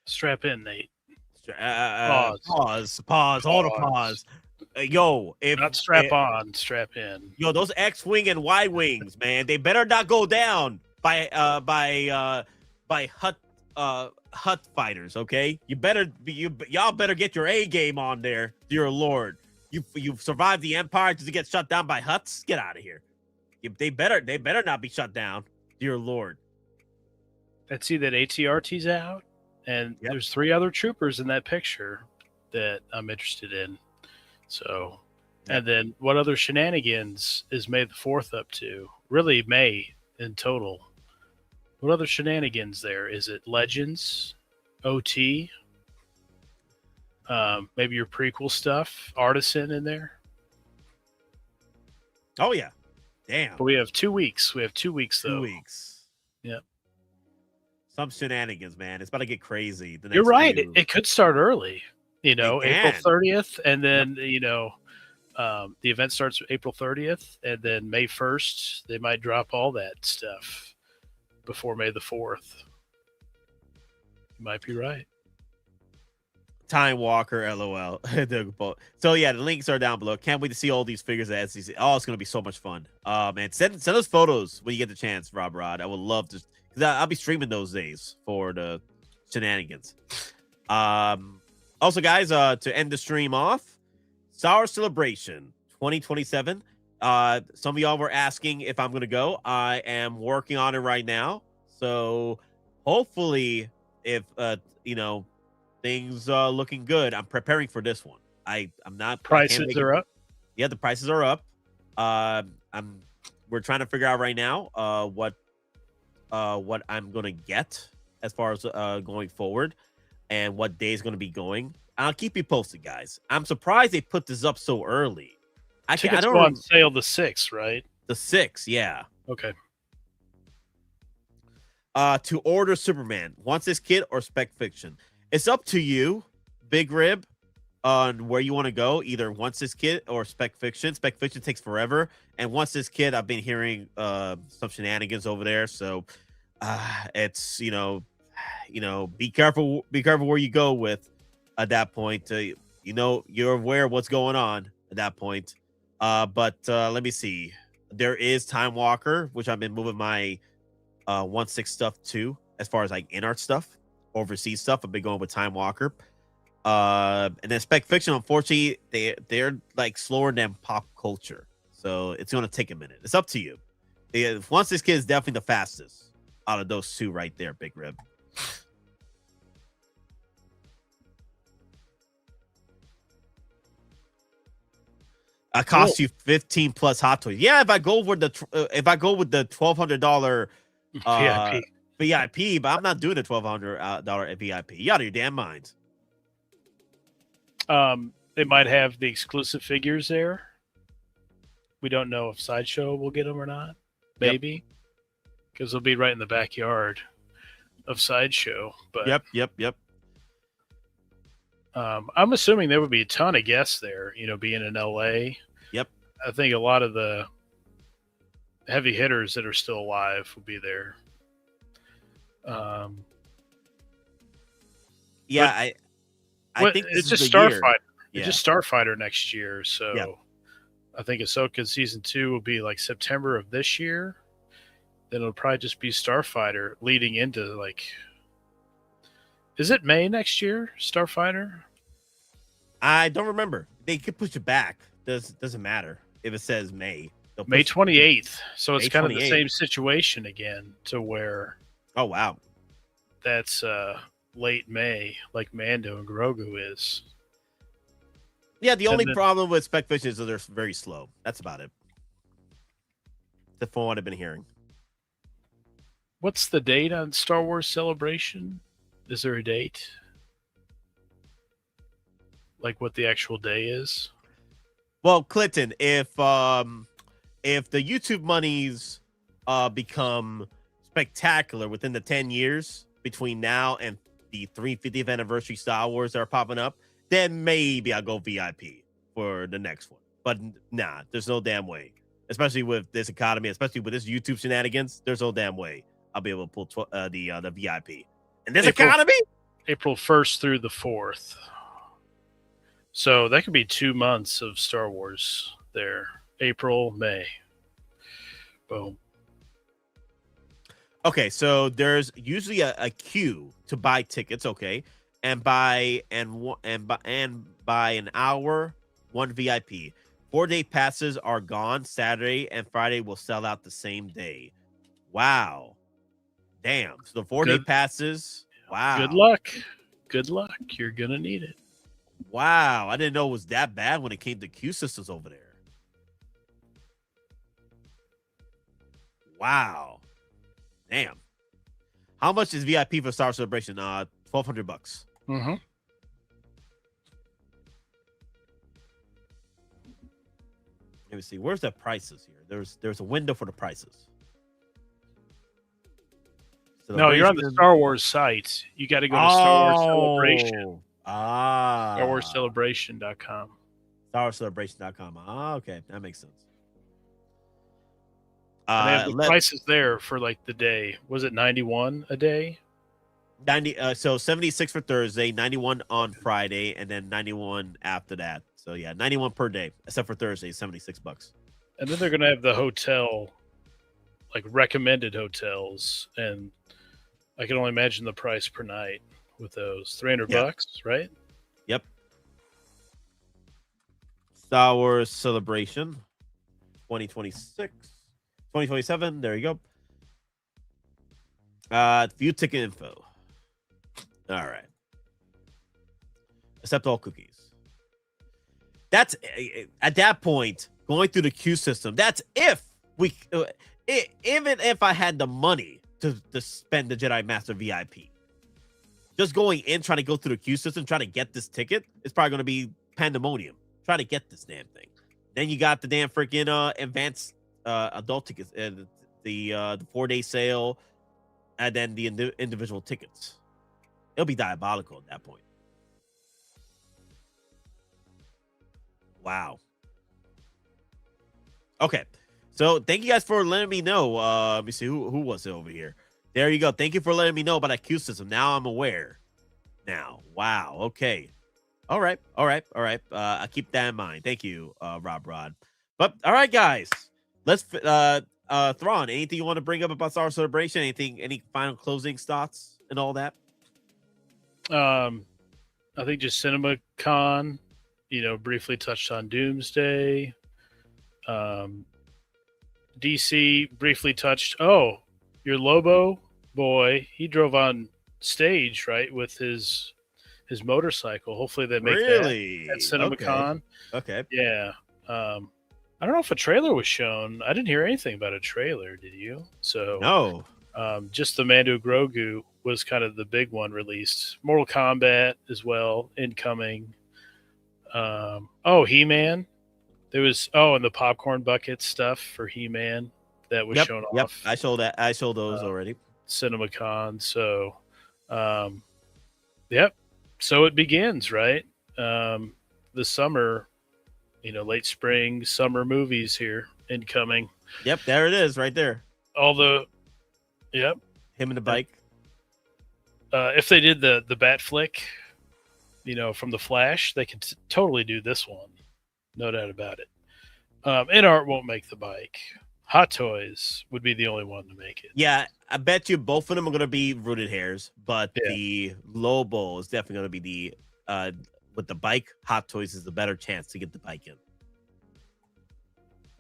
Strap in, Nate. Pause. Hold on, pause. Yo, if not strap on, strap in. Yo, those X-wing and Y-wings, man, they better not go down by Hut fighters, okay? Y'all better get your A game on there, dear Lord. You've survived the Empire to get shut down by Huts. Get out of here. They better not be shut down, dear Lord. Let's see that ATRT's out, and there's 3 other troopers in that picture that I'm interested in. So, and then what other shenanigans is May the 4th up to? Really, May in total. What other shenanigans there? Is it Legends, OT, maybe your prequel stuff, Artisan in there? Oh, yeah. Damn. But we have 2 weeks. We have 2 weeks, though. 2 weeks. Yep. Some shenanigans, man. It's about to get crazy. You're right. It could start early. April 30th, and then, the event starts April 30th, and then May 1st, they might drop all that stuff before May the 4th. You might be right. Time Walker, LOL. So yeah, the links are down below. Can't wait to see all these figures at SCC. Oh, it's gonna be so much fun. Man, send us photos when you get the chance, Rob Rod. I would love to, because I'll be streaming those days for the shenanigans. Also, guys, to end the stream off, Star Wars Celebration 2027. Some of y'all were asking if I'm gonna go. I am working on it right now. So hopefully, if things looking good, I'm preparing for this one. I'm not. Prices are up. Yeah, the prices are up. We're trying to figure out right now what I'm gonna get as far as going forward, and what day is gonna be going. I'll keep you posted, guys. I'm surprised they put this up so early. I don't go on sale the 6th, right? The 6th, yeah. Okay. To order Superman, wants this kit or Spec Fiction? It's up to you, Big Rib, on where you want to go. Either Wants This Kid or Spec Fiction. Spec Fiction takes forever, and Wants This Kid, I've been hearing some shenanigans over there. So it's be careful where you go with at that point. You're aware of what's going on at that point. But let me see. There is Time Walker, which I've been moving my 1/6 stuff to, as far as like Inart stuff. Overseas stuff. I've been going with Time Walker. And then Spec Fiction, unfortunately, they're like slower than pop culture. So it's gonna take a minute. It's up to you. Once This Kid is definitely the fastest out of those 2 right there, Big Rib. I cost you 15 plus Hot Toys. Yeah, if I go with the $1,200 VIP, but I'm not doing a $1,200 VIP. You out of your damn mind. They might have the exclusive figures there. We don't know if Sideshow will get them or not. Maybe, because they'll be right in the backyard of Sideshow. But yep. I'm assuming there would be a ton of guests there. Being in LA. Yep. I think a lot of the heavy hitters that are still alive will be there. I think it's just Starfighter. It's just Starfighter next year. So I think Ahsoka season 2 will be like September of this year. Then it'll probably just be Starfighter leading into is it May next year? Starfighter? I don't remember. They could push it back. Doesn't matter if it says May. May 28th. So it's kind of the same situation again, to where. Oh wow. That's late May, like Mando and Grogu is. Yeah, the only problem with Spec Fiction is that they're very slow. That's about it. That's from what I've been hearing. What's the date on Star Wars Celebration? Is there a date? Like what the actual day is? Well, Clinton, if the YouTube monies become spectacular within the 10 years between now and the 350th anniversary Star Wars that are popping up, then maybe I'll go VIP for the next one. But nah, there's no damn way. Especially with this economy, especially with this YouTube shenanigans, there's no damn way I'll be able to pull the VIP. In this economy? April 1st through the 4th. So that could be 2 months of Star Wars there. April, May. Boom. Okay, so there's usually a queue to buy tickets, okay, and by an hour, 1 VIP. 4-day passes are gone. Saturday and Friday will sell out the same day. Wow, Damn. So the 4-day passes. Wow. Good luck. Good luck. You're going to need it. Wow. I didn't know it was that bad when it came to queue systems over there. Wow. Damn. How much is VIP for Star Celebration? $1,200. Mm-hmm. Let me see. Where's the prices here? There's a window for the prices. No, you're on the Star Wars site. You got to go to Star Wars Celebration. StarWarsCelebration.com. StarWarsCelebration.com. Okay. That makes sense. They have the prices there for like the day. Was it 91 a day? 90. So 76 for Thursday, 91 on Friday, and then 91 after that. So yeah, 91 per day, except for Thursday, $76. And then they're gonna have the hotel, like recommended hotels, and I can only imagine the price per night with those. $300, right? Yep. Star Wars Celebration 2026. 2027. There you go. View ticket info. All right. Accept all cookies. That's at that point going through the queue system. That's if we, even if I had the money to spend the Jedi Master VIP. Just going in, trying to go through the queue system, trying to get this ticket, it's probably going to be pandemonium. Trying to get this damn thing. Then you got the damn freaking advanced adult tickets, the 4-day sale, and then the individual tickets. It'll be diabolical at that point. Wow. Okay, so thank you guys for letting me know. Let me see who was it over here. There you go. Thank you for letting me know about that queue system. Now I'm aware. Now, wow. Okay. All right. I keep that in mind. Thank you, Rob Rod. But all right, guys. Let's Thrawn, anything you want to bring up about Star Celebration? Any final closing thoughts and all that? I think just CinemaCon, briefly touched on Doomsday. DC briefly touched. Oh, your Lobo boy, he drove on stage, right, with his motorcycle. Hopefully they make that at CinemaCon. Okay. Yeah. I don't know if a trailer was shown. I didn't hear anything about a trailer. Did you? So no. Just the Mando Grogu was kind of the big one released. Mortal Kombat as well, incoming. He-Man. There was and the popcorn bucket stuff for He-Man that was shown off. I showed that. I showed those already. CinemaCon. So, So it begins, right? The summer. Late spring, summer movies here incoming. Yep, there it is, right there. Him and the bike. If they did the Bat flick, from the Flash, they could totally do this one, no doubt about it. Inart won't make the bike. Hot Toys would be the only one to make it. Yeah, I bet you both of them are going to be rooted hairs, but the Lobo is definitely going to be the with the bike. Hot Toys is the better chance to get the bike in.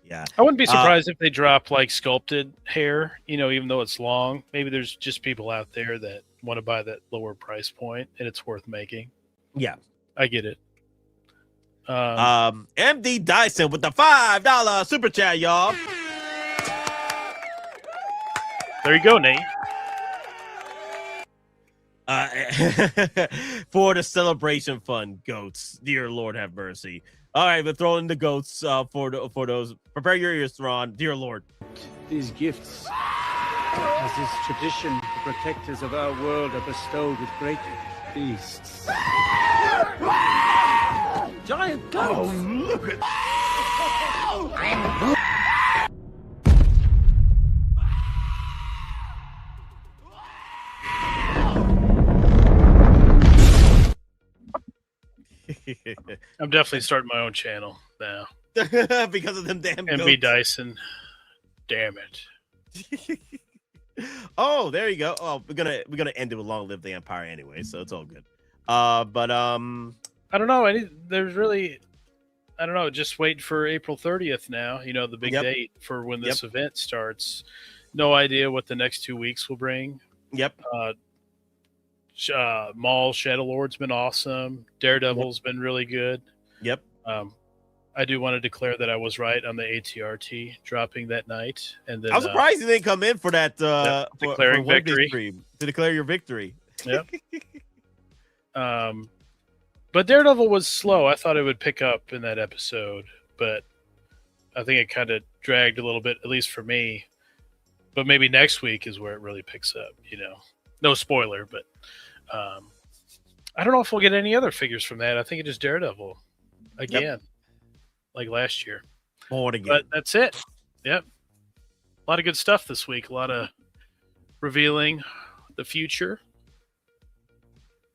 Yeah, I wouldn't be surprised if they drop like sculpted hair, even though it's long. Maybe there's just people out there that want to buy that lower price point and it's worth making. Yeah, I get it. MD Dyson with the $5 super chat, y'all. There you go, Nate. For the celebration fund, goats. Dear Lord, have mercy. All right, we're throwing the goats for those. Prepare your ears, Thrawn. Dear Lord. These gifts, as is tradition, the protectors of our world are bestowed with great feasts. Giant goats! Oh, look at... I'm definitely starting my own channel now. Because of them damn goats. MB Dyson. Damn it. Oh, there you go. Oh, we're gonna end it with Long Live the Empire anyway, so it's all good. I don't know. There's really, I don't know. Just wait for April 30th now. The big date for when this event starts. No idea what the next 2 weeks will bring, Yep. Maul Shadowlord's been awesome. Daredevil's been really good. Yep. I do want to declare that I was right on the ATRT dropping that night, and then I'm surprised you didn't come in for that. Declaring for victory stream, to declare your victory. Yep. But Daredevil was slow. I thought it would pick up in that episode, but I think it kind of dragged a little bit, at least for me. But maybe next week is where it really picks up. No spoiler, but I don't know if we'll get any other figures from that. I think it is Daredevil again, like last year. Born again. But that's it. Yep. A lot of good stuff this week. A lot of revealing the future.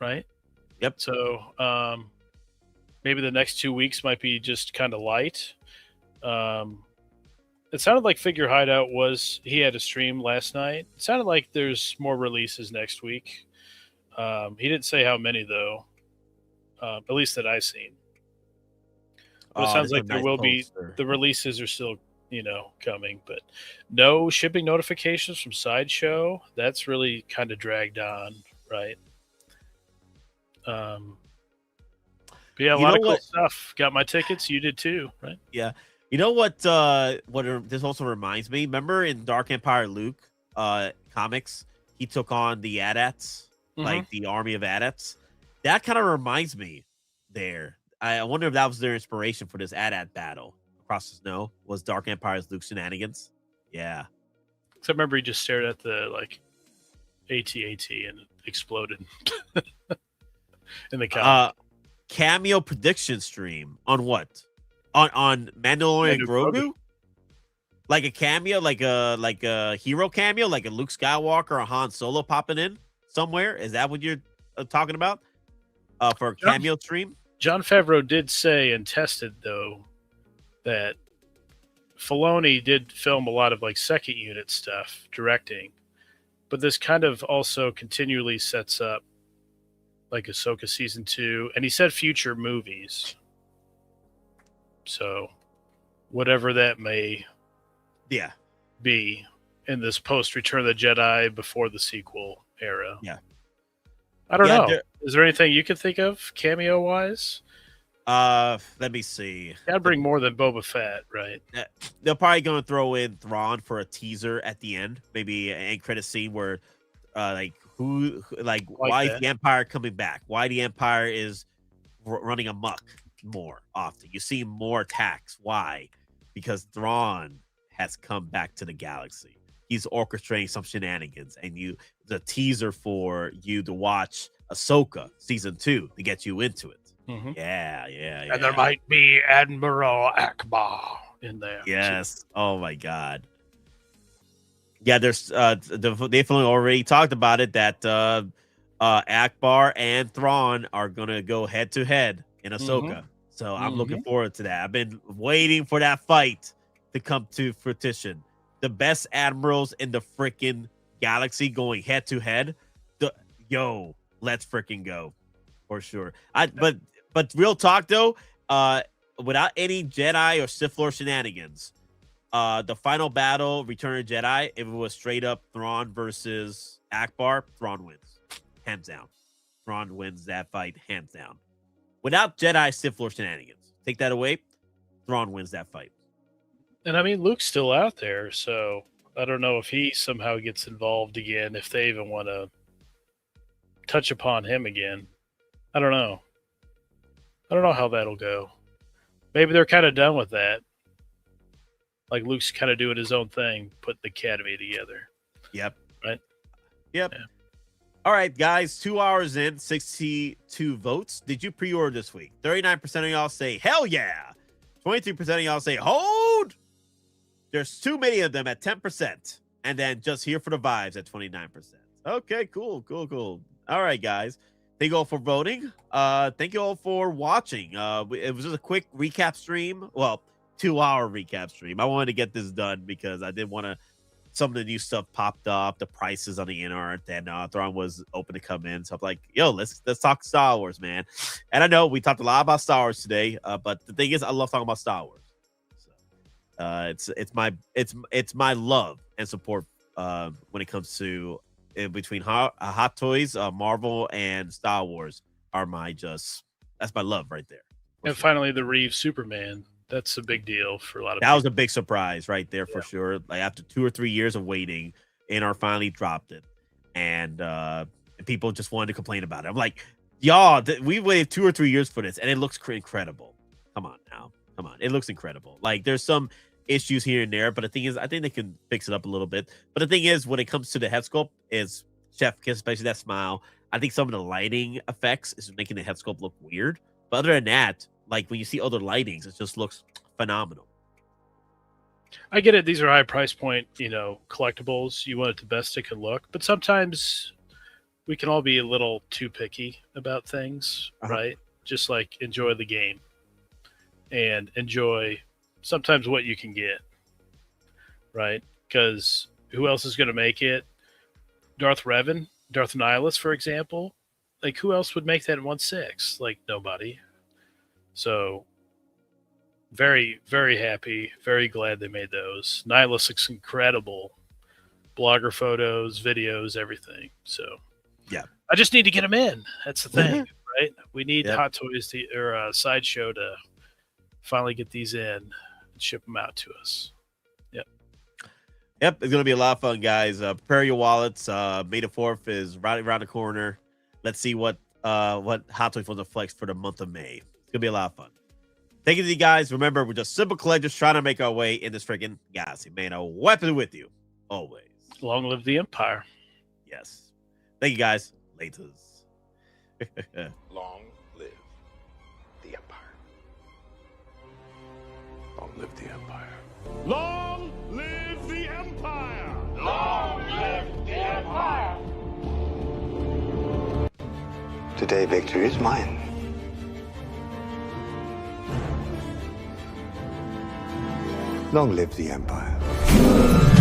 Right? Yep. So maybe the next 2 weeks might be just kind of light. It sounded like Figure Hideout he had a stream last night. It sounded like there's more releases next week. He didn't say how many, though, at least that I've seen. But it sounds like there will be, the releases are still, coming, but no shipping notifications from Sideshow. That's really kind of dragged on, right? But yeah, a lot of cool stuff. Got my tickets. You did too, right? Yeah. You know what? This also reminds me. Remember in Dark Empire Luke comics, he took on the AT-ATs, like the army of AT-ATs. That kind of reminds me. There, I wonder if that was their inspiration for this AT-AT battle across the snow. Was Dark Empire's Luke shenanigans? Yeah. So I remember he just stared at the AT-AT and it exploded in the comic. Cameo prediction stream on what? On Mandalorian Grogu? Like a cameo, like a hero cameo, like a Luke Skywalker or Han Solo popping in somewhere? Is that what you're talking about? For a cameo stream? Jon Favreau did say and tested, though, that Filoni did film a lot of second unit stuff, directing. But this kind of also continually sets up Ahsoka Season 2. And he said future movies. So, whatever that may be in this post-Return of the Jedi before the sequel era. Yeah. I don't know. Is there anything you can think of cameo-wise? Let me see. Gotta bring more than Boba Fett, right? They're probably going to throw in Thrawn for a teaser at the end. Maybe an end credit scene where, why is the Empire coming back? Why the Empire is running amok more often. You see more attacks. Why? Because Thrawn has come back to the galaxy. He's orchestrating some shenanigans, and the teaser for you to watch Ahsoka Season 2 to get you into it. Mm-hmm. Yeah. And there might be Admiral Akbar in there. Yes. Too. Oh my God. Yeah, there's they've already talked about it that Akbar and Thrawn are gonna go head to head in Ahsoka. So I'm looking forward to that. I've been waiting for that fight to come to fruition. The best admirals in the freaking galaxy going head to head. Let's freaking go for sure. But real talk though, without any Jedi or Sith Lord shenanigans, the final battle, Return of the Jedi, if it was straight up Thrawn versus Akbar, Thrawn wins, hands down. Thrawn wins that fight, hands down. Without Jedi Sith Lord shenanigans, take that away, Thrawn wins that fight. And I mean, Luke's still out there, so I don't know if he somehow gets involved again, if they even want to touch upon him again. I don't know. I don't know how that'll go. Maybe they're kind of done with that. Like Luke's kind of doing his own thing, putting the academy together. Yep. Right? Yep. Yeah. All right, guys, 2 hours in, 62 votes. Did you pre-order this week? 39% of y'all say, hell yeah. 23% of y'all say, hold. There's too many of them at 10%. And then just here for the vibes at 29%. Okay, cool. All right, guys. Thank you all for voting. Thank you all for watching. It was just a quick recap stream. Well, 2-hour recap stream. I wanted to get this done because I did want to. Some of the new stuff popped up. The prices on the Inart, and Thrawn was open to come in. So I'm like, yo, let's talk Star Wars, man. And I know we talked a lot about Star Wars today, but the thing is, I love talking about Star Wars. So, it's my love and support when it comes to between Hot Toys, Marvel, and Star Wars are that's my love right there. And finally, the Reeve Superman. That's a big deal for a lot of people. That was a big surprise right there for sure. Like after 2 or 3 years of waiting, Inart finally dropped it, and people just wanted to complain about it. I'm like, y'all, we waited 2 or 3 years for this, and it looks incredible. Come on now, come on, it looks incredible. Like there's some issues here and there, but the thing is, I think they can fix it up a little bit. But the thing is, when it comes to the head sculpt, is Chef Kiss, especially that smile. I think some of the lighting effects is making the head sculpt look weird. But other than that, like when you see other lightings, it just looks phenomenal. I get it. These are high price point, collectibles. You want it the best it can look, but sometimes we can all be a little too picky about things, right? Just like enjoy the game and enjoy sometimes what you can get, right? Because who else is going to make it? Darth Revan, Darth Nihilus, for example. Like, who else would make that in 1/6? Like, nobody. So, very, very happy. Very glad they made those. Nihilus looks incredible. Blogger photos, videos, everything. So, yeah. I just need to get them in. That's the thing, right? We need Hot Toys or Sideshow to finally get these in and ship them out to us. Yep, it's going to be a lot of fun, guys. Prepare your wallets. May the 4th is right around the corner. Let's see what Hot Toys will flex for the month of May. It's going to be a lot of fun. Thank you to you guys. Remember, we're just simple collectors trying to make our way in this freaking galaxy. May a weapon with you, always. Long live the Empire. Yes. Thank you, guys. Laters. Long live the Empire. Long live the Empire. Long live the Empire! Long live the Empire! Today, victory is mine. Long live the Empire.